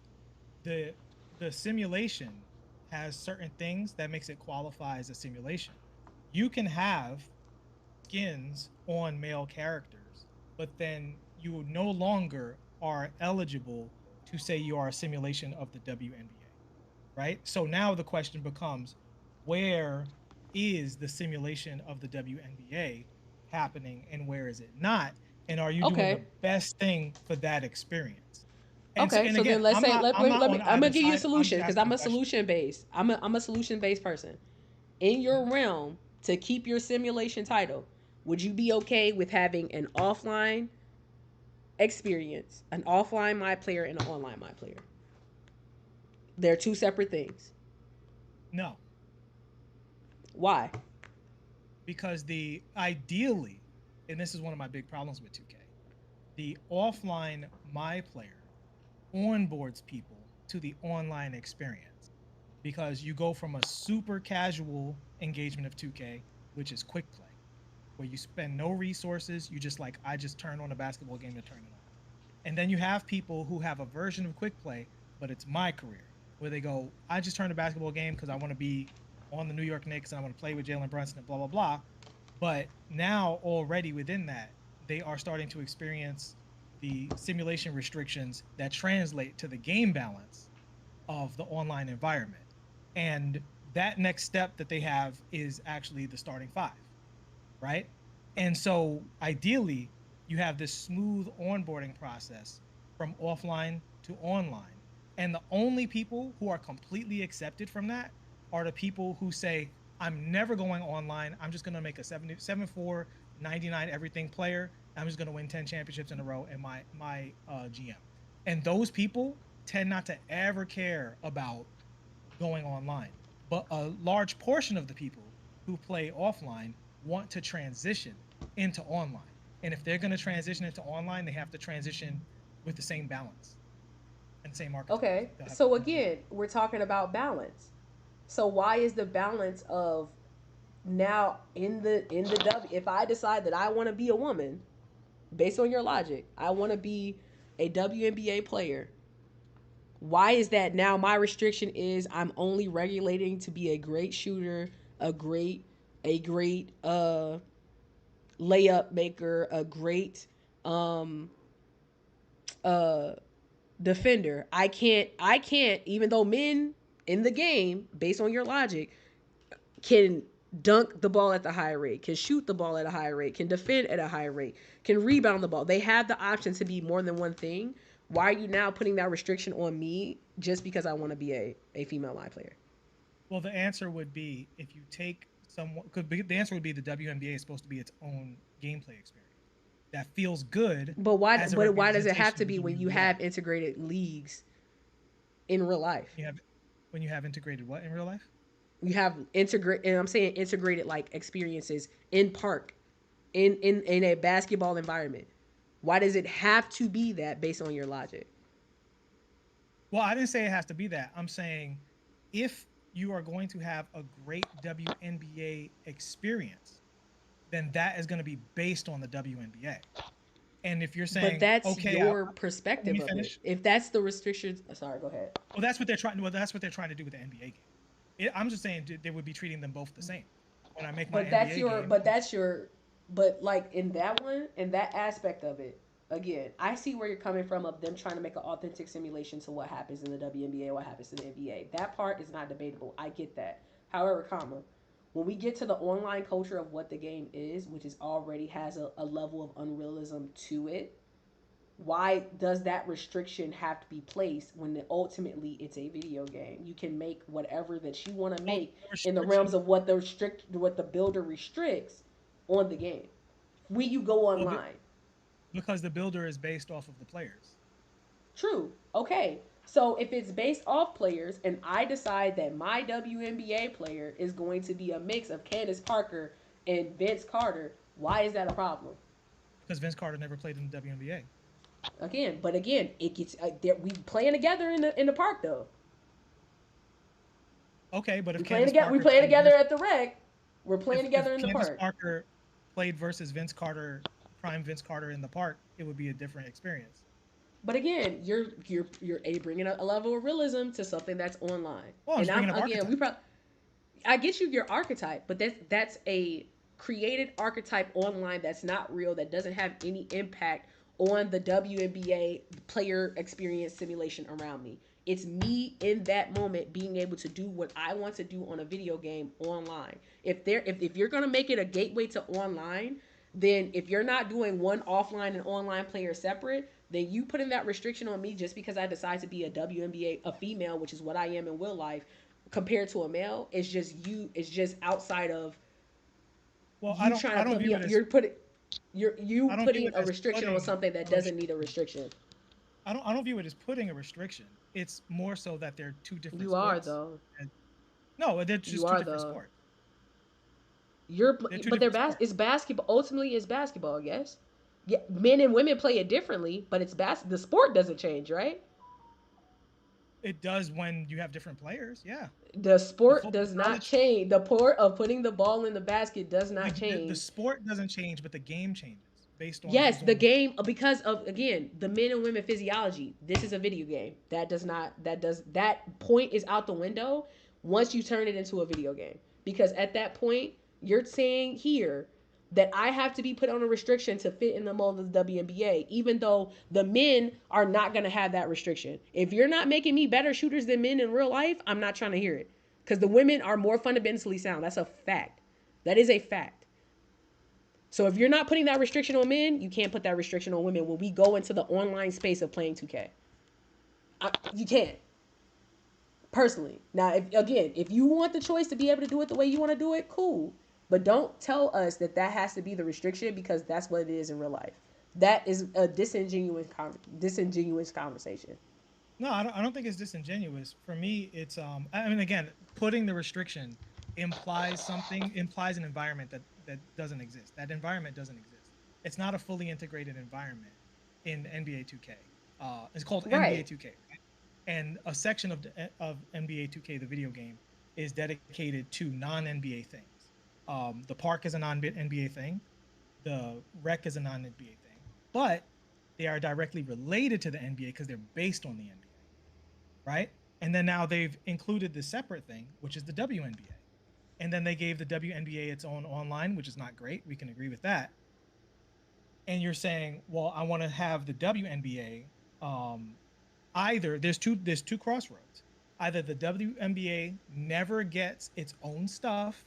the the simulation has certain things that makes it qualify as a simulation. You can have skins on male characters, but then you no longer are eligible to say you are a simulation of the WNBA, right? So now the question becomes, where is the simulation of the WNBA happening and where is it not? And are you doing the okay. best thing for that experience? Okay, And so again, then let's say I'm not let me on I'm gonna either give you a side. I'm solution just because asking I'm a a question. solution based. I'm a solution based person. In your realm to keep your simulation title, would you be okay with having an offline experience, an offline my player and an online my player? They're two separate things. No, Why? because the ideally, and this is one of my big problems with 2K, the offline my player onboards people to the online experience because you go from a super casual engagement of 2K, which is quick play, where you spend no resources, you just like I just turn on a basketball game to turn it on. And then you have people who have a version of quick play, but it's my career, where they go, I just turned a basketball game because I want to be on the New York Knicks and I want to play with Jalen Brunson and blah blah blah. But now already within that, they are starting to experience the simulation restrictions that translate to the game balance of the online environment. And that next step that they have is actually the starting five, right? And so ideally, you have this smooth onboarding process from offline to online. And the only people who are completely accepted from that are the people who say, I'm never going online. I'm just going to make a 7'4", 99 everything player, I'm just going to win 10 championships in a row in my GM. And those people tend not to ever care about going online. But a large portion of the people who play offline want to transition into online. And if they're going to transition into online, they have to transition with the same balance and the same archetypes. Okay. So again, we're talking about balance. So why is the balance of now in the W, if I decide that I want to be a woman based on your logic, I want to be a WNBA player. Why is that now my restriction is I'm only regulating to be a great shooter, a great layup maker, a great um uh defender. I can't even though men in the game based on your logic can dunk the ball at the high rate, can shoot the ball at a high rate, can defend at a high rate, can rebound the ball. They have the option to be more than one thing. Why are you now putting that restriction on me just because I want to be a female live player? Well, the answer would be if you take someone. The answer would be the WNBA is supposed to be its own gameplay experience that feels good. But why does it have to be when you have integrated leagues in real life? When you have integrated what in real life? You have integrate, and I'm saying integrated like experiences in park, in a basketball environment. Why does it have to be that based on your logic? Well, I didn't say it has to be that. I'm saying if you are going to have a great WNBA experience, then that is going to be based on the WNBA. And if you're saying, but that's okay, your perspective of it. If that's the restrictions, sorry, go ahead. Well, that's what they're trying. Well, that's what they're trying to do with the NBA game. I'm just saying they would be treating them both the same. When I make my but like in that one, in that aspect of it, again, I see where you're coming from of them trying to make an authentic simulation to what happens in the WNBA, what happens in the NBA. That part is not debatable. I get that. However, when we get to the online culture of what the game is, which is already has a level of unrealism to it, why does that restriction have to be placed when ultimately it's a video game? You can make whatever that you want to make in the realms of what the builder restricts on the game. When you go online. Because the builder is based off of the players. True. Okay. So if it's based off players and I decide that my WNBA player is going to be a mix of Candace Parker and Vince Carter, why is that a problem? Because Vince Carter never played in the WNBA. Again, it gets we playing together in the park though. Okay, but if we playing together at the rec, we're playing together in the Candace park. Parker played versus Vince Carter, prime Vince Carter in the park, it would be a different experience. But again, you're bringing a level of realism to something that's online. Well, I get your archetype, but that's a created archetype online that's not real, that doesn't have any impact on the WNBA player experience simulation around me. It's me in that moment being able to do what I want to do on a video game online. If you're gonna make it a gateway to online, then if you're not doing one offline and online player separate, then you putting that restriction on me just because I decide to be a WNBA, a female, which is what I am in real life, compared to a male, it's just outside of. Well, I don't view it as, you're putting a restriction on something that doesn't need a restriction. I don't view it as putting a restriction. It's more so that they're two different you sports. You are though. No, they're just two different sports. It's basketball. Ultimately, it's basketball. I guess. Yeah, men and women play it differently, but the sport doesn't change, right? It does when you have different players. Yeah. The sport does not change. The sport of putting the ball in the basket does not change. The sport doesn't change, but the game changes based on. Yes, the game, because of, again, the men and women physiology. This is a video game. That point is out the window once you turn it into a video game. Because at that point, you're saying here that I have to be put on a restriction to fit in the mold of the WNBA, even though the men are not going to have that restriction. If you're not making me better shooters than men in real life, I'm not trying to hear it. Because the women are more fundamentally sound. That's a fact. That is a fact. So if you're not putting that restriction on men, you can't put that restriction on women when we go into the online space of playing 2K. You can't. Personally. Now, if you want the choice to be able to do it the way you want to do it, cool. But don't tell us that has to be the restriction, because that's what it is in real life. That is a disingenuous conversation. No, I don't think it's disingenuous. For me, it's I mean, again, putting the restriction implies an environment that doesn't exist. That environment doesn't exist. It's not a fully integrated environment in NBA 2K. It's called NBA Right. 2K, right? And a section of NBA 2K, the video game, is dedicated to non NBA things. The park is a non NBA thing. The rec is a non NBA thing, but they are directly related to the NBA because they're based on the NBA, right? And then now they've included the separate thing, which is the WNBA. And then they gave the WNBA its own online, which is not great. We can agree with that. And you're saying, well, I want to have the WNBA. Either there's two crossroads. Either the WNBA never gets its own stuff,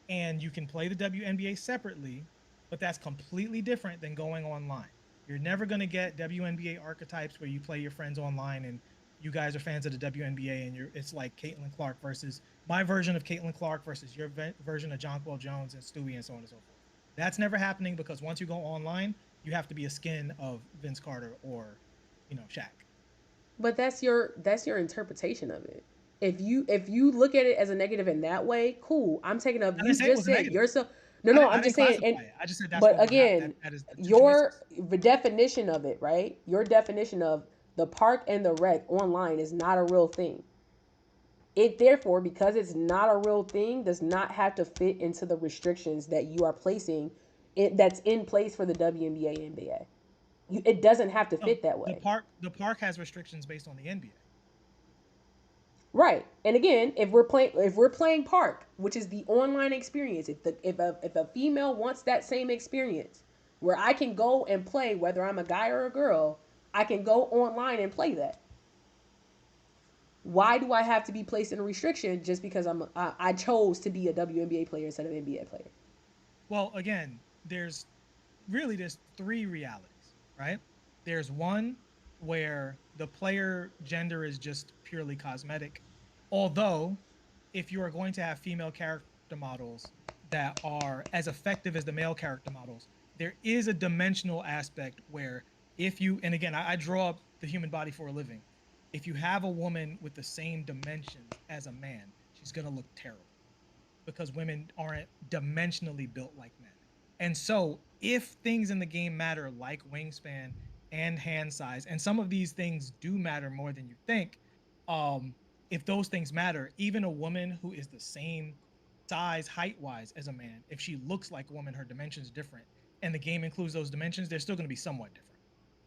and you can play the WNBA separately, but that's completely different than going online. You're never going to get WNBA archetypes where you play your friends online and you guys are fans of the WNBA and it's like Caitlin Clark versus my version of Caitlin Clark versus your version of Jonquel Jones and Stewie and so on and so forth. That's never happening because once you go online, you have to be a skin of Vince Carter or, Shaq. But that's your interpretation of it. If you look at it as a negative in that way, cool. I'm taking up. I You didn't say it just was a said negative. yourself. No, I no. didn't, I I'm didn't just saying. And classify it. I just said that's but what would happen. again, That is the two your choices. definition of it, right? Your definition of the park and the rec online is not a real thing. It therefore, because it's not a real thing, does not have to fit into the restrictions that you are placing. That's in place for the WNBA and NBA. It doesn't have to No, fit that the way. park the park has restrictions based on the NBA. Right. And again, if we're playing Park, which is the online experience, if a female wants that same experience where I can go and play whether I'm a guy or a girl, I can go online and play that. Why do I have to be placed in a restriction just because I chose to be a WNBA player instead of NBA player? Well, again, there's three realities, right? There's one where the player gender is just purely cosmetic. Although, if you are going to have female character models that are as effective as the male character models, there is a dimensional aspect where if you, and again, I draw up the human body for a living. If you have a woman with the same dimensions as a man, she's going to look terrible because women aren't dimensionally built like men. And so, if things in the game matter like wingspan and hand size, and some of these things do matter more than you think, um, if those things matter, even a woman who is the same size height wise as a man, if she looks like a woman, her dimensions different, and the game includes those dimensions, they're still going to be somewhat different.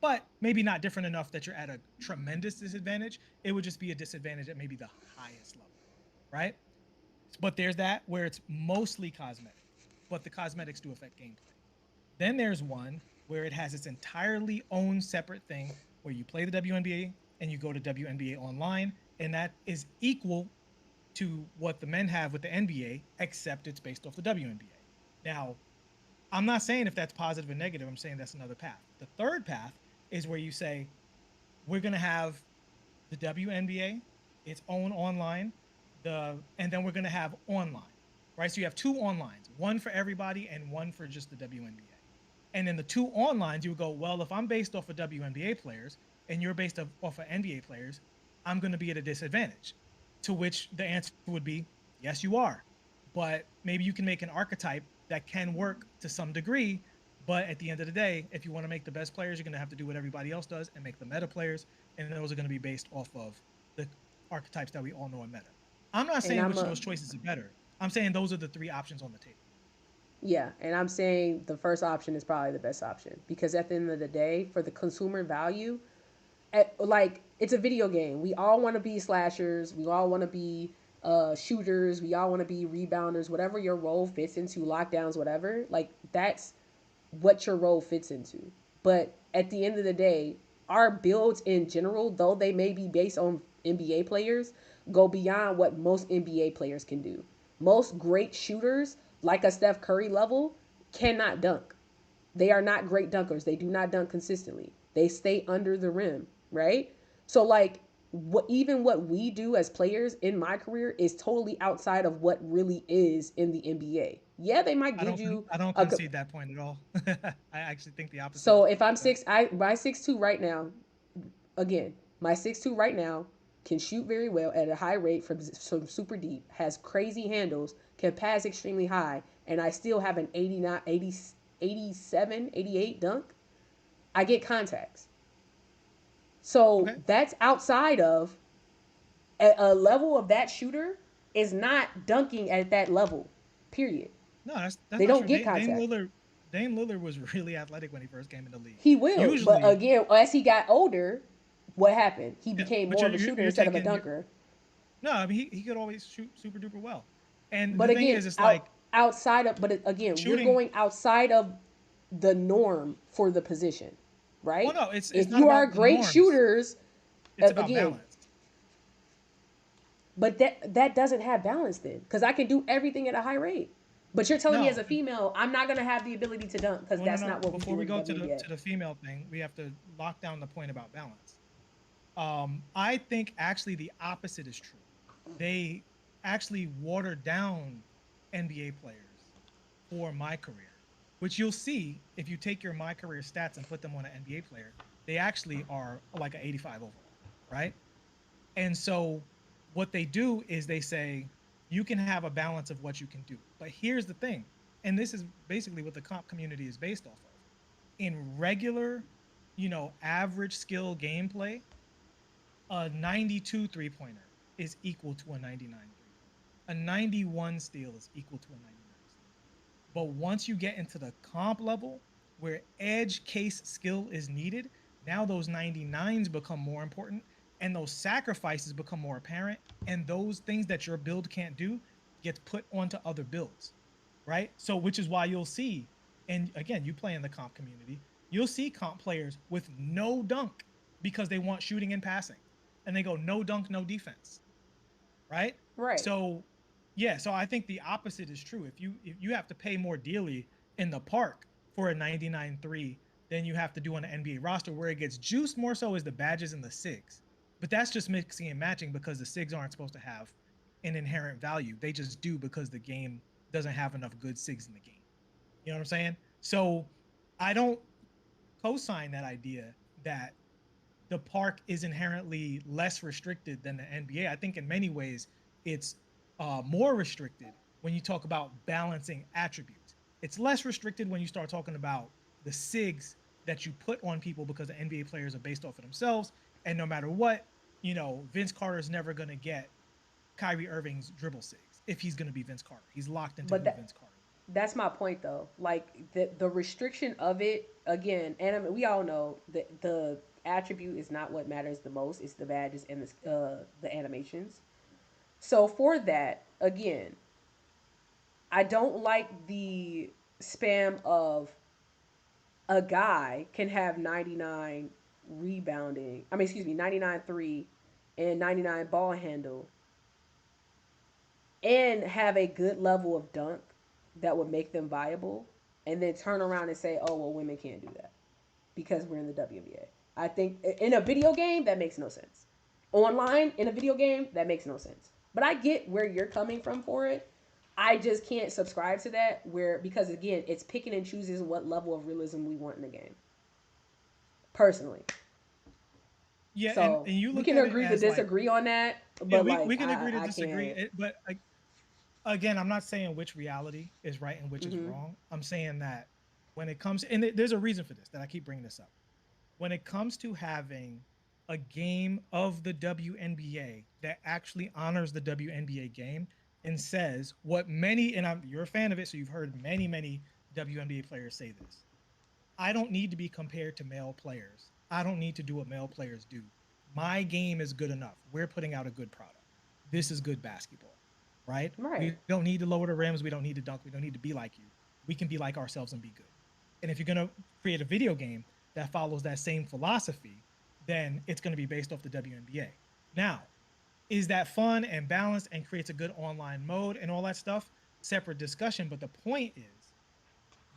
But maybe not different enough that you're at a tremendous disadvantage. It would just be a disadvantage at maybe the highest level, right? But there's that where it's mostly cosmetic, but the cosmetics do affect gameplay. Then there's one where it has its entirely own separate thing where you play the WNBA and you go to WNBA online, and that is equal to what the men have with the NBA, except it's based off the WNBA. Now, I'm not saying if that's positive or negative, I'm saying that's another path. The third path is where you say, we're going to have the WNBA, its own online, and then we're going to have online, right? So you have two onlines, one for everybody and one for just the WNBA. And in the two onlines, you would go, well, if I'm based off of WNBA players and you're based off of NBA players, I'm going to be at a disadvantage. To which the answer would be, yes, you are. But maybe you can make an archetype that can work to some degree. But at the end of the day, if you want to make the best players, you're going to have to do what everybody else does and make the meta players. And those are going to be based off of the archetypes that we all know in meta. I'm not And saying I'm which of a those choices are better. I'm saying those are the three options on the table. Yeah, and I'm saying the first option is probably the best option because at the end of the day, for the consumer value, like it's a video game. We all want to be slashers. We all want to be shooters. We all want to be rebounders. Whatever your role fits into, lockdowns, whatever. Like that's what your role fits into. But at the end of the day, our builds in general, though they may be based on NBA players, go beyond what most NBA players can do. Most great shooters, like a Steph Curry level, cannot dunk. They are not great dunkers. They do not dunk consistently. They stay under the rim, right? So like what we do as players in my career is totally outside of what really is in the NBA. Yeah, they might give you I don't a concede that point at all. I actually think the opposite is so true. if I'm six, my 6'2" right now, again, my 6'2" right now can shoot very well at a high rate from super deep, has crazy handles, can pass extremely high, and I still have an 89, 80, 87, 88 dunk. I get contacts. So Okay. that's outside of a level of that shooter is not dunking at that level. Period. No, that's They not don't true. get Dame contact. Lillard, Dame Lillard was really athletic when he first came in the league. He will, but Usually, again, as he got older, what happened? He yeah, became but more of a shooter you're instead of a taking dunker. no. I mean, he could always shoot super duper well. And But the thing again, is, it's like outside of, but again, we're shooting. going outside of the norm for the position, Well, right? no, it's If not you are about the great norms. shooters, It's about again, balance. but that doesn't have balance then, because I can do everything at a high rate. But you're telling me as No, a female, I'm not gonna have the ability to dunk because well, no, that's no. not what we Before do we in the go WNBA. to the female thing, we have to lock down the point about balance. I think actually the opposite is true. They actually watered down NBA players for my career, which you'll see if you take your my career stats and put them on an NBA player. They actually are like an 85 overall, right? And so what they do is they say you can have a balance of what you can do. But here's the thing, and this is basically what the comp community is based off of. In regular, average skill gameplay, a 92 three-pointer is equal to a 99 three-pointer. A 91 steal is equal to a 99 steal. But once you get into the comp level where edge case skill is needed, now those 99s become more important and those sacrifices become more apparent. And those things that your build can't do gets put onto other builds, right? So, which is why you'll see, and again, you play in the comp community, you'll see comp players with no dunk because they want shooting and passing. And they go, no dunk, no defense, right? Right. So yeah, so I think the opposite is true. If you have to pay more dearly in the park for a 99-3 than you have to do on an NBA roster, where it gets juiced more so is the badges and the SIGs. But that's just mixing and matching because the SIGs aren't supposed to have an inherent value. They just do because the game doesn't have enough good SIGs in the game. You know what I'm saying? So I don't co-sign that idea that the park is inherently less restricted than the NBA. I think in many ways it's more restricted when you talk about balancing attributes. It's less restricted when you start talking about the SIGs that you put on people because the NBA players are based off of themselves. And no matter what, Vince Carter is never going to get Kyrie Irving's dribble SIGs if he's going to be Vince Carter. He's locked into But who Vince Carter is. that's my point though. Like the restriction of it again, and I mean, we all know that the attribute is not what matters the most. It's the badges and the animations. So for that, again, I don't like the spam of a guy can have 99 rebounding. I mean, excuse me, 99 three and 99 ball handle and have a good level of dunk that would make them viable, and then turn around and say, "Oh, well, women can't do that because we're in the WNBA." I think in a video game that makes no sense. Online in a video game that makes no sense. But I get where you're coming from for it. I just can't subscribe to that where because again, it's picking and choosing what level of realism we want in the game. Personally. Yeah, So and you we look can at it agree to as like, disagree on that, yeah, but we like can agree to I disagree. can't. But again, I'm not saying which reality is right and which is Mm-hmm. wrong. I'm saying that when it comes, and there's a reason for this that I keep bringing this up. When it comes to having a game of the WNBA that actually honors the WNBA game and says what many, and you're a fan of it, so you've heard many WNBA players say this. I don't need to be compared to male players. I don't need to do what male players do. My game is good enough. We're putting out a good product. This is good basketball, right? Right. We don't need to lower the rims. We don't need to dunk. We don't need to be like you. We can be like ourselves and be good. And if you're going to create a video game that follows that same philosophy, then it's going to be based off the WNBA. Now, is that fun and balanced and creates a good online mode and all that stuff? Separate discussion. But the point is,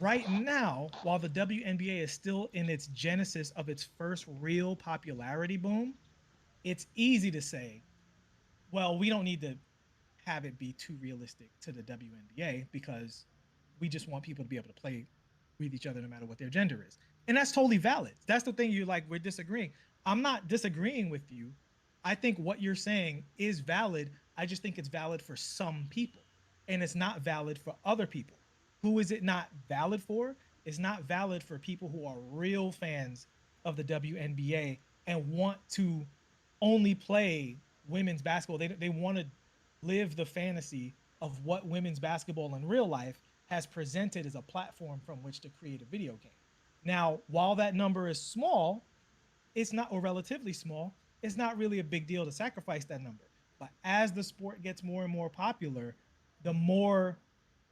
right now, while the WNBA is still in its genesis of its first real popularity boom, it's easy to say, well, we don't need to have it be too realistic to the WNBA because we just want people to be able to play with each other no matter what their gender is. And that's totally valid. That's the thing you like, we're disagreeing. I'm not disagreeing with you. I think what you're saying is valid. I just think it's valid for some people and it's not valid for other people. Who is it not valid for? It's not valid for people who are real fans of the WNBA and want to only play women's basketball. They want to live the fantasy of what women's basketball in real life has presented as a platform from which to create a video game. Now, while that number is small, it's not, or relatively small, it's not really a big deal to sacrifice that number. But as the sport gets more and more popular, the more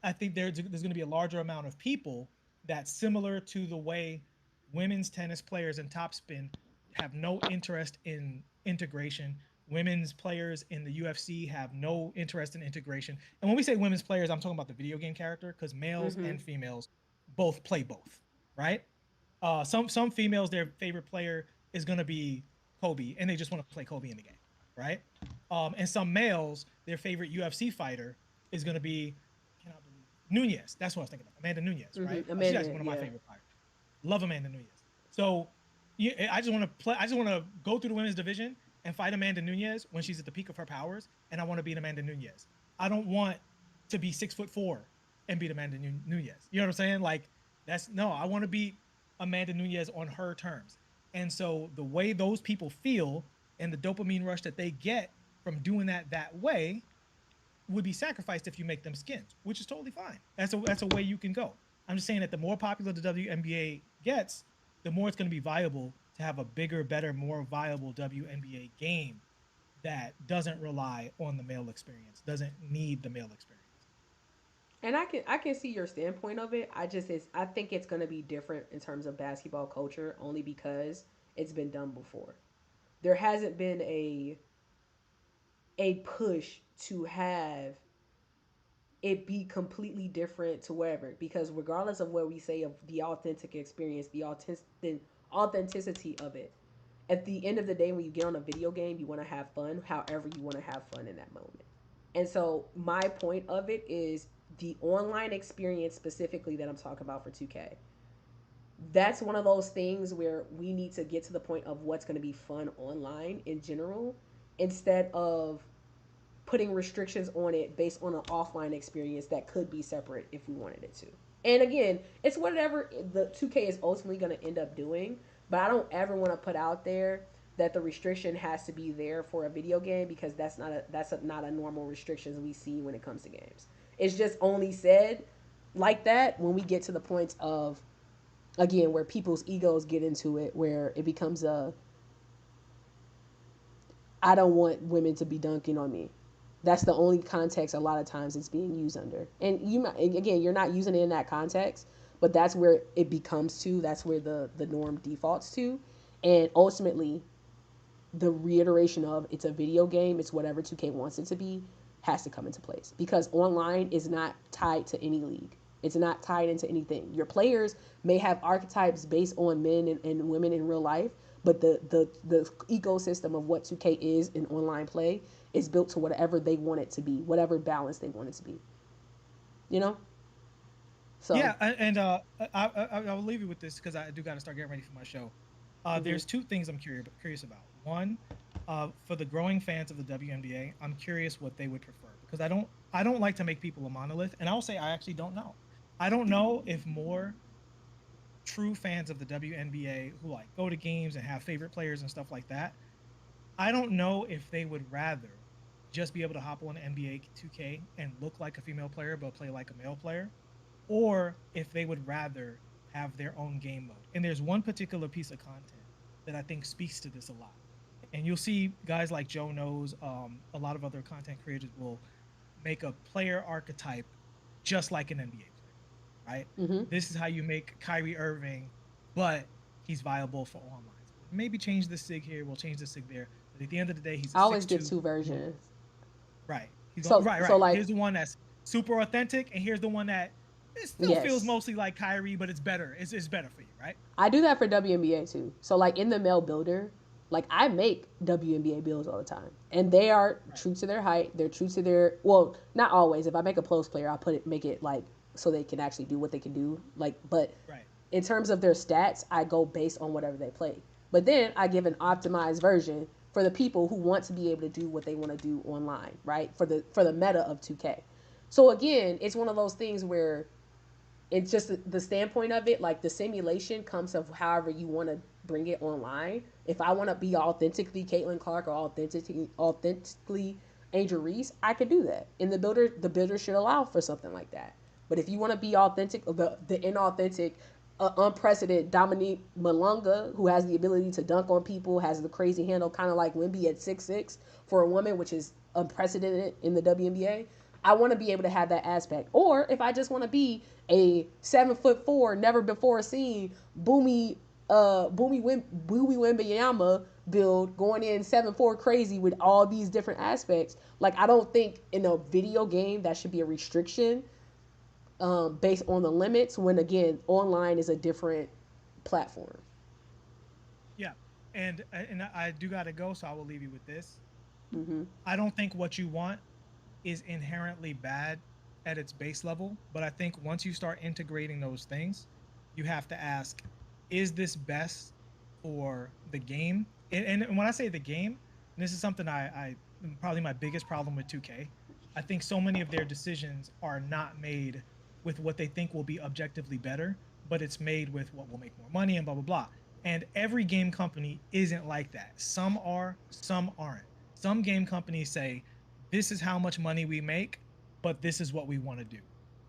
I think there's going to be a larger amount of people that, similar to the way women's tennis players in topspin have no interest in integration, women's players in the UFC have no interest in integration. And when we say women's players, I'm talking about the video game character because males Mm-hmm. and females both play both, right? Some females, their favorite player is going to be Kobe, and they just want to play Kobe in the game, right? And some males, their favorite UFC fighter is going to be, I cannot believe Nunez. That's what I was thinking of. Amanda Nunez, right? Mm-hmm. She's Amanda, actually one of my yeah. favorite fighters. Love Amanda Nunez. So yeah, I just want to play. I just want to go through the women's division and fight Amanda Nunez when she's at the peak of her powers, and I want to beat Amanda Nunez. I don't want to be 6'4" and beat Amanda Nunez. You know what I'm saying? Like that's no. I want to beat Amanda Nunez on her terms. And so the way those people feel and the dopamine rush that they get from doing that way would be sacrificed if you make them skins, which is totally fine. That's a way you can go. I'm just saying that the more popular the WNBA gets, the more it's going to be viable to have a bigger, better, more viable WNBA game that doesn't rely on the male experience, doesn't need the male experience. And I can see your standpoint of it. I think it's gonna be different in terms of basketball culture only because it's been done before. There hasn't been a push to have it be completely different to wherever, because regardless of what we say of the authentic experience, the authenticity of it, at the end of the day when you get on a video game you want to have fun however you want to have fun in that moment. And so my point of it is the online experience specifically that I'm talking about for 2K. That's one of those things where we need to get to the point of what's going to be fun online in general instead of putting restrictions on it based on an offline experience that could be separate if we wanted it to. And again, it's whatever the 2K is ultimately going to end up doing, but I don't ever want to put out there that the restriction has to be there for a video game because not a normal restrictions we see when it comes to games. It's just only said like that when we get to the points of, again, where people's egos get into it, where it becomes a I don't want women to be dunking on me. That's the only context a lot of times it's being used under. And you might, again, you're not using it in that context, but that's where it becomes to. That's where the norm defaults to. And ultimately, the reiteration of it's a video game, it's whatever 2K wants it to be, has to come into place because online is not tied to any league. It's not tied into anything. Your players may have archetypes based on men and women in real life, but the ecosystem of what 2K is in online play is built to whatever they want it to be, whatever balance they want it to be. You know? So Yeah, and I'll leave you with this because I do got to start getting ready for my show. There's two things I'm curious about. One, for the growing fans of the WNBA, I'm curious what they would prefer because I don't like to make people a monolith, and I'll say I actually don't know. I don't know if more true fans of the WNBA who like go to games and have favorite players and stuff like that, I don't know if they would rather just be able to hop on NBA 2K and look like a female player but play like a male player, or if they would rather have their own game mode. And there's one particular piece of content that I think speaks to this a lot. And you'll see guys like Joe Knows, a lot of other content creators will make a player archetype just like an NBA player, right? mm-hmm. This is how you make Kyrie Irving, but he's viable for online. Maybe change the sig here, we'll change the sig there. But at the end of the day, he's a I always 6'2", give two versions. right? He's So right. so like Here's the one that's super authentic, and here's the one that it still feels yes. mostly like Kyrie, but it's better. It's better for you, right? I do that for WNBA too. So like in the male builder, Like I make WNBA builds all the time, and they are true to their height. They're true to their, well, not always. If I make a post player, I'll make it like so they can actually do what they can do. Like, but Right. in terms of their stats, I go based on whatever they play. But then I give an optimized version for the people who want to be able to do what they want to do online, right? For the meta of 2K. So again, it's one of those things where it's just the standpoint of it, like the simulation comes of however you want to bring it online. If I want to be authentically Caitlin Clark or authentically Angel Reese, I could do that. And the builder should allow for something like that. But if you want to be authentic, the inauthentic, unprecedented Dominique Malunga, who has the ability to dunk on people, has the crazy handle, kind of like Wemby at 6'6" for a woman, which is unprecedented in the WNBA. I want to be able to have that aspect. Or if I just want to be a 7'4", never before seen Boomy Wembayama build going in 7'4" crazy with all these different aspects. Like I don't think in a video game that should be a restriction based on the limits. When again, online is a different platform. Yeah. And I do gotta go, so I will leave you with this. Mm-hmm. I don't think what you want is inherently bad at its base level, but I think once you start integrating those things, you have to ask, is this best for the game? And when I say the game, and this is something I probably my biggest problem with 2K. I think so many of their decisions are not made with what they think will be objectively better, but it's made with what will make more money and blah blah blah. And every game company isn't like that. Some are, some aren't. Some game companies say, this is how much money we make, but this is what we want to do.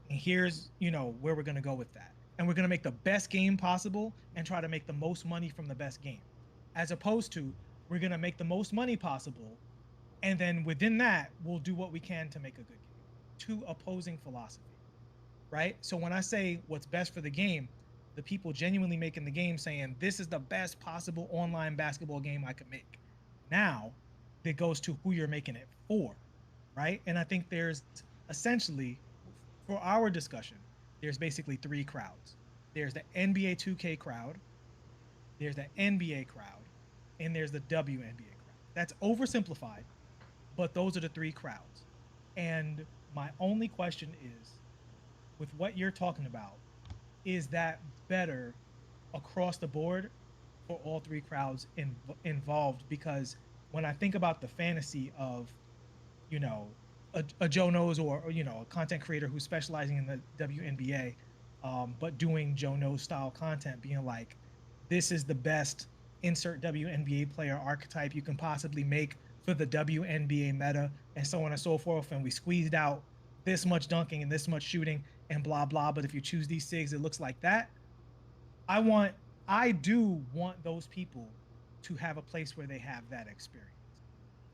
And here's, where we're going to go with that. And we're going to make the best game possible and try to make the most money from the best game. As opposed to, we're going to make the most money possible. And then within that, we'll do what we can to make a good game. Two opposing philosophies, right? So when I say what's best for the game, the people genuinely making the game saying, this is the best possible online basketball game I could make. Now, it goes to who you're making it for, right? And I think there's essentially, for our discussion, there's basically three crowds. There's the NBA 2K crowd, there's the NBA crowd, and there's the WNBA crowd. That's oversimplified, but those are the three crowds. And my only question is, with what you're talking about, is that better across the board for all three crowds involved? Because when I think about the fantasy of, you know, a Joe Knows or a content creator who's specializing in the WNBA, but doing Joe Knows style content, being like, this is the best insert WNBA player archetype you can possibly make for the WNBA meta, and so on and so forth. And we squeezed out this much dunking and this much shooting and blah blah. But if you choose these SIGs, it looks like that. I do want those people to have a place where they have that experience,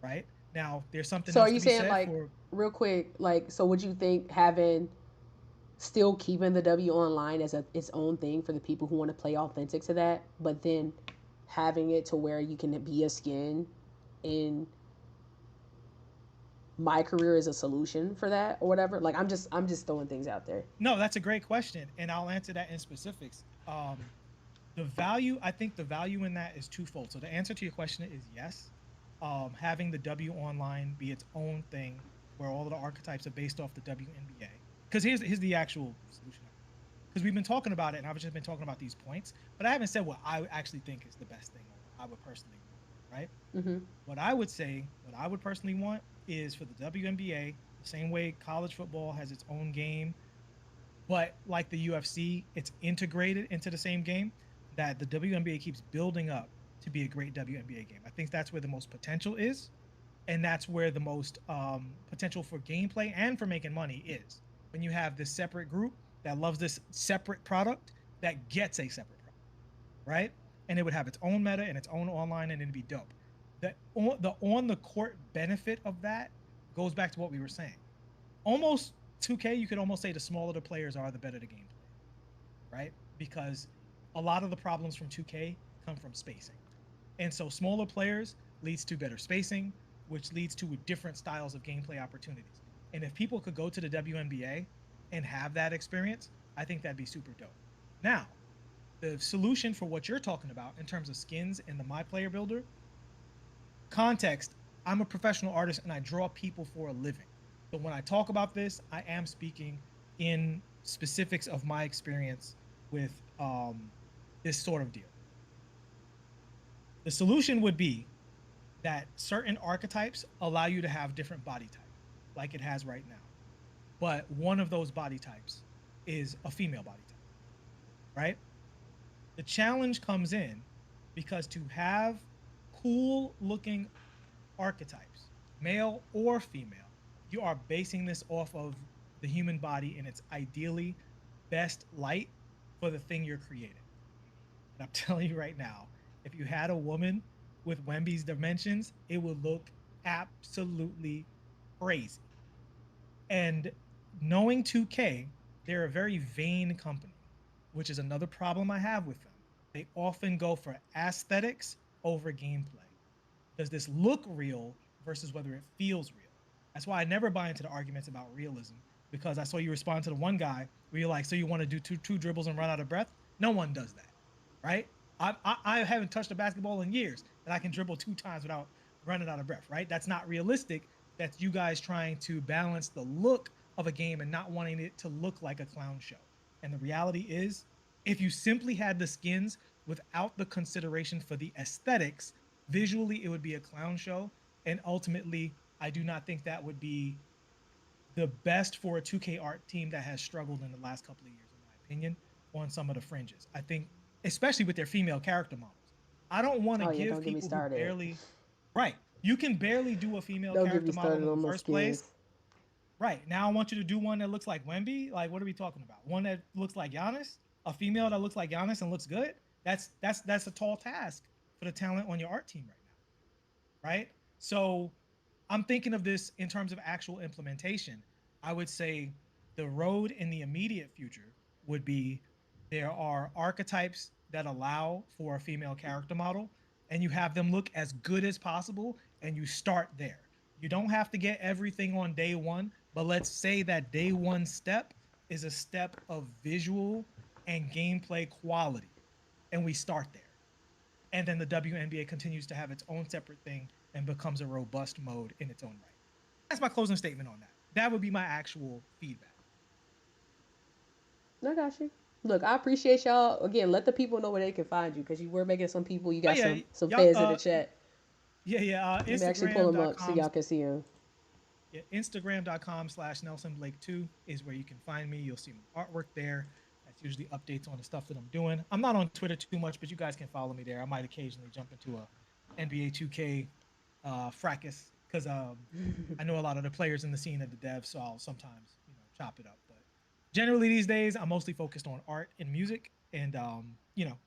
right? Now, there's something So are else you to be saying, said like, for. real quick, like, so would you think having still keeping the W online as its own thing for the people who want to play authentic to that, but then having it to where you can be a skin in my career is a solution for that or whatever? Like I'm just throwing things out there. No, that's a great question, and I'll answer that in specifics. The value, I think the value in that is twofold. So the answer to your question is yes. Having the W online be its own thing, where all of the archetypes are based off the WNBA. Because here's the actual solution. Because we've been talking about it, and I've just been talking about these points, but I haven't said what I actually think is the best thing, or I would personally want, right? Mm-hmm. What I would say, what I would personally want is for the WNBA, the same way college football has its own game, but like the UFC, it's integrated into the same game, that the WNBA keeps building up to be a great WNBA game. I think that's where the most potential is, and that's where the most potential for gameplay and for making money is. When you have this separate group that loves this separate product that gets a separate product, right? And it would have its own meta and its own online, and it'd be dope. The on the court benefit of that goes back to what we were saying. Almost 2K, you could almost say the smaller the players are, the better the gameplay, right? Because a lot of the problems from 2K come from spacing. And so smaller players leads to better spacing, which leads to different styles of gameplay opportunities. And if people could go to the WNBA and have that experience, I think that'd be super dope. Now, the solution for what you're talking about in terms of skins and the My Player Builder, context, I'm a professional artist and I draw people for a living. So when I talk about this, I am speaking in specifics of my experience with this sort of deal. The solution would be that certain archetypes allow you to have different body types, like it has right now. But one of those body types is a female body type, right? The challenge comes in because to have cool looking archetypes, male or female, you are basing this off of the human body in its ideally best light for the thing you're creating. And I'm telling you right now, if you had a woman with Wemby's dimensions, it would look absolutely crazy. And knowing 2K, they're a very vain company, which is another problem I have with them. They often go for aesthetics over gameplay. Does this look real versus whether it feels real? That's why I never buy into the arguments about realism, because I saw you respond to the one guy where you're like, so you want to do two dribbles and run out of breath? No one does that, right? I haven't touched a basketball in years and I can dribble 2 times without running out of breath, right? That's not realistic. That's you guys trying to balance the look of a game and not wanting it to look like a clown show. And the reality is, if you simply had the skins without the consideration for the aesthetics, visually it would be a clown show. And ultimately, I do not think that would be the best for a 2K art team that has struggled in the last couple of years, in my opinion, on some of the fringes. I think, especially with their female character models, I don't want to Oh yeah, give don't get me people who started. barely, right, you can barely do a female Don't get me character model started in the on those first place. skins. Right. Now I want you to do one that looks like Wemby. Like, what are we talking about? One that looks like Giannis? A female that looks like Giannis and looks good? That's a tall task for the talent on your art team right now. Right? So I'm thinking of this in terms of actual implementation. I would say the road in the immediate future would be there are archetypes that allow for a female character model, and you have them look as good as possible, and you start there. You don't have to get everything on day one, but let's say that day one step is a step of visual and gameplay quality, and we start there. And then the WNBA continues to have its own separate thing and becomes a robust mode in its own right. That's my closing statement on that. That would be my actual feedback. I got you. Look, I appreciate y'all. Again, let the people know where they can find you because you were making some people. You But got yeah, some y'all, fans in the chat. Let me actually pull them up so Instagram.com. y'all can see them. Yeah, Instagram.com/Nelson Blake 2 is where you can find me. You'll see my artwork there. That's usually updates on the stuff that I'm doing. I'm not on Twitter too much, but you guys can follow me there. I might occasionally jump into a NBA 2K fracas because I know a lot of the players in the scene of the devs, so I'll sometimes chop it up. But generally these days, I'm mostly focused on art and music, and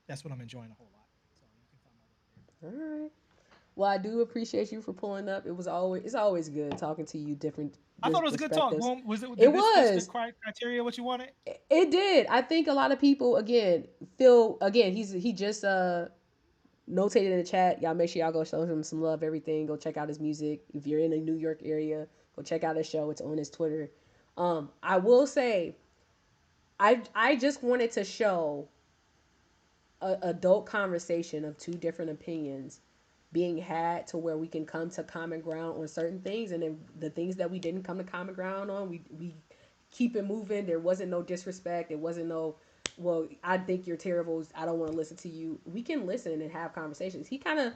that's what I'm enjoying a whole lot. So you can find my work there. All right. Well, I do appreciate you for pulling up. It's always good talking to you, different I thought it was a good talk. perspectives. Boom. Was it? It Did this fit the was. criteria? What you wanted? It did. I think a lot of people again feel again. He just notated in the chat. Y'all make sure y'all go show him some love. Everything. Go check out his music. If you're in the New York area, go check out his show. It's on his Twitter. I will say, I just wanted to show a adult conversation of two different opinions being had to where we can come to common ground on certain things, and then the things that we didn't come to common ground on, we keep it moving. There wasn't no disrespect. There wasn't no, well, I think you're terrible. I don't want to listen to you. We can listen and have conversations. He kind of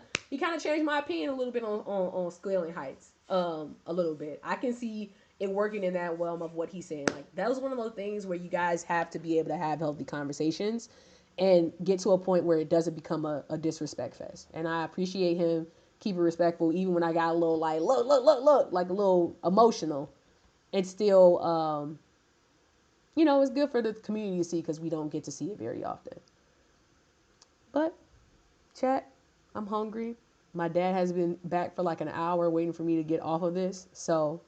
changed my opinion a little bit on scaling heights. A little bit. I can see it working in that realm of what he's saying. Like that was one of those things where you guys have to be able to have healthy conversations and get to a point where it doesn't become a disrespect fest. And I appreciate him keeping respectful, even when I got a little like look, like a little emotional. It's still, it's good for the community to see because we don't get to see it very often. But chat, I'm hungry. My dad has been back for like an hour waiting for me to get off of this. So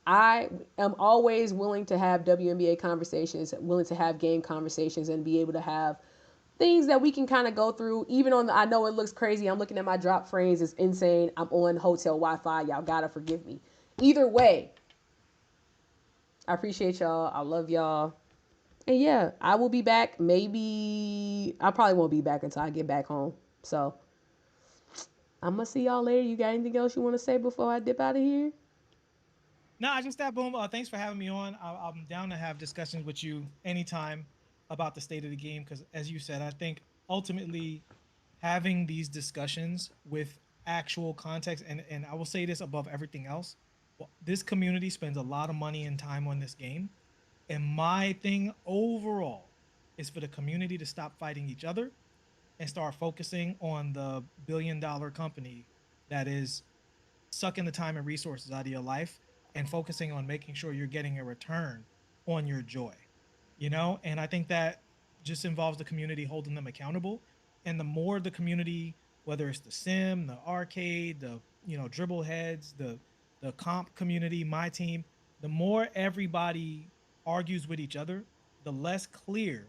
I am always willing to have WNBA conversations, willing to have game conversations, and be able to have things that we can kind of go through. Even on I know it looks crazy. I'm looking at my drop frames. It's insane. I'm on hotel Wi-Fi. Y'all gotta forgive me. Either way, I appreciate y'all. I love y'all. And yeah, I will be back. Maybe I probably won't be back until I get back home. So I'm gonna see y'all later. You got anything else you want to say before I dip out of here? No, I just that boom. Thanks for having me on. I'm down to have discussions with you anytime about the state of the game because, as you said, I think ultimately having these discussions with actual context, and I will say this above everything else, well, this community spends a lot of money and time on this game, and my thing overall is for the community to stop fighting each other and start focusing on the billion-dollar company that is sucking the time and resources out of your life and focusing on making sure you're getting a return on your joy, and I think that just involves the community holding them accountable. And the more the community, whether it's the sim, the arcade, the dribble heads, the comp community, my team, the more everybody argues with each other, the less clear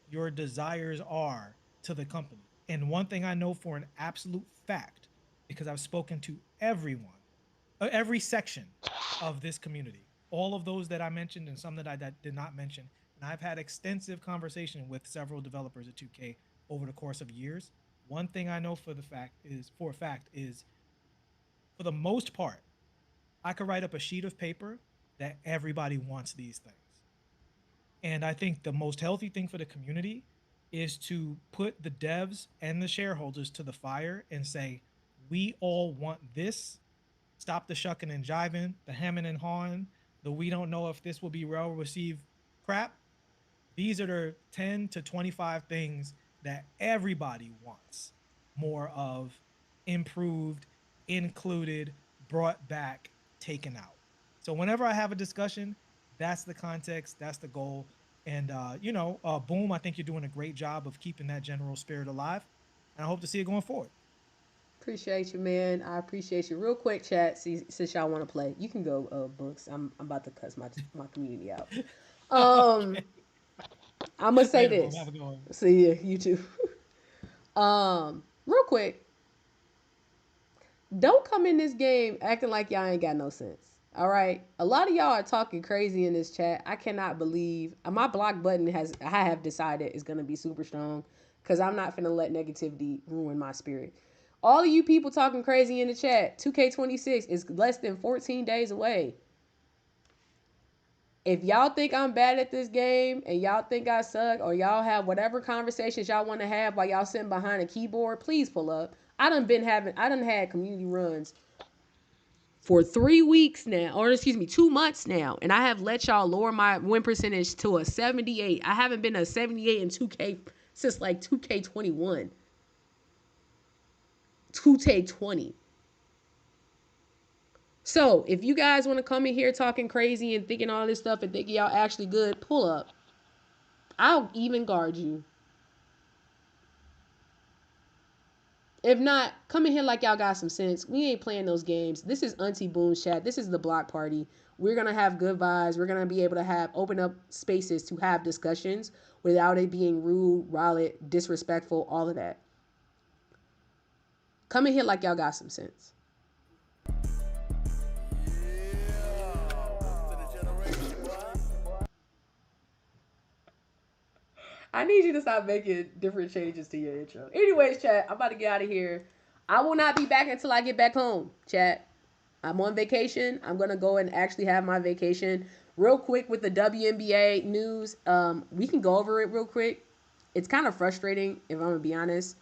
your desires are to the company. And one thing I know for an absolute fact, because I've spoken to everyone, every section of this community, all of those that I mentioned and some that I did not mention. And I've had extensive conversation with several developers at 2K over the course of years. One thing I know for a fact is, for the most part, I could write up a sheet of paper that everybody wants these things. And I think the most healthy thing for the community is to put the devs and the shareholders to the fire and say, we all want this. Stop the shucking and jiving, the hemming and hawing, the we don't know if this will be well received crap. These are the 10 to 25 things that everybody wants more of, improved, included, brought back, taken out. So whenever I have a discussion, that's the context, that's the goal. And Boom, I think you're doing a great job of keeping that general spirit alive. And I hope to see it going forward. Appreciate you, man. I appreciate you. Real quick, chat. See, since y'all want to play, you can go. Books. I'm about to cuss my community out. Um, Okay. I'm gonna say Later, Boom. Have this. a good one. See ya. You too. Real quick. Don't come in this game acting like y'all ain't got no sense. All right. A lot of y'all are talking crazy in this chat. I cannot believe my block button I have decided is gonna be super strong because I'm not finna let negativity ruin my spirit. All of you people talking crazy in the chat, 2K26 is less than 14 days away. If y'all think I'm bad at this game and y'all think I suck or y'all have whatever conversations y'all want to have while y'all sitting behind a keyboard, please pull up. I done had community runs for 3 weeks now, or excuse me, 2 months now, and I have let y'all lower my win percentage to a 78. I haven't been a 78 in 2K since like 2K21, 2K20. So if you guys want to come in here talking crazy and thinking all this stuff and thinking y'all actually good, pull up. I'll even guard you. If not, come in here like y'all got some sense. We ain't playing those games. This is Auntie Boom's chat. This is the block party. We're gonna have good vibes. We're gonna be able to have open up spaces to have discussions without it being rude, rowlet, disrespectful, all of that. Come in here like y'all got some sense. I need you to stop making different changes to your intro. Anyways, chat, I'm about to get out of here. I will not be back until I get back home, chat. I'm on vacation. I'm going to go and actually have my vacation. Real quick with the WNBA news, we can go over it real quick. It's kind of frustrating, if I'm going to be honest,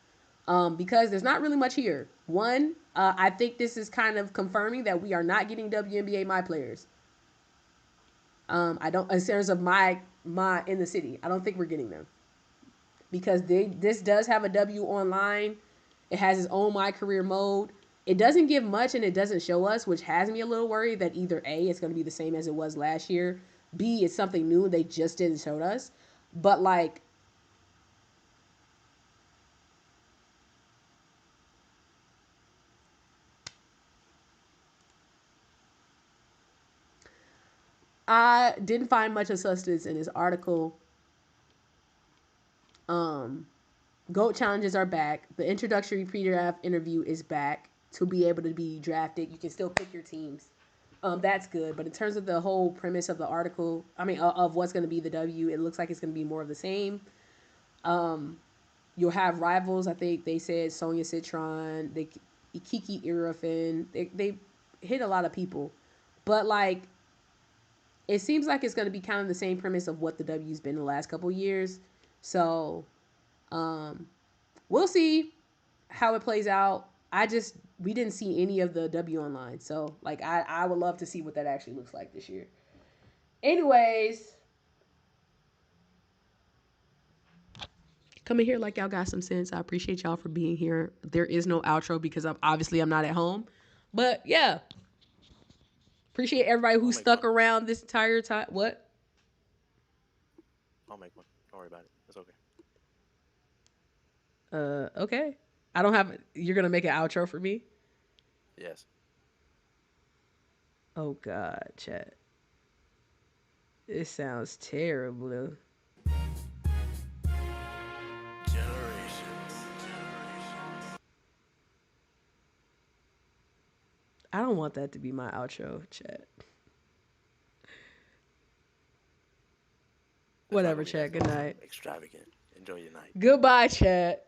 because there's not really much here. One, I think this is kind of confirming that we are not getting WNBA my players. I don't, in terms of my in the city, I don't think we're getting them because this does have a W online. It has its own My Career mode. It doesn't give much and it doesn't show us, which has me a little worried that either A, it's going to be the same as it was last year. B, it's something new they just didn't show us. But like, I didn't find much of substance in this article. GOAT challenges are back. The introductory pre-draft interview is back to be able to be drafted. You can still pick your teams. That's good. But in terms of the whole premise of the article, of what's going to be the W, it looks like it's going to be more of the same. You'll have rivals. I think they said Sonya Citron. Kiki Irafin. They hit a lot of people, but like it seems like it's going to be kind of the same premise of what the W's been the last couple years. So we'll see how it plays out. We didn't see any of the W online, so like I would love to see what that actually looks like this year. Anyways, come in here like y'all got some sense. I appreciate y'all for being here. There is no outro because I'm not at home, but yeah, appreciate everybody who stuck around this entire time. What? I'll make one. Don't worry about it. It's okay. Okay. I don't have. You're gonna make an outro for me? Yes. Oh God, chat. This sounds terrible. I don't want that to be my outro, chat. Whatever, chat. Good night. Extravagant. Enjoy your night. Goodbye, chat.